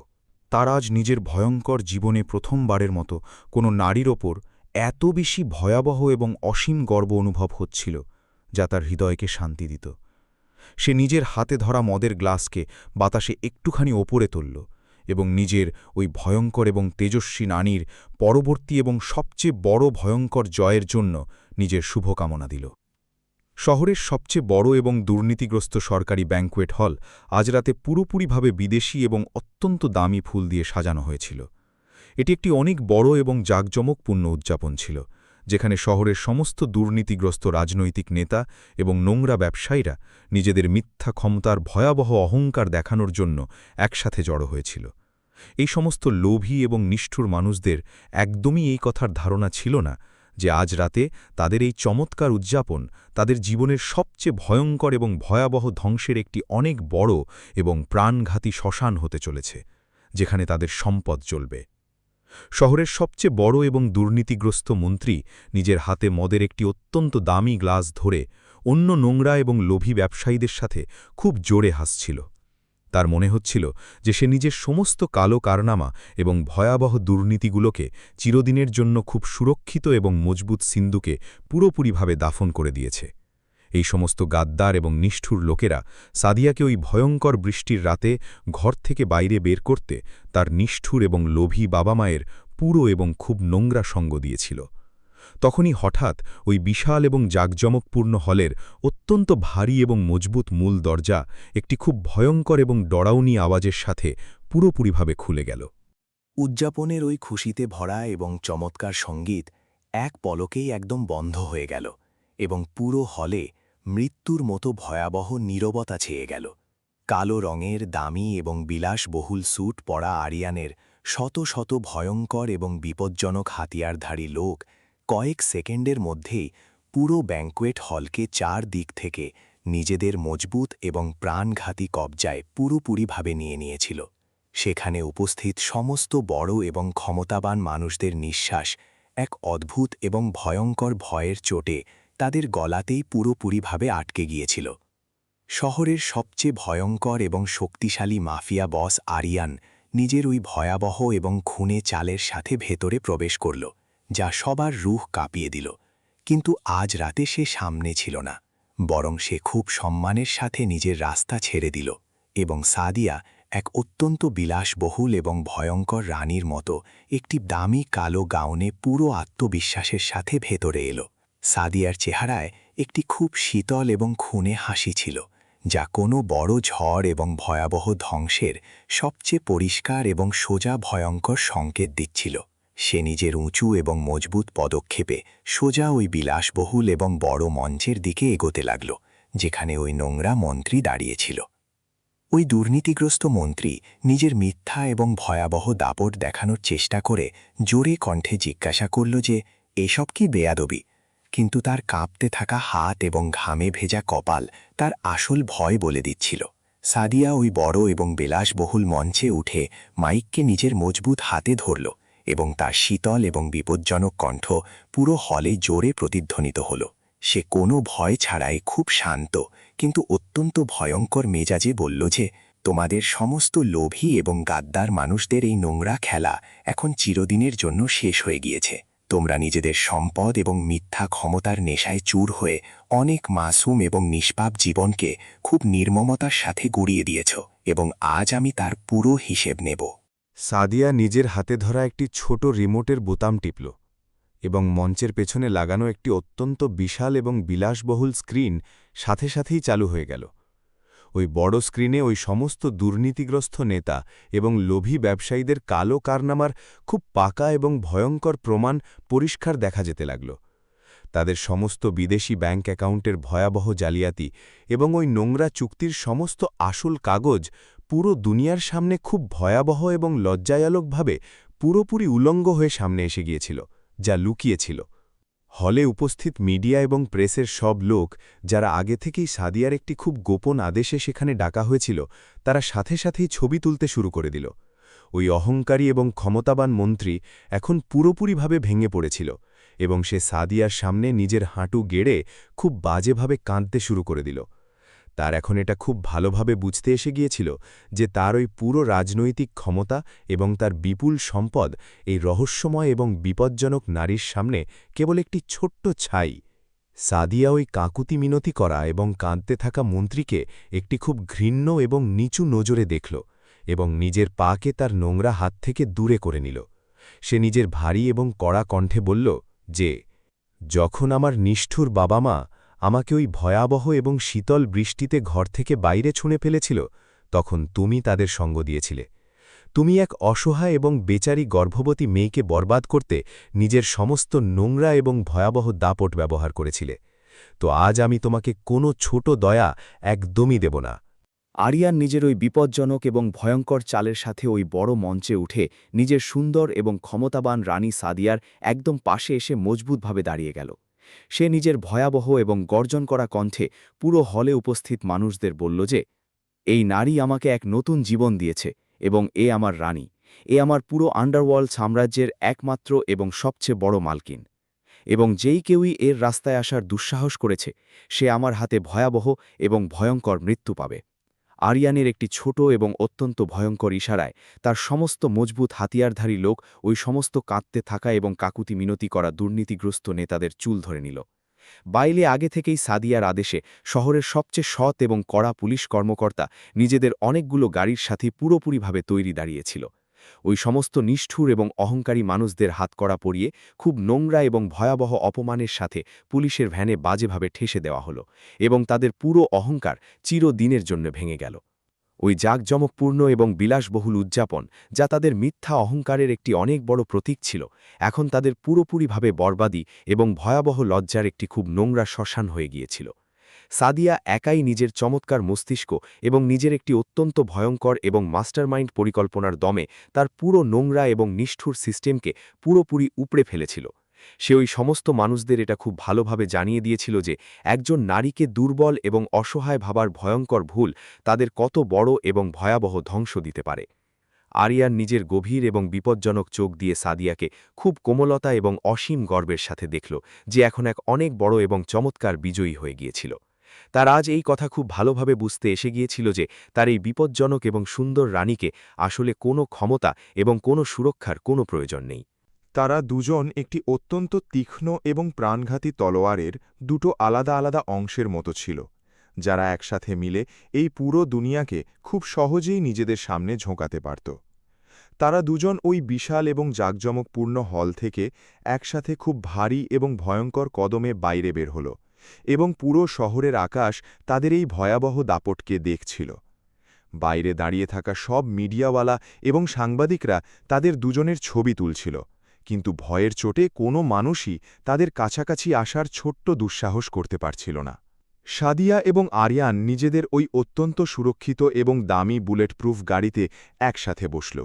তার আজ নিজের ভয়ঙ্কর জীবনে প্রথমবারের মতো কোনো নারীর ওপর এত বেশি ভয়াবহ এবং অসীম গর্ব অনুভব হচ্ছিল, যা তার হৃদয়কে শান্তি দিত। সে নিজের হাতে ধরা মদের গ্লাসকে বাতাসে একটুখানি ওপরে তুলল এবং নিজের ওই ভয়ঙ্কর এবং তেজস্বী নারীর পরবর্তী এবং সবচেয়ে বড় ভয়ঙ্কর জয়ের জন্য নিজের শুভকামনা দিল। শহরের সবচেয়ে বড় এবং দুর্নীতিগ্রস্ত সরকারি ব্যাঙ্কোয়েট হল আজ রাতে পুরোপুরিভাবে বিদেশি এবং অত্যন্ত দামি ফুল দিয়ে সাজানো হয়েছিল। এটি একটি অনেক বড় এবং জাঁকজমকপূর্ণ উদযাপন ছিল, যেখানে শহরের সমস্ত দুর্নীতিগ্রস্ত রাজনৈতিক নেতা এবং নোংরা ব্যবসায়ীরা নিজেদের মিথ্যা ক্ষমতার ভয়াবহ অহংকার দেখানোর জন্য একসাথে জড়ো হয়েছিল। এই সমস্ত লোভী এবং নিষ্ঠুর মানুষদের একদমই এই কথার ধারণা ছিল না যে আজ রাতে তাদের এই চমৎকার উদযাপন তাদের জীবনের সবচেয়ে ভয়ঙ্কর এবং ভয়াবহ ধ্বংসের একটি অনেক বড় এবং প্রাণঘাতী শ্মশান হতে চলেছে, যেখানে তাদের সম্পদ জ্বলবে। শহরের সবচেয়ে বড় এবং দুর্নীতিগ্রস্ত মন্ত্রী নিজের হাতে মদের একটি অত্যন্ত দামি গ্লাস ধরে অন্য নোংরা এবং লোভী ব্যবসায়ীদের সাথে খুব জোরে হাসছিল। তার মনে হচ্ছিল যে সে নিজের সমস্ত কালো কারনামা এবং ভয়াবহ দুর্নীতিগুলোকে চিরদিনের জন্য খুব সুরক্ষিত এবং মজবুত সিন্ধুকে পুরোপুরিভাবে দাফন করে দিয়েছে। এই সমস্ত গাদ্দার এবং নিষ্ঠুর লোকেরা সাদিয়াকে ওই ভয়ঙ্কর বৃষ্টির রাতে ঘর থেকে বাইরে বের করতে তার নিষ্ঠুর এবং লোভী বাবা মায়ের পুরো এবং খুব নোংরা সঙ্গ দিয়েছিল। তখনই হঠাৎ ওই বিশাল এবং জাঁকজমকপূর্ণ হলের অত্যন্ত ভারী এবং মজবুত মূল দরজা একটি খুব ভয়ঙ্কর এবং ডরাউনি আওয়াজের সাথে পুরোপুরিভাবে খুলে গেল। উদযাপনের ওই খুশিতে ভরা এবং চমৎকার সঙ্গীত এক পলকেই একদম বন্ধ হয়ে গেল এবং পুরো হলে মৃত্যুর মতো ভয়াবহ নীরবতা ছেয়ে গেল। কালো রঙের দামি এবং বিলাসবহুল স্যুট পরা আরিয়ানের শত শত ভয়ঙ্কর এবং বিপজ্জনক হাতিয়ারধারী লোক কয়েক সেকেন্ডের মধ্যেই পুরো ব্যাঙ্কোয়েট হলকে চার দিক থেকে নিজেদের মজবুত এবং প্রাণঘাতী কবজায় পুরোপুরিভাবে নিয়ে নিয়েছিল। সেখানে উপস্থিত সমস্ত বড় এবং ক্ষমতাবান মানুষদের নিঃশ্বাস এক অদ্ভুত এবং ভয়ঙ্কর ভয়ের চোটে তাদের গলাতেই পুরোপুরিভাবে আটকে গিয়েছিল। শহরের সবচেয়ে ভয়ঙ্কর এবং শক্তিশালী মাফিয়া বস আরিয়ান নিজের ওই ভয়াবহ এবং খুনে চালের সাথে ভেতরে প্রবেশ করল, যা সবার রুহ কাঁপিয়ে দিল। কিন্তু আজ রাতে সে সামনে ছিল না, বরং সে খুব সম্মানের সাথে নিজের রাস্তা ছেড়ে দিল এবং সাদিয়া এক অত্যন্ত বিলাসবহুল এবং ভয়ঙ্কর রানীর মতো একটি দামি কালো গাউনে পুরো আত্মবিশ্বাসের সাথে ভেতরে এলো। সাদিয়ার চেহারায় একটি খুব শীতল এবং খুনে হাসি ছিল, যা কোনো বড় ঝড় এবং ভয়াবহ ধ্বংসের সবচেয়ে পরিষ্কার এবং সোজা ভয়ঙ্কর সংকেত দিচ্ছিল। সে নিজের উঁচু এবং মজবুত পদক্ষেপে সোজা ওই বিলাসবহুল এবং বড় মঞ্চের দিকে এগোতে লাগল, যেখানে ওই নোংরা মন্ত্রী দাঁড়িয়েছিল। ওই দুর্নীতিগ্রস্ত মন্ত্রী নিজের মিথ্যা এবং ভয়াবহ দাপট দেখানোর চেষ্টা করে জোরে কণ্ঠে জিজ্ঞাসা করল যে এসব কি বেয়াদবি, কিন্তু তার কাঁপতে থাকা হাত এবং ঘামে ভেজা কপাল তার আসল ভয় বলে দিচ্ছিল। সাদিয়া ওই বড় এবং বিলাসবহুল মঞ্চে উঠে মাইককে নিজের মজবুত হাতে ধরল এবং তার শীতল এবং বিপজ্জনক কণ্ঠ পুরো হলে জোরে প্রতিধ্বনিত হল। সে কোনো ভয় ছাড়াই খুব শান্ত কিন্তু অত্যন্ত ভয়ঙ্কর মেজাজে বলল যে তোমাদের সমস্ত লোভী এবং গাদ্দার মানুষদের এই নোংরা খেলা এখন চিরদিনের জন্য শেষ হয়ে গিয়েছে। তোমরা নিজেদের সম্পদ এবং মিথ্যা ক্ষমতার নেশায় চূর হয়ে অনেক মাসুম এবং নিষ্পাপ জীবনকে খুব নির্মমতার সাথে গুড়িয়ে দিয়েছ এবং আজ আমি তার পুরো হিসেব নেব। সাদিয়া নিজের হাতে ধরা একটি ছোট রিমোটের বোতাম টিপল এবং মঞ্চের পেছনে লাগানো একটি অত্যন্ত বিশাল এবং বিলাসবহুল স্ক্রিন সাথে সাথেই চালু হয়ে গেল। ওই বড় স্ক্রিনে ওই সমস্ত দুর্নীতিগ্রস্ত নেতা এবং লোভী ব্যবসায়ীদের কালো কারনামার খুব পাকা এবং ভয়ঙ্কর প্রমাণ পরিষ্কার দেখা যেতে লাগল। তাদের সমস্ত বিদেশি ব্যাঙ্ক অ্যাকাউন্টের ভয়াবহ জালিয়াতি এবং ওই নোংরা চুক্তির সমস্ত আসল কাগজ পুরো দুনিয়ার সামনে খুব ভয়াবহ এবং লজ্জাজনকভাবে পুরোপুরি উলঙ্গ হয়ে সামনে এসে গিয়েছিল, যা লুকিয়েছিল। হলে উপস্থিত মিডিয়া এবং প্রেসের সব লোক, যারা আগে থেকেই সাদিয়ার একটি খুব গোপন আদেশে সেখানে ডাকা হয়েছিল, তারা সাথে সাথেই ছবি তুলতে শুরু করে দিল। ওই অহংকারী এবং ক্ষমতাবান মন্ত্রী এখন পুরোপুরিভাবে ভেঙে পড়েছিল এবং সে সাদিয়ার সামনে নিজের হাঁটু গেড়ে খুব বাজেভাবে কাঁদতে শুরু করে দিল। তার এখন এটা খুব ভালোভাবে বুঝতে এসে গিয়েছিল যে তার ওই পুরো রাজনৈতিক ক্ষমতা এবং তার বিপুল সম্পদ এই রহস্যময় এবং বিপজ্জনক নারীর সামনে কেবল একটি ছোট্ট ছাই। সাদিয়া ওই কাকুতি মিনতি করা এবং কাঁদতে থাকা মন্ত্রীকে একটি খুব ঘৃণ্য এবং নিচু নজরে দেখল এবং নিজের পাকে তার নোংরা হাত থেকে দূরে করে নিল। সে নিজের ভারী এবং কড়া কণ্ঠে বলল যে, যখন আমার নিষ্ঠুর বাবা মা আমাকে ওই ভয়াবহ এবং শীতল বৃষ্টিতে ঘর থেকে বাইরে ছুঁড়ে ফেলেছিল, তখন তুমি তাদের সঙ্গ দিয়েছিলে। তুমি এক অসহায় এবং বেচারি গর্ভবতী মেয়েকে বরবাদ করতে নিজের সমস্ত নোংরা এবং ভয়াবহ দাপট ব্যবহার করেছিলে। তো আজ আমি তোমাকে কোনো ছোট দয়া একদমই দেব না। আরিয়ান নিজের ওই বিপজ্জনক এবং ভয়ঙ্কর চালের সাথে ওই বড় মঞ্চে উঠে নিজের সুন্দর এবং ক্ষমতাবান রানী সাদিয়ার একদম পাশে এসে মজবুতভাবে দাঁড়িয়ে গেল। সে নিজের ভয়াবহ এবং গর্জন করা কণ্ঠে পুরো হলে উপস্থিত মানুষদের বলল যে, এই নারী আমাকে এক নতুন জীবন দিয়েছে এবং এ আমার রানী, এ আমার পুরো আন্ডারওয়ার্ল্ড সাম্রাজ্যের একমাত্র এবং সবচেয়ে বড় মালকিন, এবং যেই কেউই এর রাস্তায় আসার দুঃসাহস করেছে সে আমার হাতে ভয়াবহ এবং ভয়ঙ্কর মৃত্যু পাবে। আরিয়ানের একটি ছোট এবং অত্যন্ত ভয়ঙ্কর ইশারায় তার সমস্ত মজবুত হাতিয়ারধারী লোক ওই সমস্ত কাঁদতে থাকা এবং কাকুতি মিনতি করা দুর্নীতিগ্রস্ত নেতাদের চুল ধরে নিল। বাইলে আগে থেকেই সাদিয়ার আদেশে শহরের সবচেয়ে সৎ এবং কড়া পুলিশ কর্মকর্তা নিজেদের অনেকগুলো গাড়ির সাথে পুরোপুরিভাবে তৈরি দাঁড়িয়েছিল। ওই সমস্ত নিষ্ঠুর এবং অহংকারী মানুষদের হাতকড়া পরিয়ে খুব নোংরা এবং ভয়াবহ অপমানের সাথে পুলিশের ভ্যানে বাজেভাবে ঠেসে দেওয়া হলো এবং তাদের পুরো অহংকার চিরদিনের জন্য ভেঙে গেল। ওই জাঁকজমকপূর্ণ এবং বিলাসবহুল উদযাপন, যা তাদের মিথ্যা অহংকারের একটি অনেক বড় প্রতীক ছিল, এখন তাদের পুরোপুরিভাবে বরবাদী এবং ভয়াবহ লজ্জার একটি খুব নোংরা শ্মশান হয়ে গিয়েছিল। সাদিয়া একাই নিজের চমৎকার মস্তিষ্ক এবং নিজের একটি অত্যন্ত ভয়ঙ্কর এবং মাস্টারমাইন্ড পরিকল্পনার দমে তার পুরো নোংরা এবং নিষ্ঠুর সিস্টেমকে পুরোপুরি উপড়ে ফেলেছিল। সে ওই সমস্ত মানুষদের এটা খুব ভালোভাবে জানিয়ে দিয়েছিল যে একজন নারীকে দুর্বল এবং অসহায় ভাবার ভয়ঙ্কর ভুল তাদের কত বড় এবং ভয়াবহ ধ্বংস দিতে পারে। আরিয়ান নিজের গভীর এবং বিপজ্জনক চোখ দিয়ে সাদিয়াকে খুব কোমলতা এবং অসীম গর্বের সাথে দেখল যে এখন এক অনেক বড় এবং চমৎকার বিজয়ী হয়ে গিয়েছিল। তার আজ এই কথা খুব ভালোভাবে বুঝতে এসে গিয়েছিল যে তার এই বিপজ্জনক এবং সুন্দর রানীকে আসলে কোনো ক্ষমতা এবং কোনো সুরক্ষার কোনো প্রয়োজন নেই। তারা দুজন একটি অত্যন্ত তীক্ষ্ণ এবং প্রাণঘাতী তলোয়ারের দুটো আলাদা আলাদা অংশের মতো ছিল, যারা একসাথে মিলে এই পুরো দুনিয়াকে খুব সহজেই নিজেদের সামনে ঝোঁকাতে পারত। তারা দুজন ওই বিশাল এবং জাঁকজমকপূর্ণ হল থেকে একসাথে খুব ভারী এবং ভয়ঙ্কর কদমে বাইরে বের হল এবং পুরো শহরের আকাশ তাদের এই ভয়াবহ দাপটকে দেখছিল। বাইরে দাঁড়িয়ে থাকা সব মিডিয়াওয়ালা এবং সাংবাদিকরা তাদের দুজনের ছবি তুলছিল, কিন্তু ভয়ের চোটে কোনো মানুষই তাদের কাছাকাছি আসার ছোট্ট দুঃসাহস করতে পারছিল না। সাদিয়া এবং আরিয়ান নিজেদের ওই অত্যন্ত সুরক্ষিত এবং দামি বুলেটপ্রুফ গাড়িতে একসাথে বসল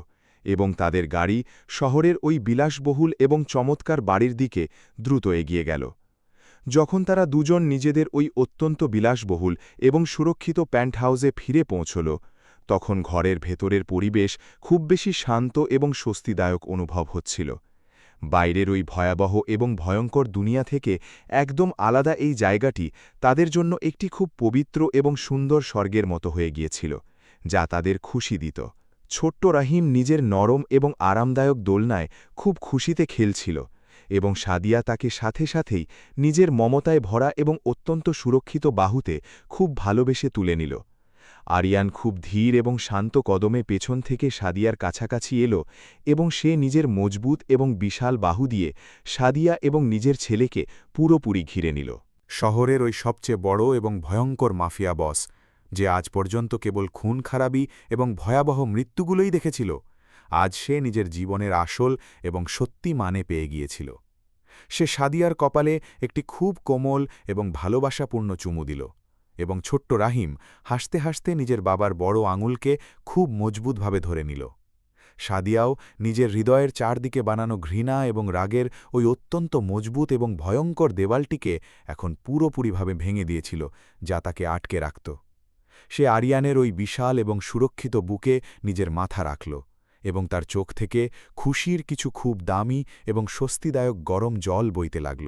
এবং তাদের গাড়ি শহরের ওই বিলাসবহুল এবং চমৎকার বাড়ির দিকে দ্রুত এগিয়ে গেল। যখন তারা দুজন নিজেদের ওই অত্যন্ত বিলাসবহুল এবং সুরক্ষিত প্যান্টহাউসে ফিরে পৌঁছল, তখন ঘরের ভেতরের পরিবেশ খুব বেশি শান্ত এবং স্বস্তিদায়ক অনুভব হচ্ছিল। বাইরের ওই ভয়াবহ এবং ভয়ঙ্কর দুনিয়া থেকে একদম আলাদা এই জায়গাটি তাদের জন্য একটি খুব পবিত্র এবং সুন্দর স্বর্গের মতো হয়ে গিয়েছিল, যা তাদের খুশি দিত। ছোট্ট রাহিম নিজের নরম এবং আরামদায়ক দোলনায় খুব খুশিতে খেলছিল এবং সাদিয়া তাকে সাথে সাথেই নিজের মমতায় ভরা এবং অত্যন্ত সুরক্ষিত বাহুতে খুব ভালোবেসে তুলে নিল। আরিয়ান খুব ধীর এবং শান্ত কদমে পেছন থেকে সাদিয়ার কাছাকাছি এলো এবং সে নিজের মজবুত এবং বিশাল বাহু দিয়ে সাদিয়া এবং নিজের ছেলেকে পুরোপুরি ঘিরে নিল। শহরের ওই সবচেয়ে বড় এবং ভয়ঙ্কর মাফিয়া বস, যে আজ পর্যন্ত কেবল খুন খারাপি এবং ভয়াবহ মৃত্যুগুলোই দেখেছিল, আজ সে নিজের জীবনের আসল এবং সত্যি মানে পেয়ে গিয়েছিল। সে সাদিয়ার কপালে একটি খুব কোমল এবং ভালোবাসাপূর্ণ চুমু দিল, এবং ছোট্ট রাহিম হাসতে হাসতে নিজের বাবার বড় আঙুলকে খুব মজবুতভাবে ধরে নিল। সাদিয়াও নিজের হৃদয়ের চারদিকে বানানো ঘৃণা এবং রাগের ওই অত্যন্ত মজবুত এবং ভয়ঙ্কর দেওয়ালটিকে এখন পুরোপুরিভাবে ভেঙে দিয়েছিল, যা তাকে আটকে রাখত। সে আরিয়ানের ওই বিশাল এবং সুরক্ষিত বুকে নিজের মাথা রাখল, এবং তার চোখ থেকে খুশির কিছু খুব দামি এবং স্বস্তিদায়ক গরম জল বইতে লাগল,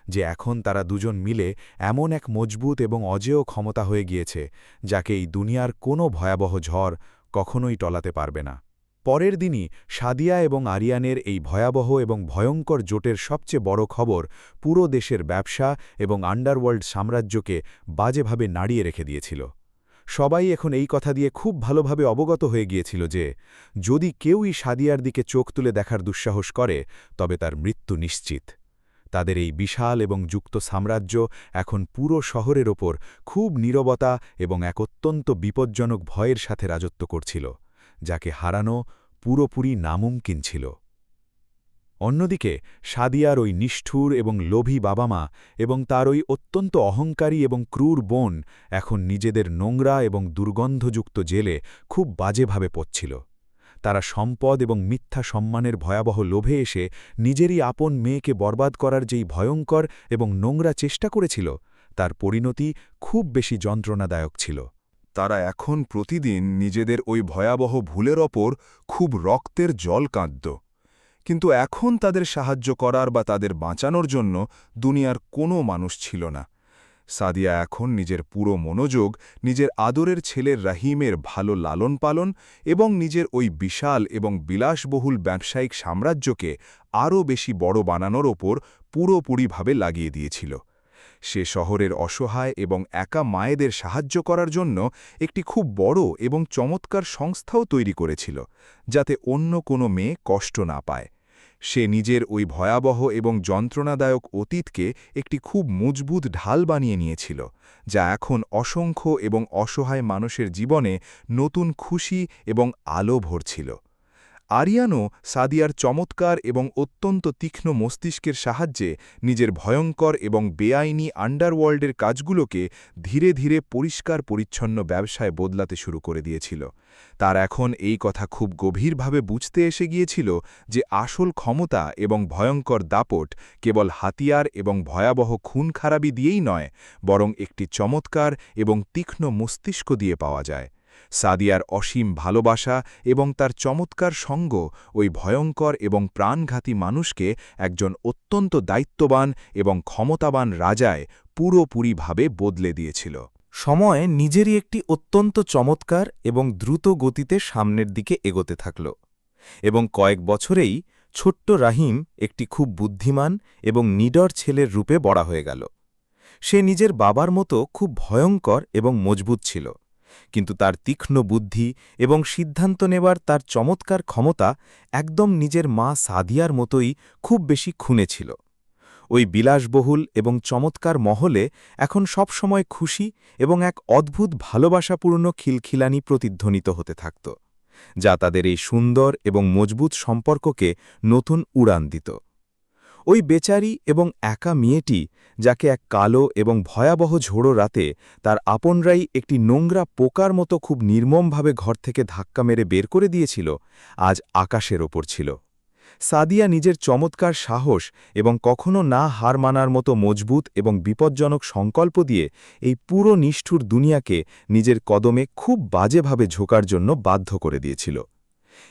যে এখন তারা দুজন মিলে এমন এক মজবুত এবং অজেয় ক্ষমতা হয়ে গিয়েছে যাকে এই দুনিয়ার কোনো ভয়াবহ ঝড় কখনোই টলাতে পারবে না। পরের দিনই সাদিয়া এবং আরিয়ানের এই ভয়াবহ এবং ভয়ঙ্কর জোটের সবচেয়ে বড় খবর পুরো দেশের ব্যবসা এবং আন্ডারওয়ার্ল্ড সাম্রাজ্যকে বাজেভাবে নাড়িয়ে রেখে দিয়েছিল। সবাই এখন এই কথা দিয়ে খুব ভালোভাবে অবগত হয়ে গিয়েছিল যে যদি কেউই সাদিয়ার দিকে চোখ তুলে দেখার দুঃসাহস করে, তবে তার মৃত্যু নিশ্চিত। তাদের এই বিশাল এবং যুক্ত সাম্রাজ্য এখন পুরো শহরের ওপর খুব নীরবতা এবং এক অত্যন্ত বিপজ্জনক ভয়ের সাথে রাজত্ব করছিল, যাকে হারানো পুরোপুরি নামুমকিন ছিল। অন্যদিকে সাদিয়ার ওই নিষ্ঠুর এবং লোভী বাবা-মা এবং তার ওই অত্যন্ত অহংকারী এবং ক্রূর বোন এখন নিজেদের নোংরা এবং দুর্গন্ধযুক্ত জেলে খুব বাজেভাবে পড়ছিল। তারা সম্পদ এবং মিথ্যা সম্মানের ভয়াবহ লোভে এসে নিজেরই আপন মেয়েকে বরবাদ করার যেই ভয়ঙ্কর এবং নোংরা চেষ্টা করেছিল, তার পরিণতি খুব বেশি যন্ত্রণাদায়ক ছিল। তারা এখন প্রতিদিন নিজেদের ওই ভয়াবহ ভুলের ওপর খুব রক্তের জল কাঁদত, কিন্তু এখন তাদের সাহায্য করার বা তাদের বাঁচানোর জন্য দুনিয়ার কোনো মানুষ ছিল না। সাদিয়া এখন নিজের পুরো মনোযোগ নিজের আদরের ছেলের রাহিমের ভালো লালন পালন এবং নিজের ওই বিশাল এবং বিলাসবহুল ব্যবসায়িক সাম্রাজ্যকে আরও বেশি বড় বানানোর ওপর পুরোপুরিভাবে লাগিয়ে দিয়েছিল। সে শহরের অসহায় এবং একা মায়েদের সাহায্য করার জন্য একটি খুব বড় এবং চমৎকার সংস্থাও তৈরি করেছিল, যাতে অন্য কোনো মেয়ে কষ্ট না পায়। সে নিজের ওই ভয়াবহ এবং যন্ত্রণাদায়ক অতীতকে একটি খুব মজবুত ঢাল বানিয়ে নিয়েছিল, যা এখন অসংখ্য এবং অসহায় মানুষের জীবনে নতুন খুশি এবং আলো ভরছিল। আরিয়ানও সাদিয়ার চমৎকার এবং অত্যন্ত তীক্ষ্ণ মস্তিষ্কের সাহায্যে নিজের ভয়ঙ্কর এবং বেআইনি আন্ডারওয়ার্ল্ডের কাজগুলোকে ধীরে ধীরে পরিষ্কার পরিচ্ছন্ন ব্যবসায় বদলাতে শুরু করে দিয়েছিল। তার এখন এই কথা খুব গভীরভাবে বুঝতে এসে গিয়েছিল যে আসল ক্ষমতা এবং ভয়ঙ্কর দাপট কেবল হাতিয়ার এবং ভয়াবহ খুন খারাপি দিয়েই নয়, বরং একটি চমৎকার এবং তীক্ষ্ণ মস্তিষ্ক দিয়ে পাওয়া যায়। সাদিয়ার অসীম ভালোবাসা এবং তার চমৎকার সঙ্গ ওই ভয়ঙ্কর এবং প্রাণঘাতী মানুষকে একজন অত্যন্ত দায়িত্ববান এবং ক্ষমতাবান রাজায় পুরোপুরিভাবে বদলে দিয়েছিল। সময় নিজেরই একটি অত্যন্ত চমৎকার এবং দ্রুত গতিতে সামনের দিকে এগোতে থাকল, এবং কয়েক বছরেই ছোট্ট রাহিম একটি খুব বুদ্ধিমান এবং নিডর ছেলের রূপে বড় হয়ে গেল। সে নিজের বাবার মতো খুব ভয়ঙ্কর এবং মজবুত ছিল, কিন্তু তার তীক্ষ্ণ বুদ্ধি এবং সিদ্ধান্ত নেবার তার চমৎকার ক্ষমতা একদম নিজের মা সাদিয়ার মতোই খুব বেশি খুনে ছিল। ওই বিলাসবহুল এবং চমৎকার মহলে এখন সব সময় খুশি এবং এক অদ্ভুত ভালোবাসাপূর্ণ খিলখিলানি প্রতিধ্বনিত হতে থাকত, যা তাদের এই সুন্দর এবং মজবুত সম্পর্ককে নতুন উড়ান দিত। ওই বেচারি এবং একা মেয়েটি, যাকে এক কালো এবং ভয়াবহ ঝোড়ো রাতে তার আপনরাই একটি নোংরা পোকার মতো খুব নির্মমভাবে ঘর থেকে ধাক্কা মেরে বের করে দিয়েছিল, আজ আকাশের ওপর ছিল। সাদিয়া নিজের চমৎকার সাহস এবং কখনো না হার মানার মতো মজবুত এবং বিপজ্জনক সংকল্প দিয়ে এই পুরো নিষ্ঠুর দুনিয়াকে নিজের কদমে খুব বাজেভাবে ঝোঁকার জন্য বাধ্য করে দিয়েছিল।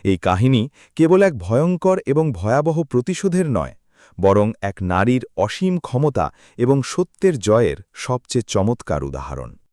এই কাহিনী কেবল এক ভয়ঙ্কর এবং ভয়াবহ প্রতিশোধের নয়, বরং এক নারীর অসীম ক্ষমতা এবং সত্যের জয়ের সবচেয়ে চমৎকার উদাহরণ।